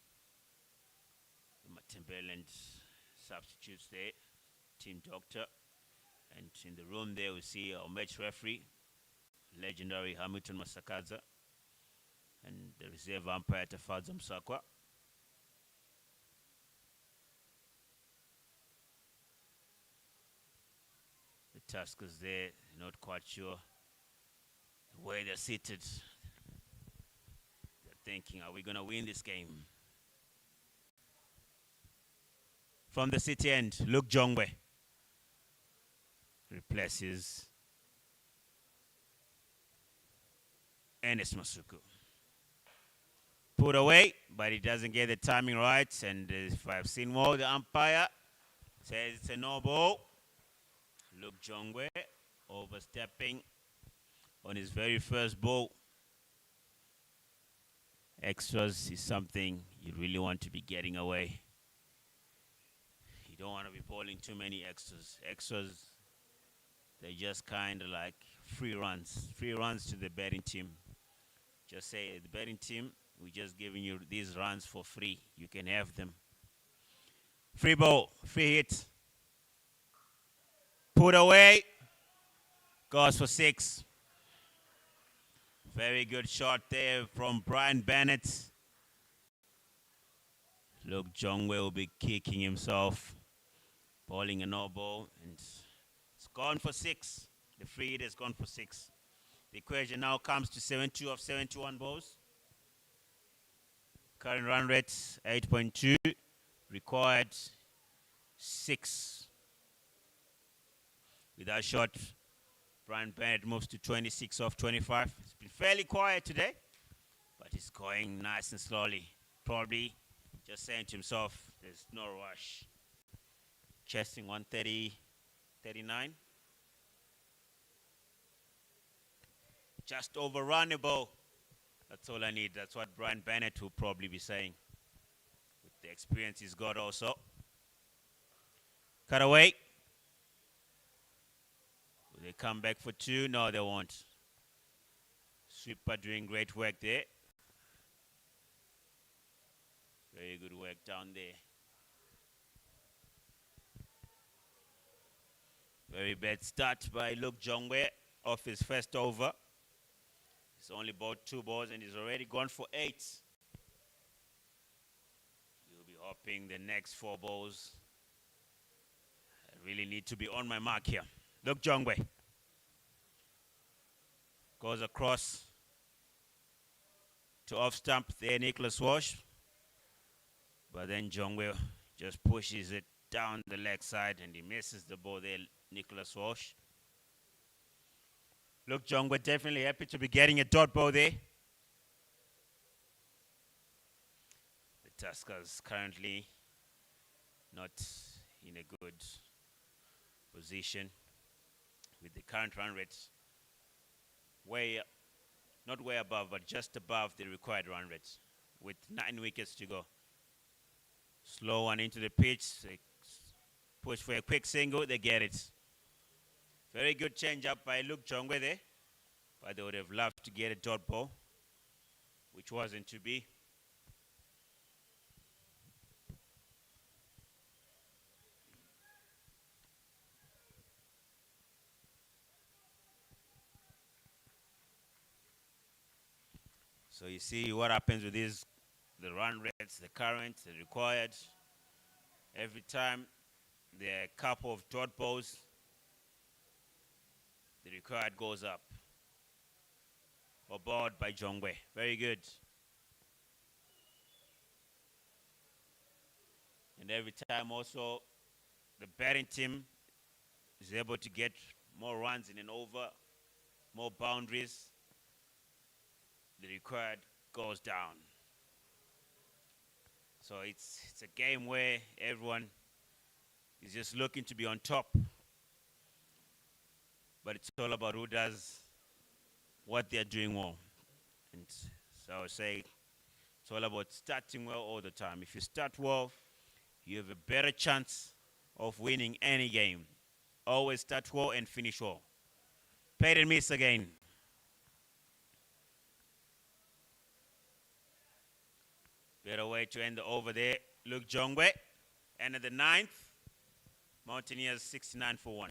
the Matimberland substitutes there, team doctor. And in the room there, we see our match referee, legendary Hamilton Masakaza, and the reserve umpire Tafadza Msakwa. The Tuskers there, not quite sure the way they're seated. They're thinking, are we going to win this game? From the city end, Luke Jongwe replaces Ernest Masuku. Put away, but he doesn't get the timing right. And if I've seen more, the umpire says it's a no ball. Look, Jongwe overstepping on his very first ball. Extras is something you really want to be getting away. You don't want to be bowling too many extras. Extras, they're just kind of like free runs. Free runs to the betting team. Just say, the betting team, we're just giving you these runs for free. You can have them. Free ball, free hit. Put away. Goes for 6. Very good shot there from Brian Bennett. Look, Jongwe will be kicking himself, bowling a no ball, and it's gone for 6. The free hit has gone for 6. The equation now comes to 72 of 71 balls. Current run rate 8.2. Required 6. With that shot, Brian Bennett moves to 26 off 25. It's been fairly quiet today, but he's going nice and slowly. Probably just saying to himself, there's no rush. Chasing 130, 39. Just overrunnable. That's all I need. That's what Brian Bennett will probably be saying. With the experience he's got also. Cut away. Will they come back for 2? No, they won't. Sweeper doing great work there. Very good work down there. Very bad start by Luke Jongwe off his first over. He's only bowled 2 balls and he's already gone for 8. He'll be hopping the next 4 balls. I really need to be on my mark here. Luke Jongwe goes across to off stump there, Nicholas Walsh. But then Jongwe just pushes it down the leg side and he misses the ball there, Nicholas Walsh. Look, Jongwe definitely happy to be getting a dot ball there. The Tuskers currently not in a good position with the current run rate not way above, but just above the required run rate with 9 wickets to go. Slow one into the pitch. They push for a quick single. They get it. Very good change up by Luke Jongwe there. But they would have loved to get a dot ball, which wasn't to be. So you see what happens with these, the run rates, the current, the required. Every time there are a couple of dot balls, the required goes up. Bowled by Jongwe. Very good. And every time also the batting team is able to get more runs in an over, more boundaries, the required goes down. So it's a game where everyone is just looking to be on top. But it's all about who does what they're doing well. And so I would say it's all about starting well all the time. If you start well, you have a better chance of winning any game. Always start well and finish well. Paid and miss again. Better way to end the over there. Luke Jongwe. And at the 9th, Mountaineers 69 for 1.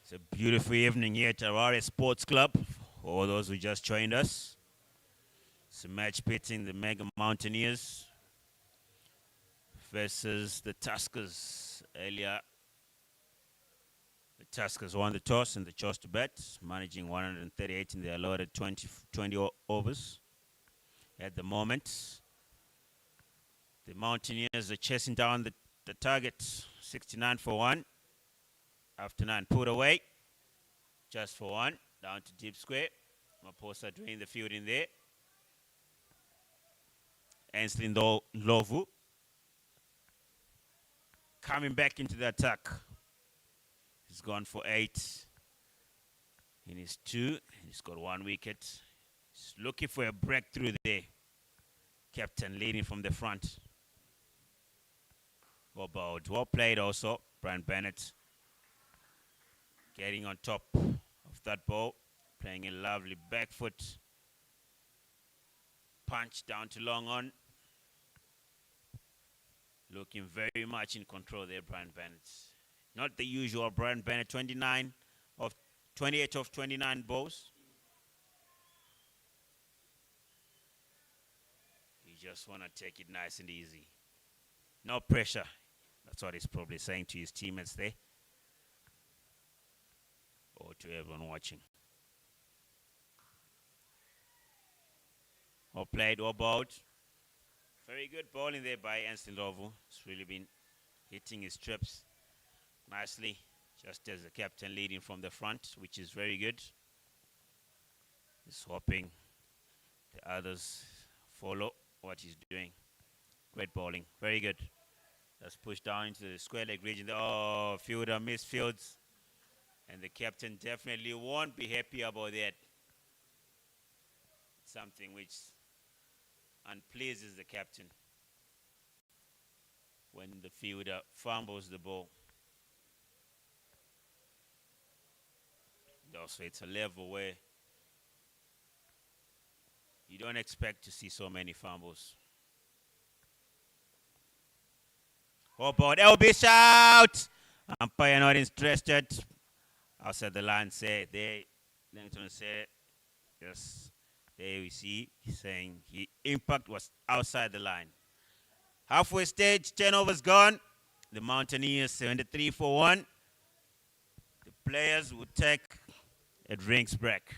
It's a beautiful evening here at Harare Sports Club. For all those who just joined us, it's a match pitting the Mega Mountaineers versus the Tuskers. Earlier, the Tuskers won the toss and they chose to bat, managing 138 in the allotted 20 overs. At the moment, The Mountaineers are chasing down the target. 69 for one. After 9, put away. Just for one. Down to deep square. Maposa doing the fielding there. Ainsley Lovu coming back into the attack. He's gone for 8 in his 2. He's got 1 wicket. He's looking for a breakthrough there. Captain leading from the front. Well played also. Brian Bennett getting on top of that ball. Playing a lovely back foot. Punch down to long on. Looking very much in control there, Brian Bennett. Not the usual Brian Bennett, 28 of 29 balls. You just want to take it nice and easy. No pressure. That's what he's probably saying to his teammates there. Or to everyone watching. Well played, well bowled. Very good bowling there by Ainsley Lovu. He's really been hitting his trips nicely, just as the captain leading from the front, which is very good. He's hoping the others follow what he's doing. Great bowling, very good. Just pushed down into the square leg region. Oh, fielder misfields. And the captain definitely won't be happy about that. Something which unpleases the captain when the fielder fumbles the ball. Also, it's a level where you don't expect to see so many fumbles. Oh, but LB shout! Umpire not interested. Outside the line, say they. Langton say, yes. There we see saying he impact was outside the line. Halfway stage, 10 overs gone. The Mountaineers 73 for 1. The players would take a drinks break.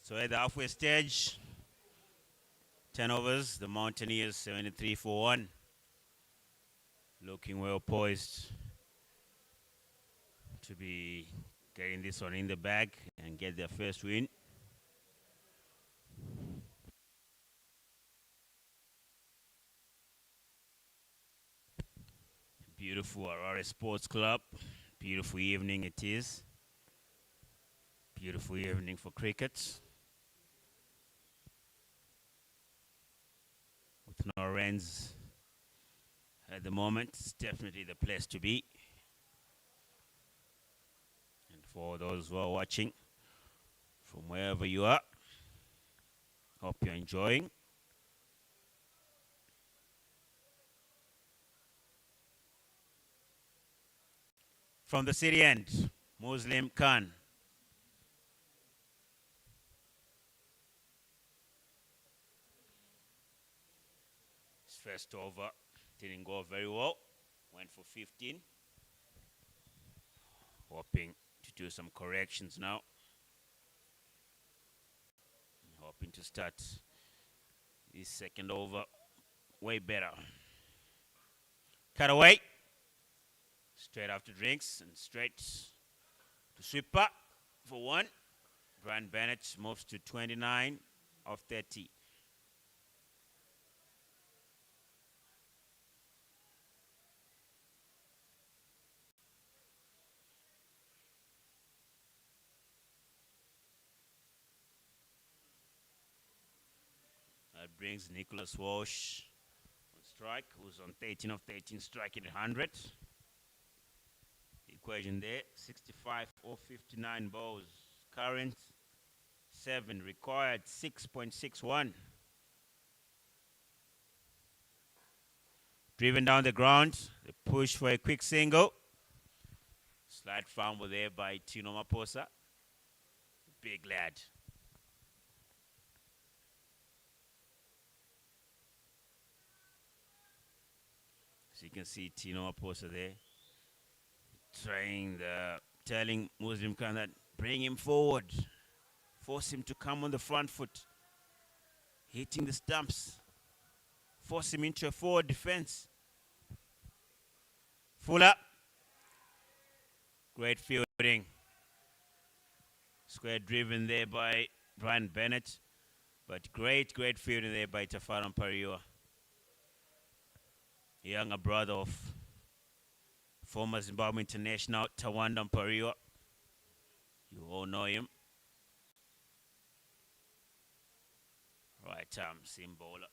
So at the halfway stage, 10 overs, the Mountaineers 73 for 1. Looking well poised to be getting this one in the bag and get their first win. Beautiful Harare Sports Club. Beautiful evening it is. Beautiful evening for cricket. With no rains at the moment, it's definitely the place to be. And for those who are watching from wherever you are, hope you're enjoying. From the city end, Muslim Khan. His first over didn't go very well. Went for 15. Hoping to do some corrections now. Hoping to start his second over way better. Cut away. Straight after drinks and straight to sweeper for 1. Brian Bennett moves to 29 of 30. That brings Nicholas Walsh on strike, who's on 13 of 13, striking at 100. The equation there, 65 or 59 balls. Current 7, required 6.61. Driven down the ground, the push for a quick single. Slight fumble there by Tino Maposa. Big lad. So you can see Tino Maposa there. Telling Muslim Khan that bring him forward. Force him to come on the front foot. Hitting the stumps. Force him into a forward defense. Fuller. Great fielding. Square driven there by Brian Bennett. But great fielding there by Tafaran Pariwa. Younger brother of former Zimbabwe international Tawanda Pariwa. You all know him. Right arm seam bowler.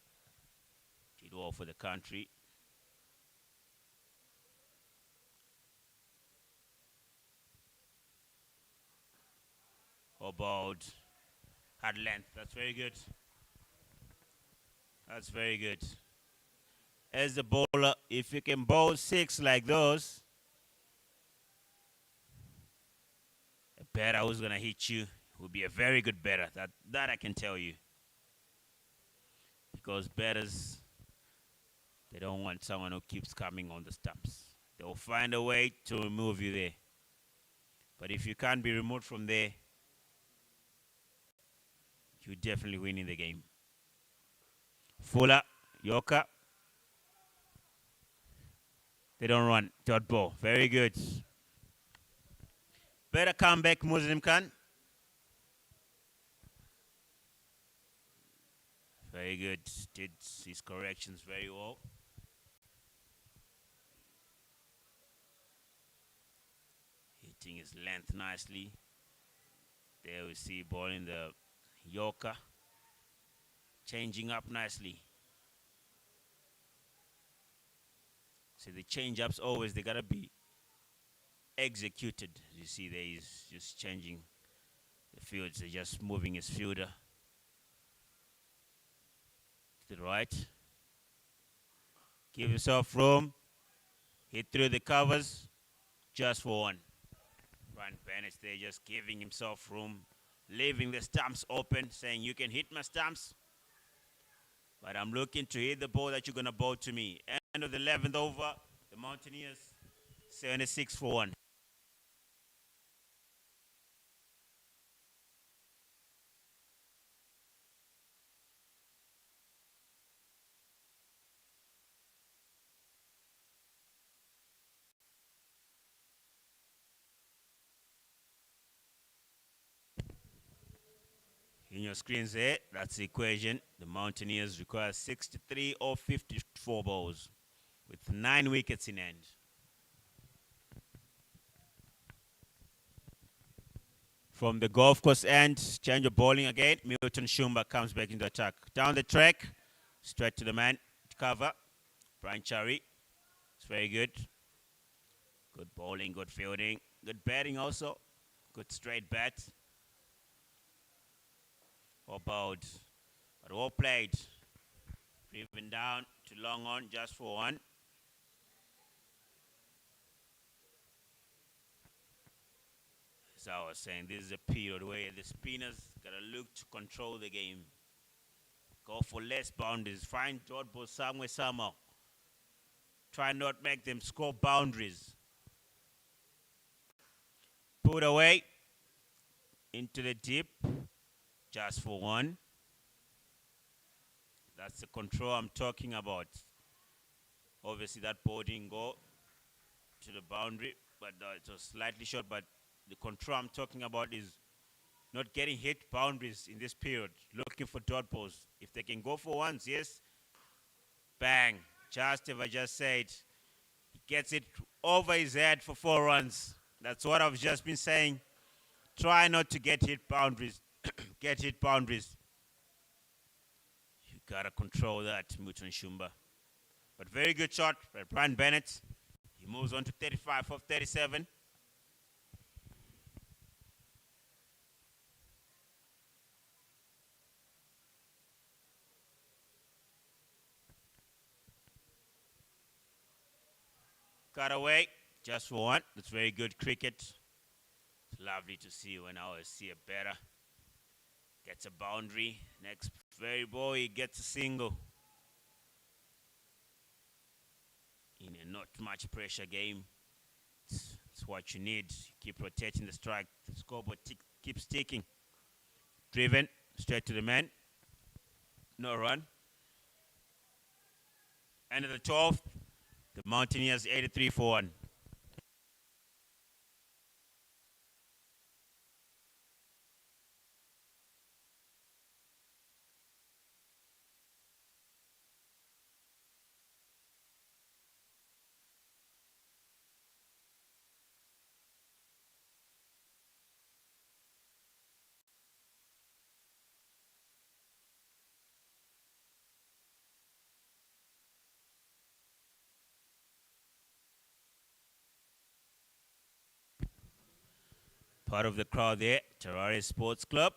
Did well for the country. About hard length. That's very good. That's very good. As the bowler, if you can bowl 6 like those, a batter who's gonna hit you will be a very good batter. That I can tell you. Because batters, they don't want someone who keeps coming on the stumps. They'll find a way to remove you there. But if you can't be removed from there, you're definitely winning the game. Fuller, Yorker. They don't run. Dot ball. Very good. Better comeback, Muslim Khan. Very good. Did his corrections very well. Hitting his length nicely. There we see ball in the Yorker. Changing up nicely. So the change-ups always, they got to be executed. You see there he's just changing the fields. They're just moving his fielder to the right. Give yourself room. Hit through the covers just for 1. Brian Bennett there just giving himself room, leaving the stumps open, saying you can hit my stumps, but I'm looking to hit the ball that you're going to bowl to me. End of the 11th over, the Mountaineers 76 for 1. On your screens there, that's the equation. The Mountaineers require 63 or 54 balls with 9 wickets in hand. From the golf course end, change of bowling again. Milton Shumba comes back into attack. Down the track, straight to the man, cover. Brian Cherry. It's very good. Good bowling, good fielding, good batting also. Good straight bat. All bowled, but all played. Driven down to long on just for one. As I was saying, this is a period where the spinners gotta look to control the game. Go for less boundaries. Find dot balls somewhere, somehow. Try not make them score boundaries. Put away into the deep, just for one. That's the control I'm talking about. Obviously, that ball didn't go to the boundary, but it was slightly short. But the control I'm talking about is not getting hit boundaries in this period. Looking for dot balls. If they can go for ones, yes, bang. Just as I just said, he gets it over his head for 4 runs. That's what I've just been saying. Try not to get hit boundaries. Get hit boundaries. You gotta control that, Milton Shumba. But very good shot by Brian Bennett. He moves on to 35 of 37. Cut away, just for one. That's very good cricket. It's lovely to see when I always see a batter gets a boundary. Next very ball, he gets a single. In a not much pressure game, it's what you need. You keep rotating the strike. The scoreboard keeps ticking. Driven straight to the man. No run. End of the 12th. The Mountaineers 83 for 1. Part of the crowd there, Harare Sports Club.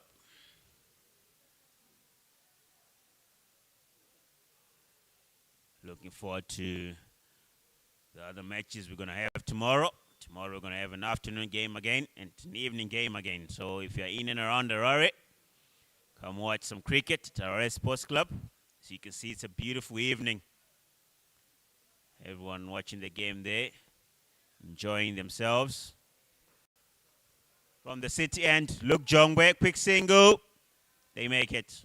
Looking forward to the other matches we're going to have tomorrow. Tomorrow we're going to have an afternoon game again and an evening game again. So if you're in and around Harare, come watch some cricket at Harare Sports Club. So you can see it's a beautiful evening. Everyone watching the game there, enjoying themselves. From the city end, Luke Jongwe, quick single. They make it.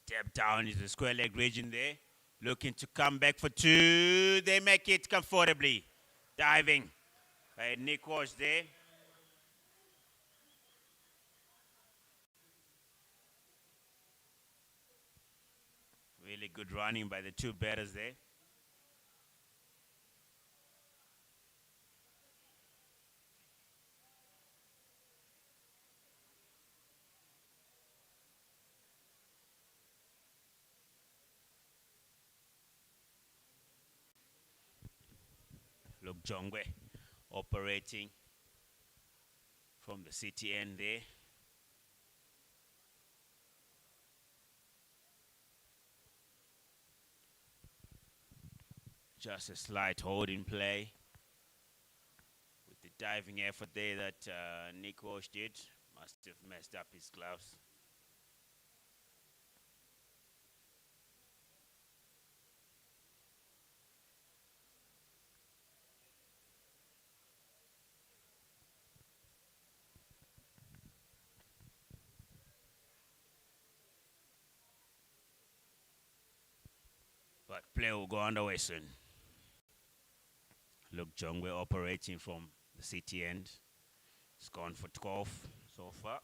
Step down is the square leg region there. Looking to come back for 2. They make it comfortably. Diving by Nick Walsh there. Really good running by the 2 batters there. Look, Jongwe operating from the city end there. Just a slight hold in play with the diving effort there that Nick Walsh did. Must have messed up his gloves. Play will go underway soon. Look, Jongwe operating from the city end. It's gone for 12 so far.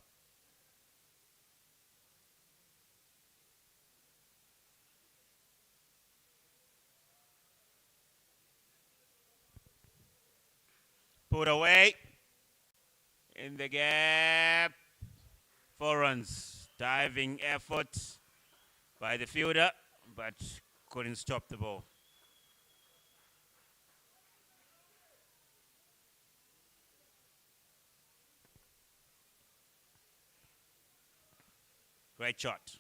Put away. In the gap. 4 runs. Diving effort by the fielder, but couldn't stop the ball. Great shot.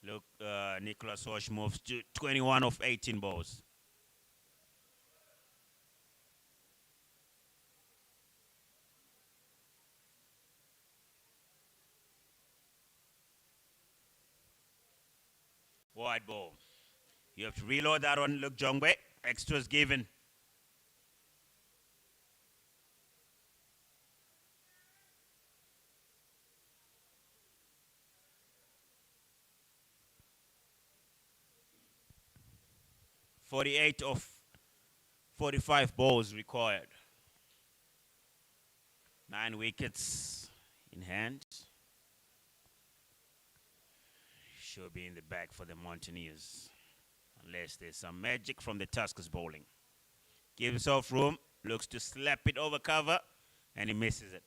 Look, Nicholas Walsh moves to 21 of 18 balls. Wide ball. You have to reload that one. Look, Jongbe. Extras given. .48 of 45 balls required. 9 wickets in hand. Should be in the bag for the Mountaineers. Unless there's some magic from the Tuskers bowling. Gives himself room. Looks to slap it over cover. And he misses it.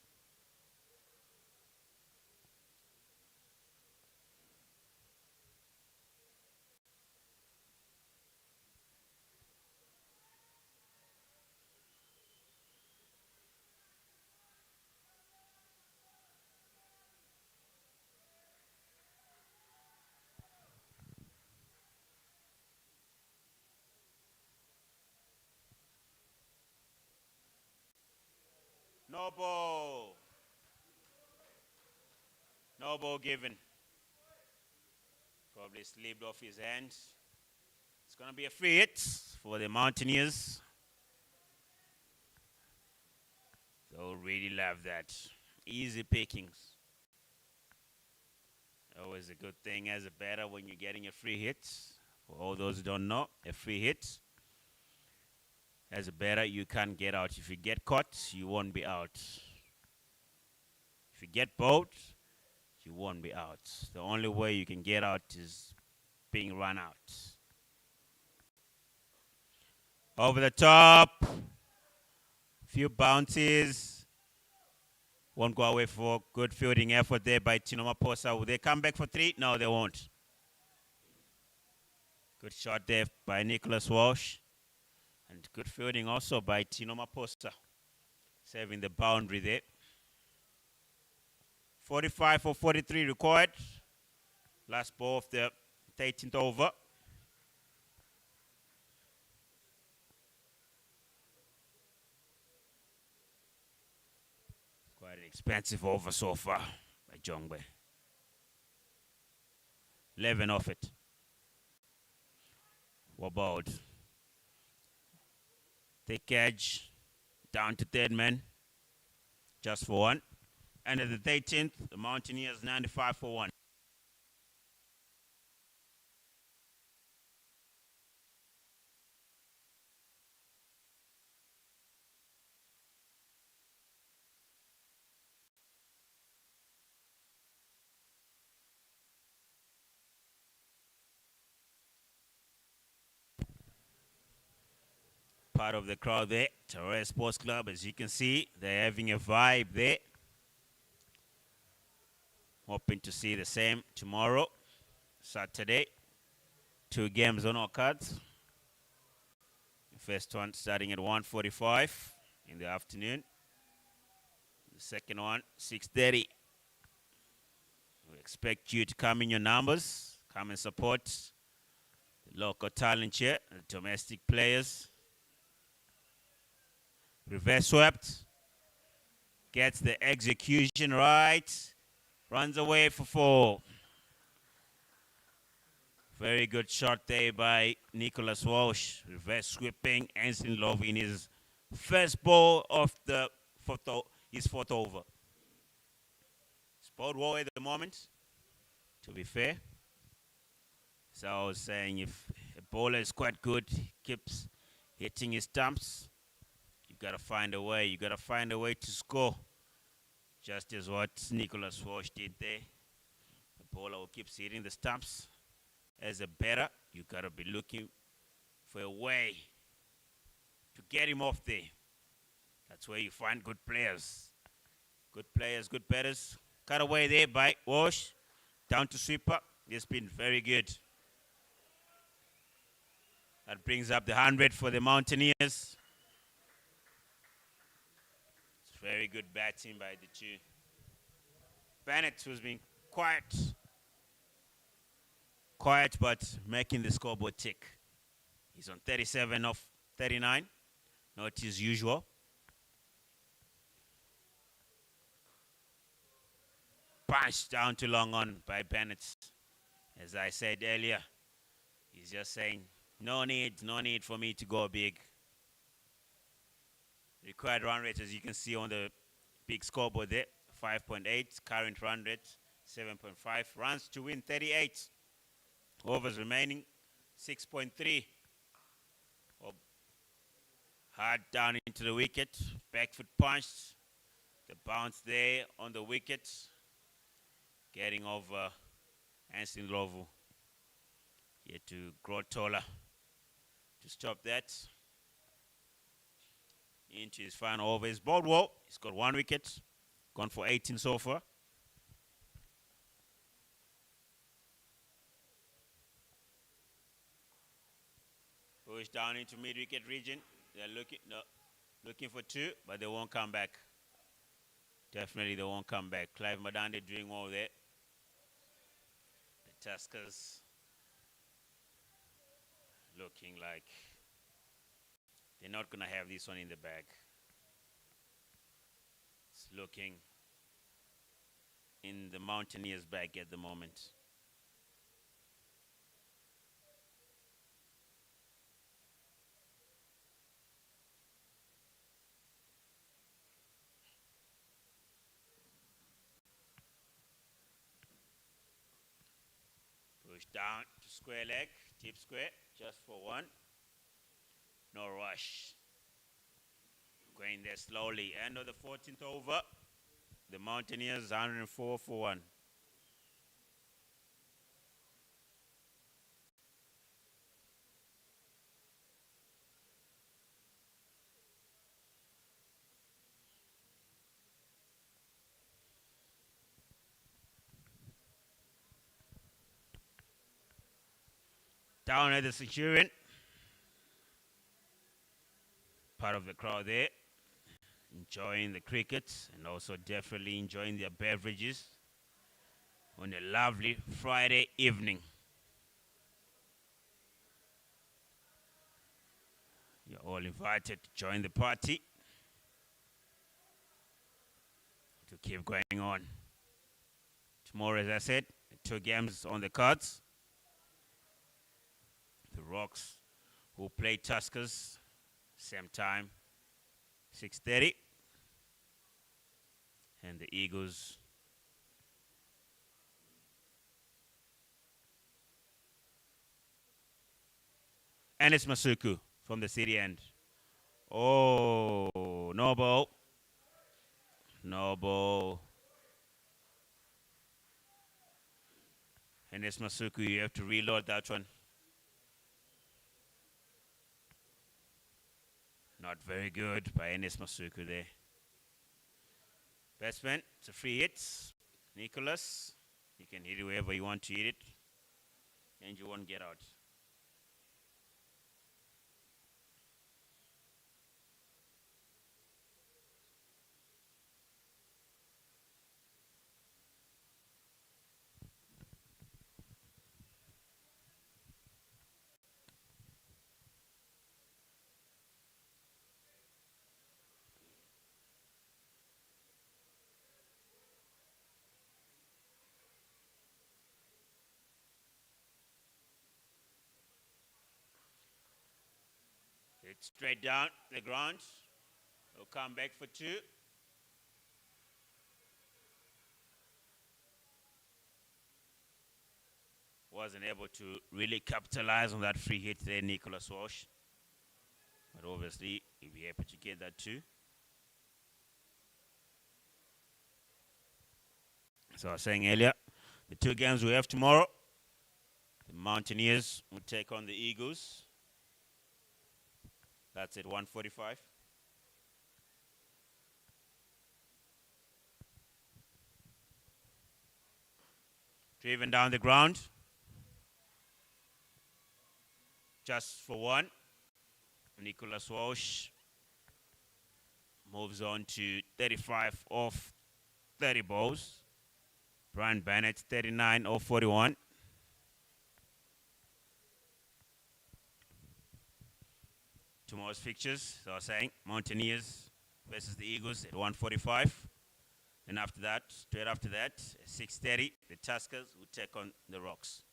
No ball. No ball given. Probably slipped off his hands. It's going to be a free hit for the Mountaineers. They'll really love that. Easy pickings. Always a good thing as a batter when you're getting a free hit. For all those who don't know, a free hit. As a batter, you can't get out. If you get caught, you won't be out. If you get bowled, you won't be out. The only way you can get out is being run out. Over the top. Few bounces. Won't go away for good fielding effort there by Tino Maposa. Will they come back for 3? No, they won't. Good shot there by Nicholas Walsh. And good fielding also by Tino Maposa. Saving the boundary there. 45 for 43 required. Last ball of the 13th over. Quite an expensive over so far by Jongbe. 11 off it. Wobbled. Thick edge. Down to third man. Just for 1. And at the 13th, the Mountaineers 95 for 1. Part of the crowd there, Harare Sports Club, as you can see, they're having a vibe there. Hoping to see the same tomorrow, Saturday. 2 games on our cards. The first one starting at 1:45 in the afternoon. The second one, 6:30. We expect you to come in your numbers. Come and support the local talent here, the domestic players. Reverse swept. Gets the execution right. Runs away for 4. Very good shot there by Nicholas Walsh. Reverse sweeping. Anson Love in his first ball of the his 4th over. It's bowled well at the moment, to be fair. So I was saying if a bowler is quite good, keeps hitting his stumps, you gotta find a way. You gotta find a way to score. Just as what Nicholas Walsh did there. The bowler who keeps hitting the stumps. As a batter, you gotta be looking for a way to get him off there. That's where you find good players. Good players, good batters. Cut away there by Walsh. Down to sweeper. It's been very good. That brings up the 100 for the Mountaineers. It's very good batting by the two. Bennett, who's been quiet but making the scoreboard tick. He's on 37 of 39, not his usual. Punched down to long on by Bennett. As I said earlier, he's just saying, no need for me to go big. Required run rate, as you can see on the big scoreboard there, 5.8. Current run rate, 7.5. Runs to win, 38. Overs remaining, 6.3. Hard down into the wicket. Back foot punched. The bounce there on the wicket. Getting over Anson Lovu. Here to grow taller to stop that. Into his final over. He's bowled well. He's got 1 wicket. Gone for 18 so far. Push down into mid-wicket region. They're looking for 2, but they won't come back. Definitely they won't come back. Clive Madande doing well there. The Tuskers looking like they're not going to have this one in the bag. It's looking in the Mountaineers' bag at the moment. Push down to square leg, deep square, just for 1. No rush. Going there slowly. End of the 14th over. The Mountaineers 104 for 1. Down at the Centurion. Part of the crowd there. Enjoying the cricket and also definitely enjoying their beverages on a lovely Friday evening. You're all invited to join the party to keep going on. Tomorrow, as I said, 2 games on the cards. The Rocks, who play Tuskers, same time, 6:30. And the Eagles and it's Masuku from the city end. Oh, no ball. No ball. And it's Masuku, you have to reload that one. Not very good by Enes Masuku there. Batsman, it's a free hit. Nicholas, you can hit it wherever you want to hit it. And you won't get out. It's straight down the ground. He'll come back for 2. wasn't able to really capitalize on that free hit there, Nicholas Walsh. But obviously, he'll be able to get that too. So I was saying earlier, the two games we have tomorrow, the Mountaineers will take on the Eagles. That's at 1:45. Driven down the ground. Just for one. Nicholas Walsh moves on to 35 off 30 balls. Brian Bennett, 39 off 41. Tomorrow's fixtures, so I was saying, Mountaineers versus the Eagles at 1:45. And after that, straight after that, at 6:30, the Tuskers will take on the Rocks.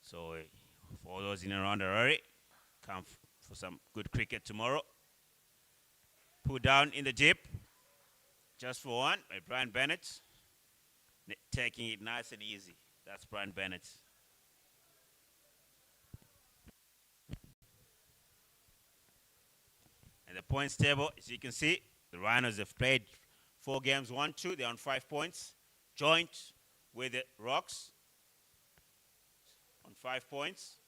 So for those in and around Harare, come for some good cricket tomorrow. Put down in the dip, just for one, by Brian Bennett. Taking it nice and easy. That's Brian Bennett. And the points table, as you can see, the Rhinos have played 4 games, 1-2. They're on 5 points. Joint with the Rocks on 5 points.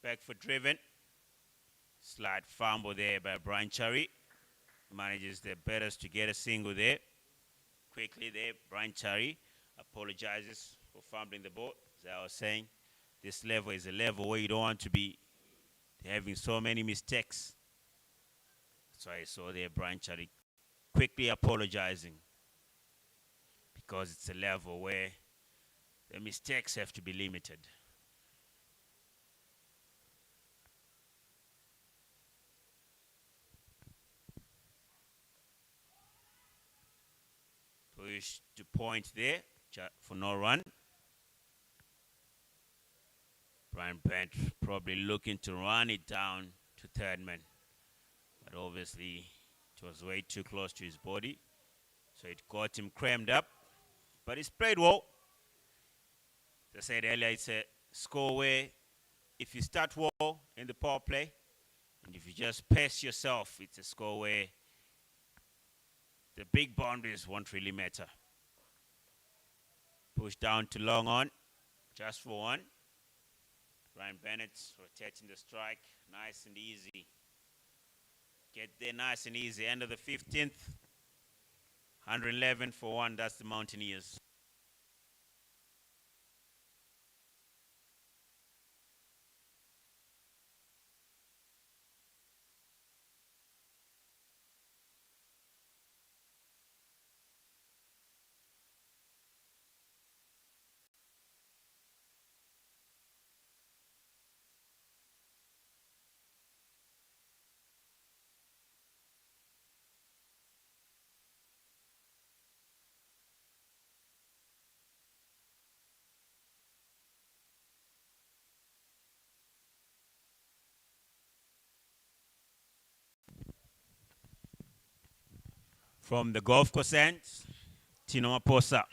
Back for Driven. Slight fumble there by Brian Cherry. Manages their betters to get a single there. Quickly there, Brian Cherry apologizes for fumbling the ball. As I was saying, this level is a level where you don't want to be having so many mistakes. So I saw there Brian Cherry quickly apologizing, because it's a level where the mistakes have to be limited. Push to point there for no run. Brian Bent probably looking to run it down to third man. But obviously, it was way too close to his body. So it got him crammed up. But he's played well. As I said earlier, it's a score where if you start well in the power play, and if you just pace yourself, it's a score where the big boundaries won't really matter. Push down to long on, just for one. Brian Bennett rotating the strike, nice and easy. Get there nice and easy. End of the 15th, 111 for 1, that's the Mountaineers. From the golf course end, Tino Maposa.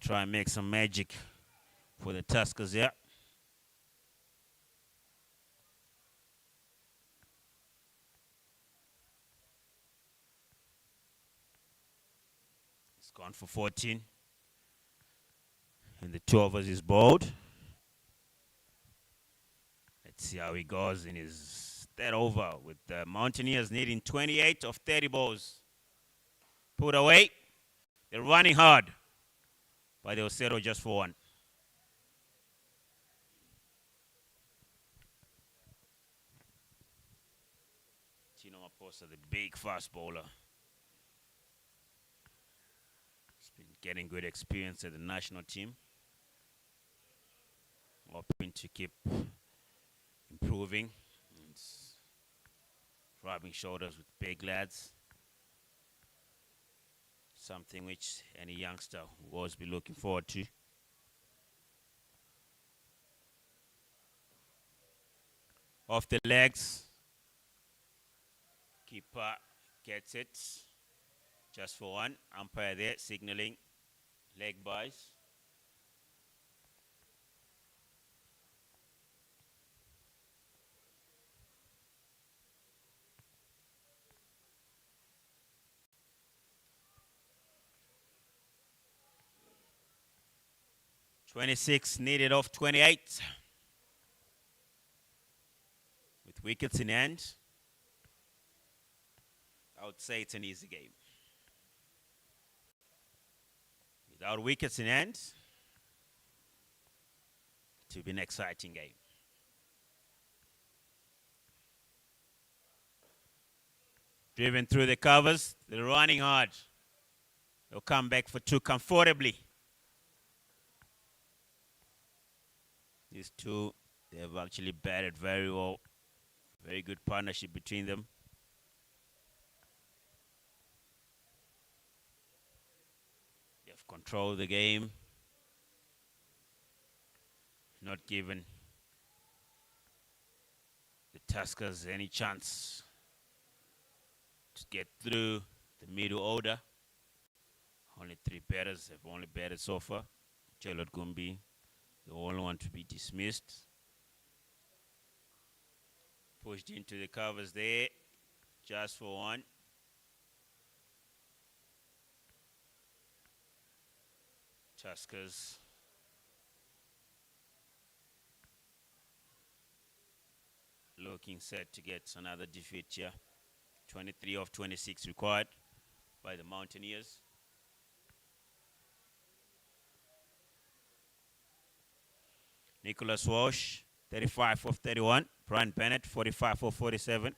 Try and make some magic for the Tuskers here. He's gone for 14. And the 2 overs is bowled. Let's see how he goes in his third over, with the Mountaineers needing 28 of 30 balls. Put away. They're running hard, but they'll settle just for 1. Tino Maposa, the big fast bowler. He's been getting good experience at the national team. Hoping to keep improving. Rubbing shoulders with big lads. Something which any youngster will always be looking forward to. Off the legs. Keeper gets it. Just for one. Umpire there signaling leg buys. .26 needed off 28. With wickets in hand, I would say it's an easy game. Without wickets in hand, it will be an exciting game. Driven through the covers, they're running hard. They'll come back for two comfortably. These two, they have actually batted very well. Very good partnership between them. They have controlled the game. Not given the Tuskers any chance to get through the middle order. Only three batters have only batted so far. Charlotte Gumbi, the only one to be dismissed. Pushed into the covers there, just for one. Tuskers looking set to get another defeat here. 23 of 26 required by the Mountaineers. Nicholas Walsh, 35 of 31. Brian Bennett, 45 of 47.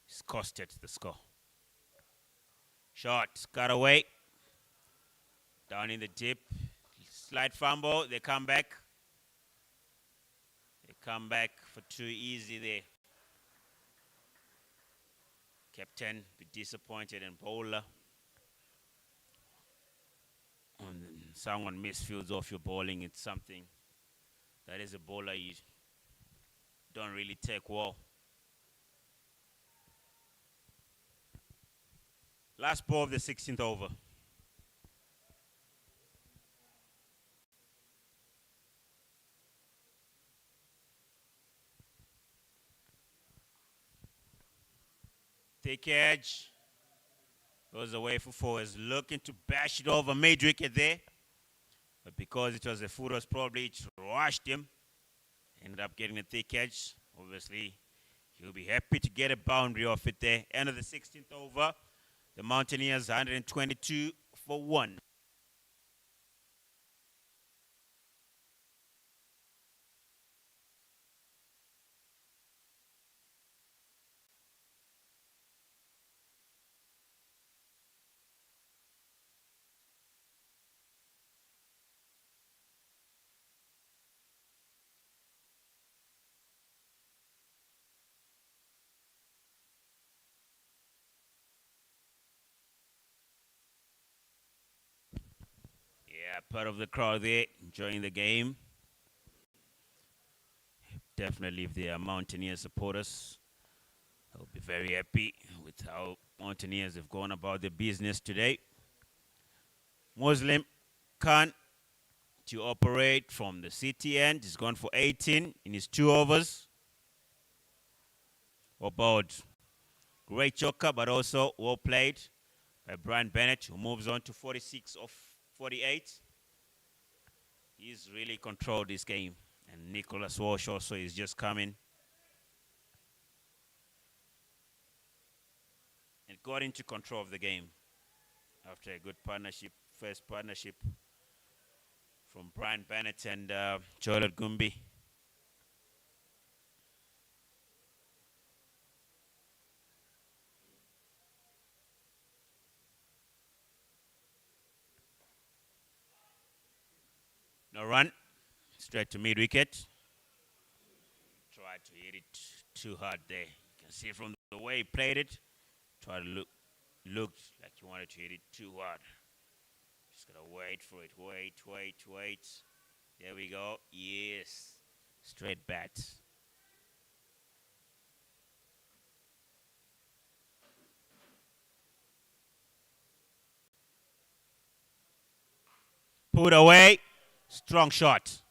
He's costed the score. Shot, got away. Down in the deep. Slight fumble, they come back. They come back for too easy there. Captain, be disappointed, and bowler. When someone misfields off your bowling, it's something that is a bowler you don't really take well. Last ball of the 16th over. Thick edge. Goes away for four. Is looking to bash it over mid-wicket there. But because it was a foot, probably it rushed him. Ended up getting a thick edge. Obviously, he'll be happy to get a boundary off it there. End of the 16th over. The Mountaineers 122 for 1. Yeah, part of the crowd there enjoying the game. Definitely, if they are Mountaineer supporters, they'll be very happy with how Mountaineers have gone about their business today. Muslim Khan to operate from the city end. He's gone for 18 in his 2 overs. About great choker, but also well played by Brian Bennett, who moves on to 46 of 48. He's really controlled this game. And Nicholas Walsh also is just coming. And got into control of the game after a good partnership, first partnership from Brian Bennett and Charlotte Gumbi. No run, straight to mid-wicket. Tried to hit it too hard there. You can see from the way he played it, tried to looked like he wanted to hit it too hard. Just gotta wait for it, wait. There we go, yes. Straight bat. Put away. Strong shot.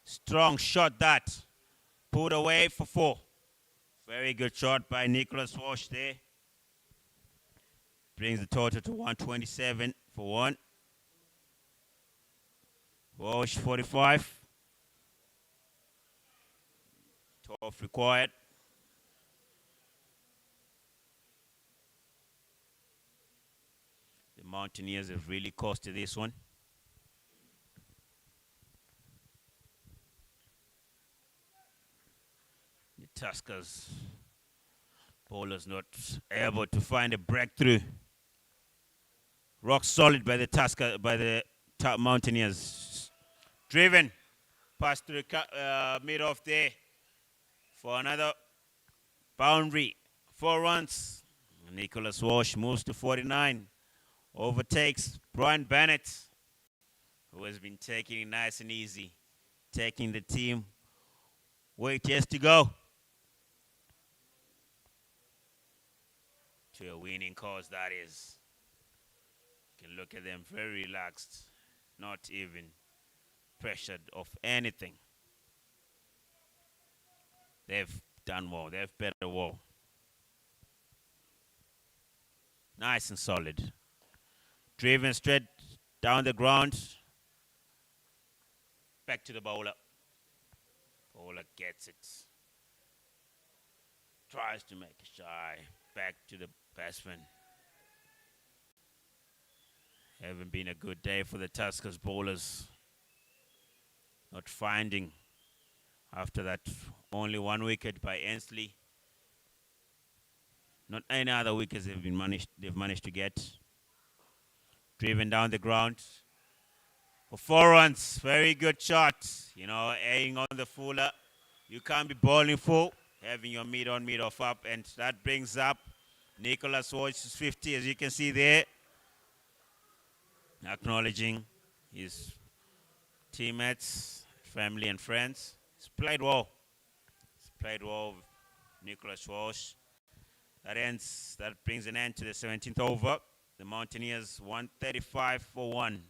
Strong shot that. Put away for 4. Very good shot by Nicholas Walsh there. Brings the total to 127 for 1. Walsh 45. 12 required. The Mountaineers have really costed this one. The Tuskers bowlers not able to find a breakthrough. Rock solid by the Mountaineers. Driven past the mid-off there for another boundary. 4 runs. Nicholas Walsh moves to 49. Overtakes Brian Bennett, who has been taking it nice and easy. Taking the team where it has to go. To a winning cause, that is. You can look at them very relaxed, not even pressured of anything. They've done well. They've better well. Nice and solid. Driven straight down the ground. Back to the bowler. Bowler gets it. Tries to make a shy. Back to the batsman. Haven't been a good day for the Tuskers bowlers. Not finding after that only 1 wicket by Ainsley. Not any other wickets they've managed to get. Driven down the ground for 4 runs. Very good shot. You know, aiming on the fuller. You can't be bowling full, having your mid on, mid off up, and that brings up Nicholas Walsh's 50, as you can see there. Acknowledging his teammates, family and friends. He's played well. He's played well with Nicholas Walsh. That brings an end to the 17th over. The Mountaineers 135 for 1.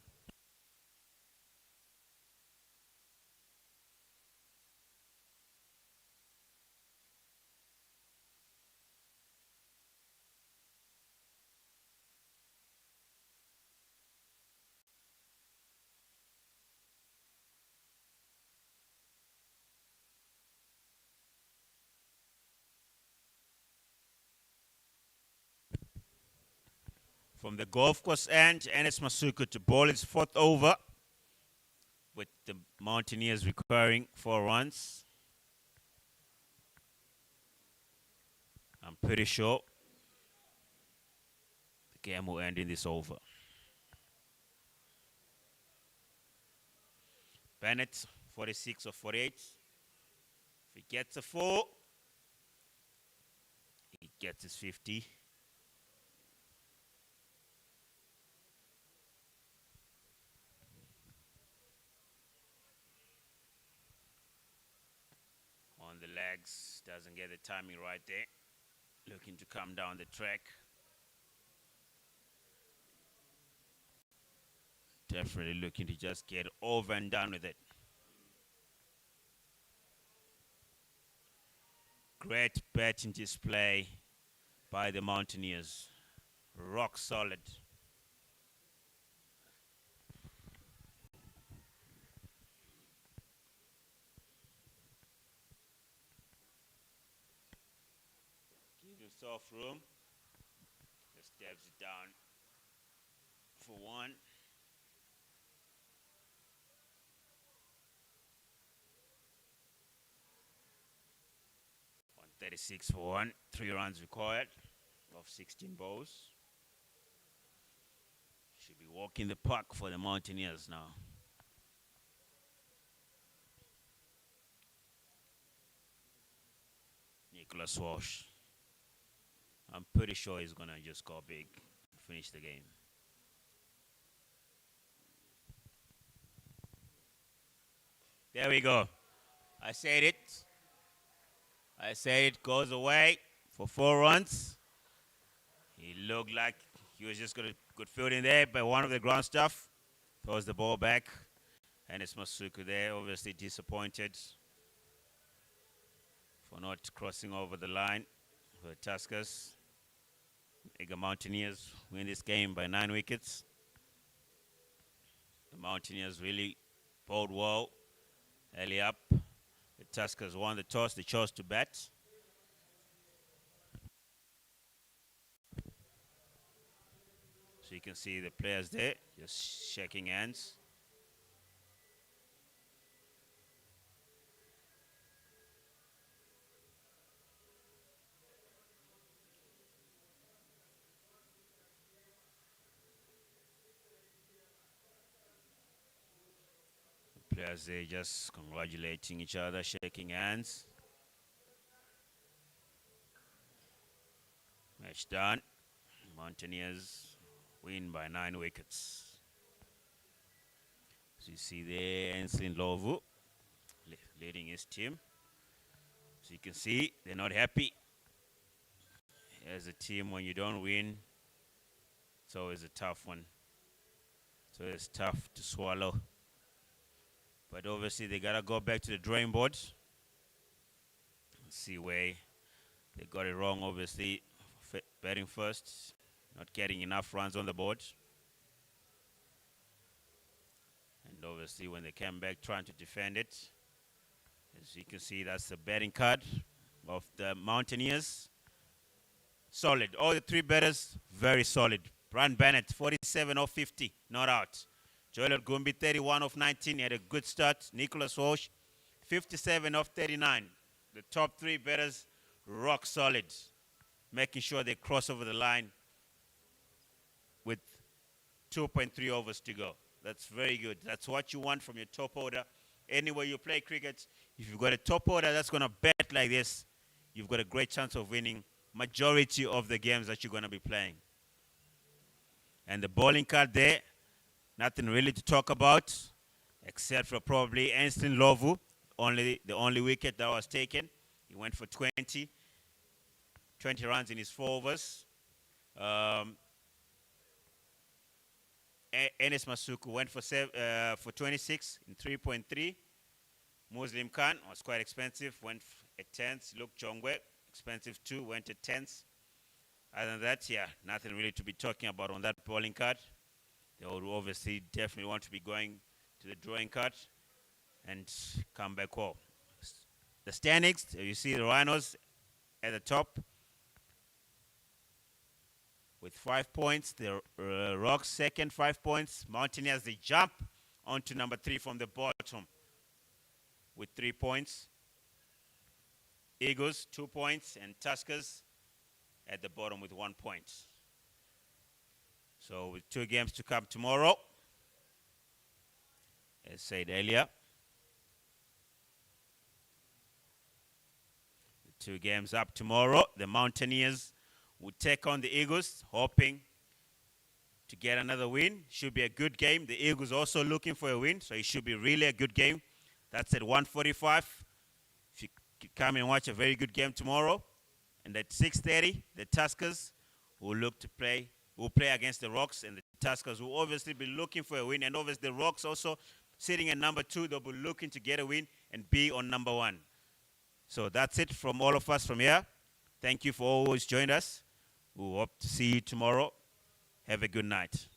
From the golf course end, Enes Masuku to bowl his 4th over, with the Mountaineers requiring 4 runs. I'm pretty sure the game will end in this over. Bennett, 46 or 48. If he gets a 4, he gets his 50. On the legs, doesn't get the timing right there. Looking to come down the track. Definitely looking to just get over and done with it. Great batting display by the Mountaineers. Rock solid. Give himself room. Just steps it down for 1. 136 for 1. 3 runs required of 16 balls. Should be walking the park for the Mountaineers now. Nicholas Walsh. I'm pretty sure he's going to just go big and finish the game. There we go. I said it. I said it goes away for 4 runs. He looked like he was just going to good fielding there by one of the ground stuff. Throws the ball back. And it's Masuku there, obviously disappointed for not crossing over the line for the Tuskers. The Mountaineers win this game by 9 wickets. The Mountaineers really bowled well early up. The Tuskers won the toss. They chose to bat. So you can see the players there just shaking hands. The players there just congratulating each other, shaking hands. Match done. Mountaineers win by 9 wickets. So you see there, Enslin Lovu leading his team. So you can see they're not happy. As a team, when you don't win, it's always a tough one. So it's tough to swallow. But obviously they gotta go back to the drawing board. See where they got it wrong, obviously. Batting first, not getting enough runs on the board. And obviously when they came back trying to defend it, as you can see, that's the batting card of the Mountaineers. Solid. All the 3 batters, very solid. Brian Bennett, 47 of 50, not out. Joel Gumbi, 31 of 19, he had a good start. Nicholas Walsh, 57 of 39. The top 3 batters, rock solid, making sure they cross over the line with 2.3 overs to go. That's very good. That's what you want from your top order. Anywhere you play cricket, if you've got a top order that's going to bat like this, you've got a great chance of winning majority of the games that you're going to be playing. And the bowling card there, nothing really to talk about, except for probably Enslin Lovu, the only wicket that was taken. He went for 20 runs in his 4 overs. Enes Masuku went for 26 in 3.3. Muslim Khan was quite expensive, went at 10s. Luke Chongwe, expensive too, went at 10s. Other than that, yeah, nothing really to be talking about on that bowling card. They would obviously definitely want to be going to the drawing card and come back home. The standings, you see the Rhinos at the top with 5 points. The Rocks second, 5 points. Mountaineers, they jump onto number 3 from the bottom with 3 points. Eagles, 2 points, and Tuskers at the bottom with 1 point. So with 2 games to come tomorrow, as said earlier, the 2 games up tomorrow, the Mountaineers will take on the Eagles, hoping to get another win. Should be a good game. The Eagles also looking for a win, so it should be really a good game. That's at 1:45. If you could come and watch a very good game tomorrow. And at 6:30, the Tuskers will play against the Rocks, and the Tuskers will obviously be looking for a win. And obviously the Rocks also sitting at number 2, they'll be looking to get a win and be on number 1. So that's it from all of us from here. Thank you for always joining us. We hope to see you tomorrow. Have a good night.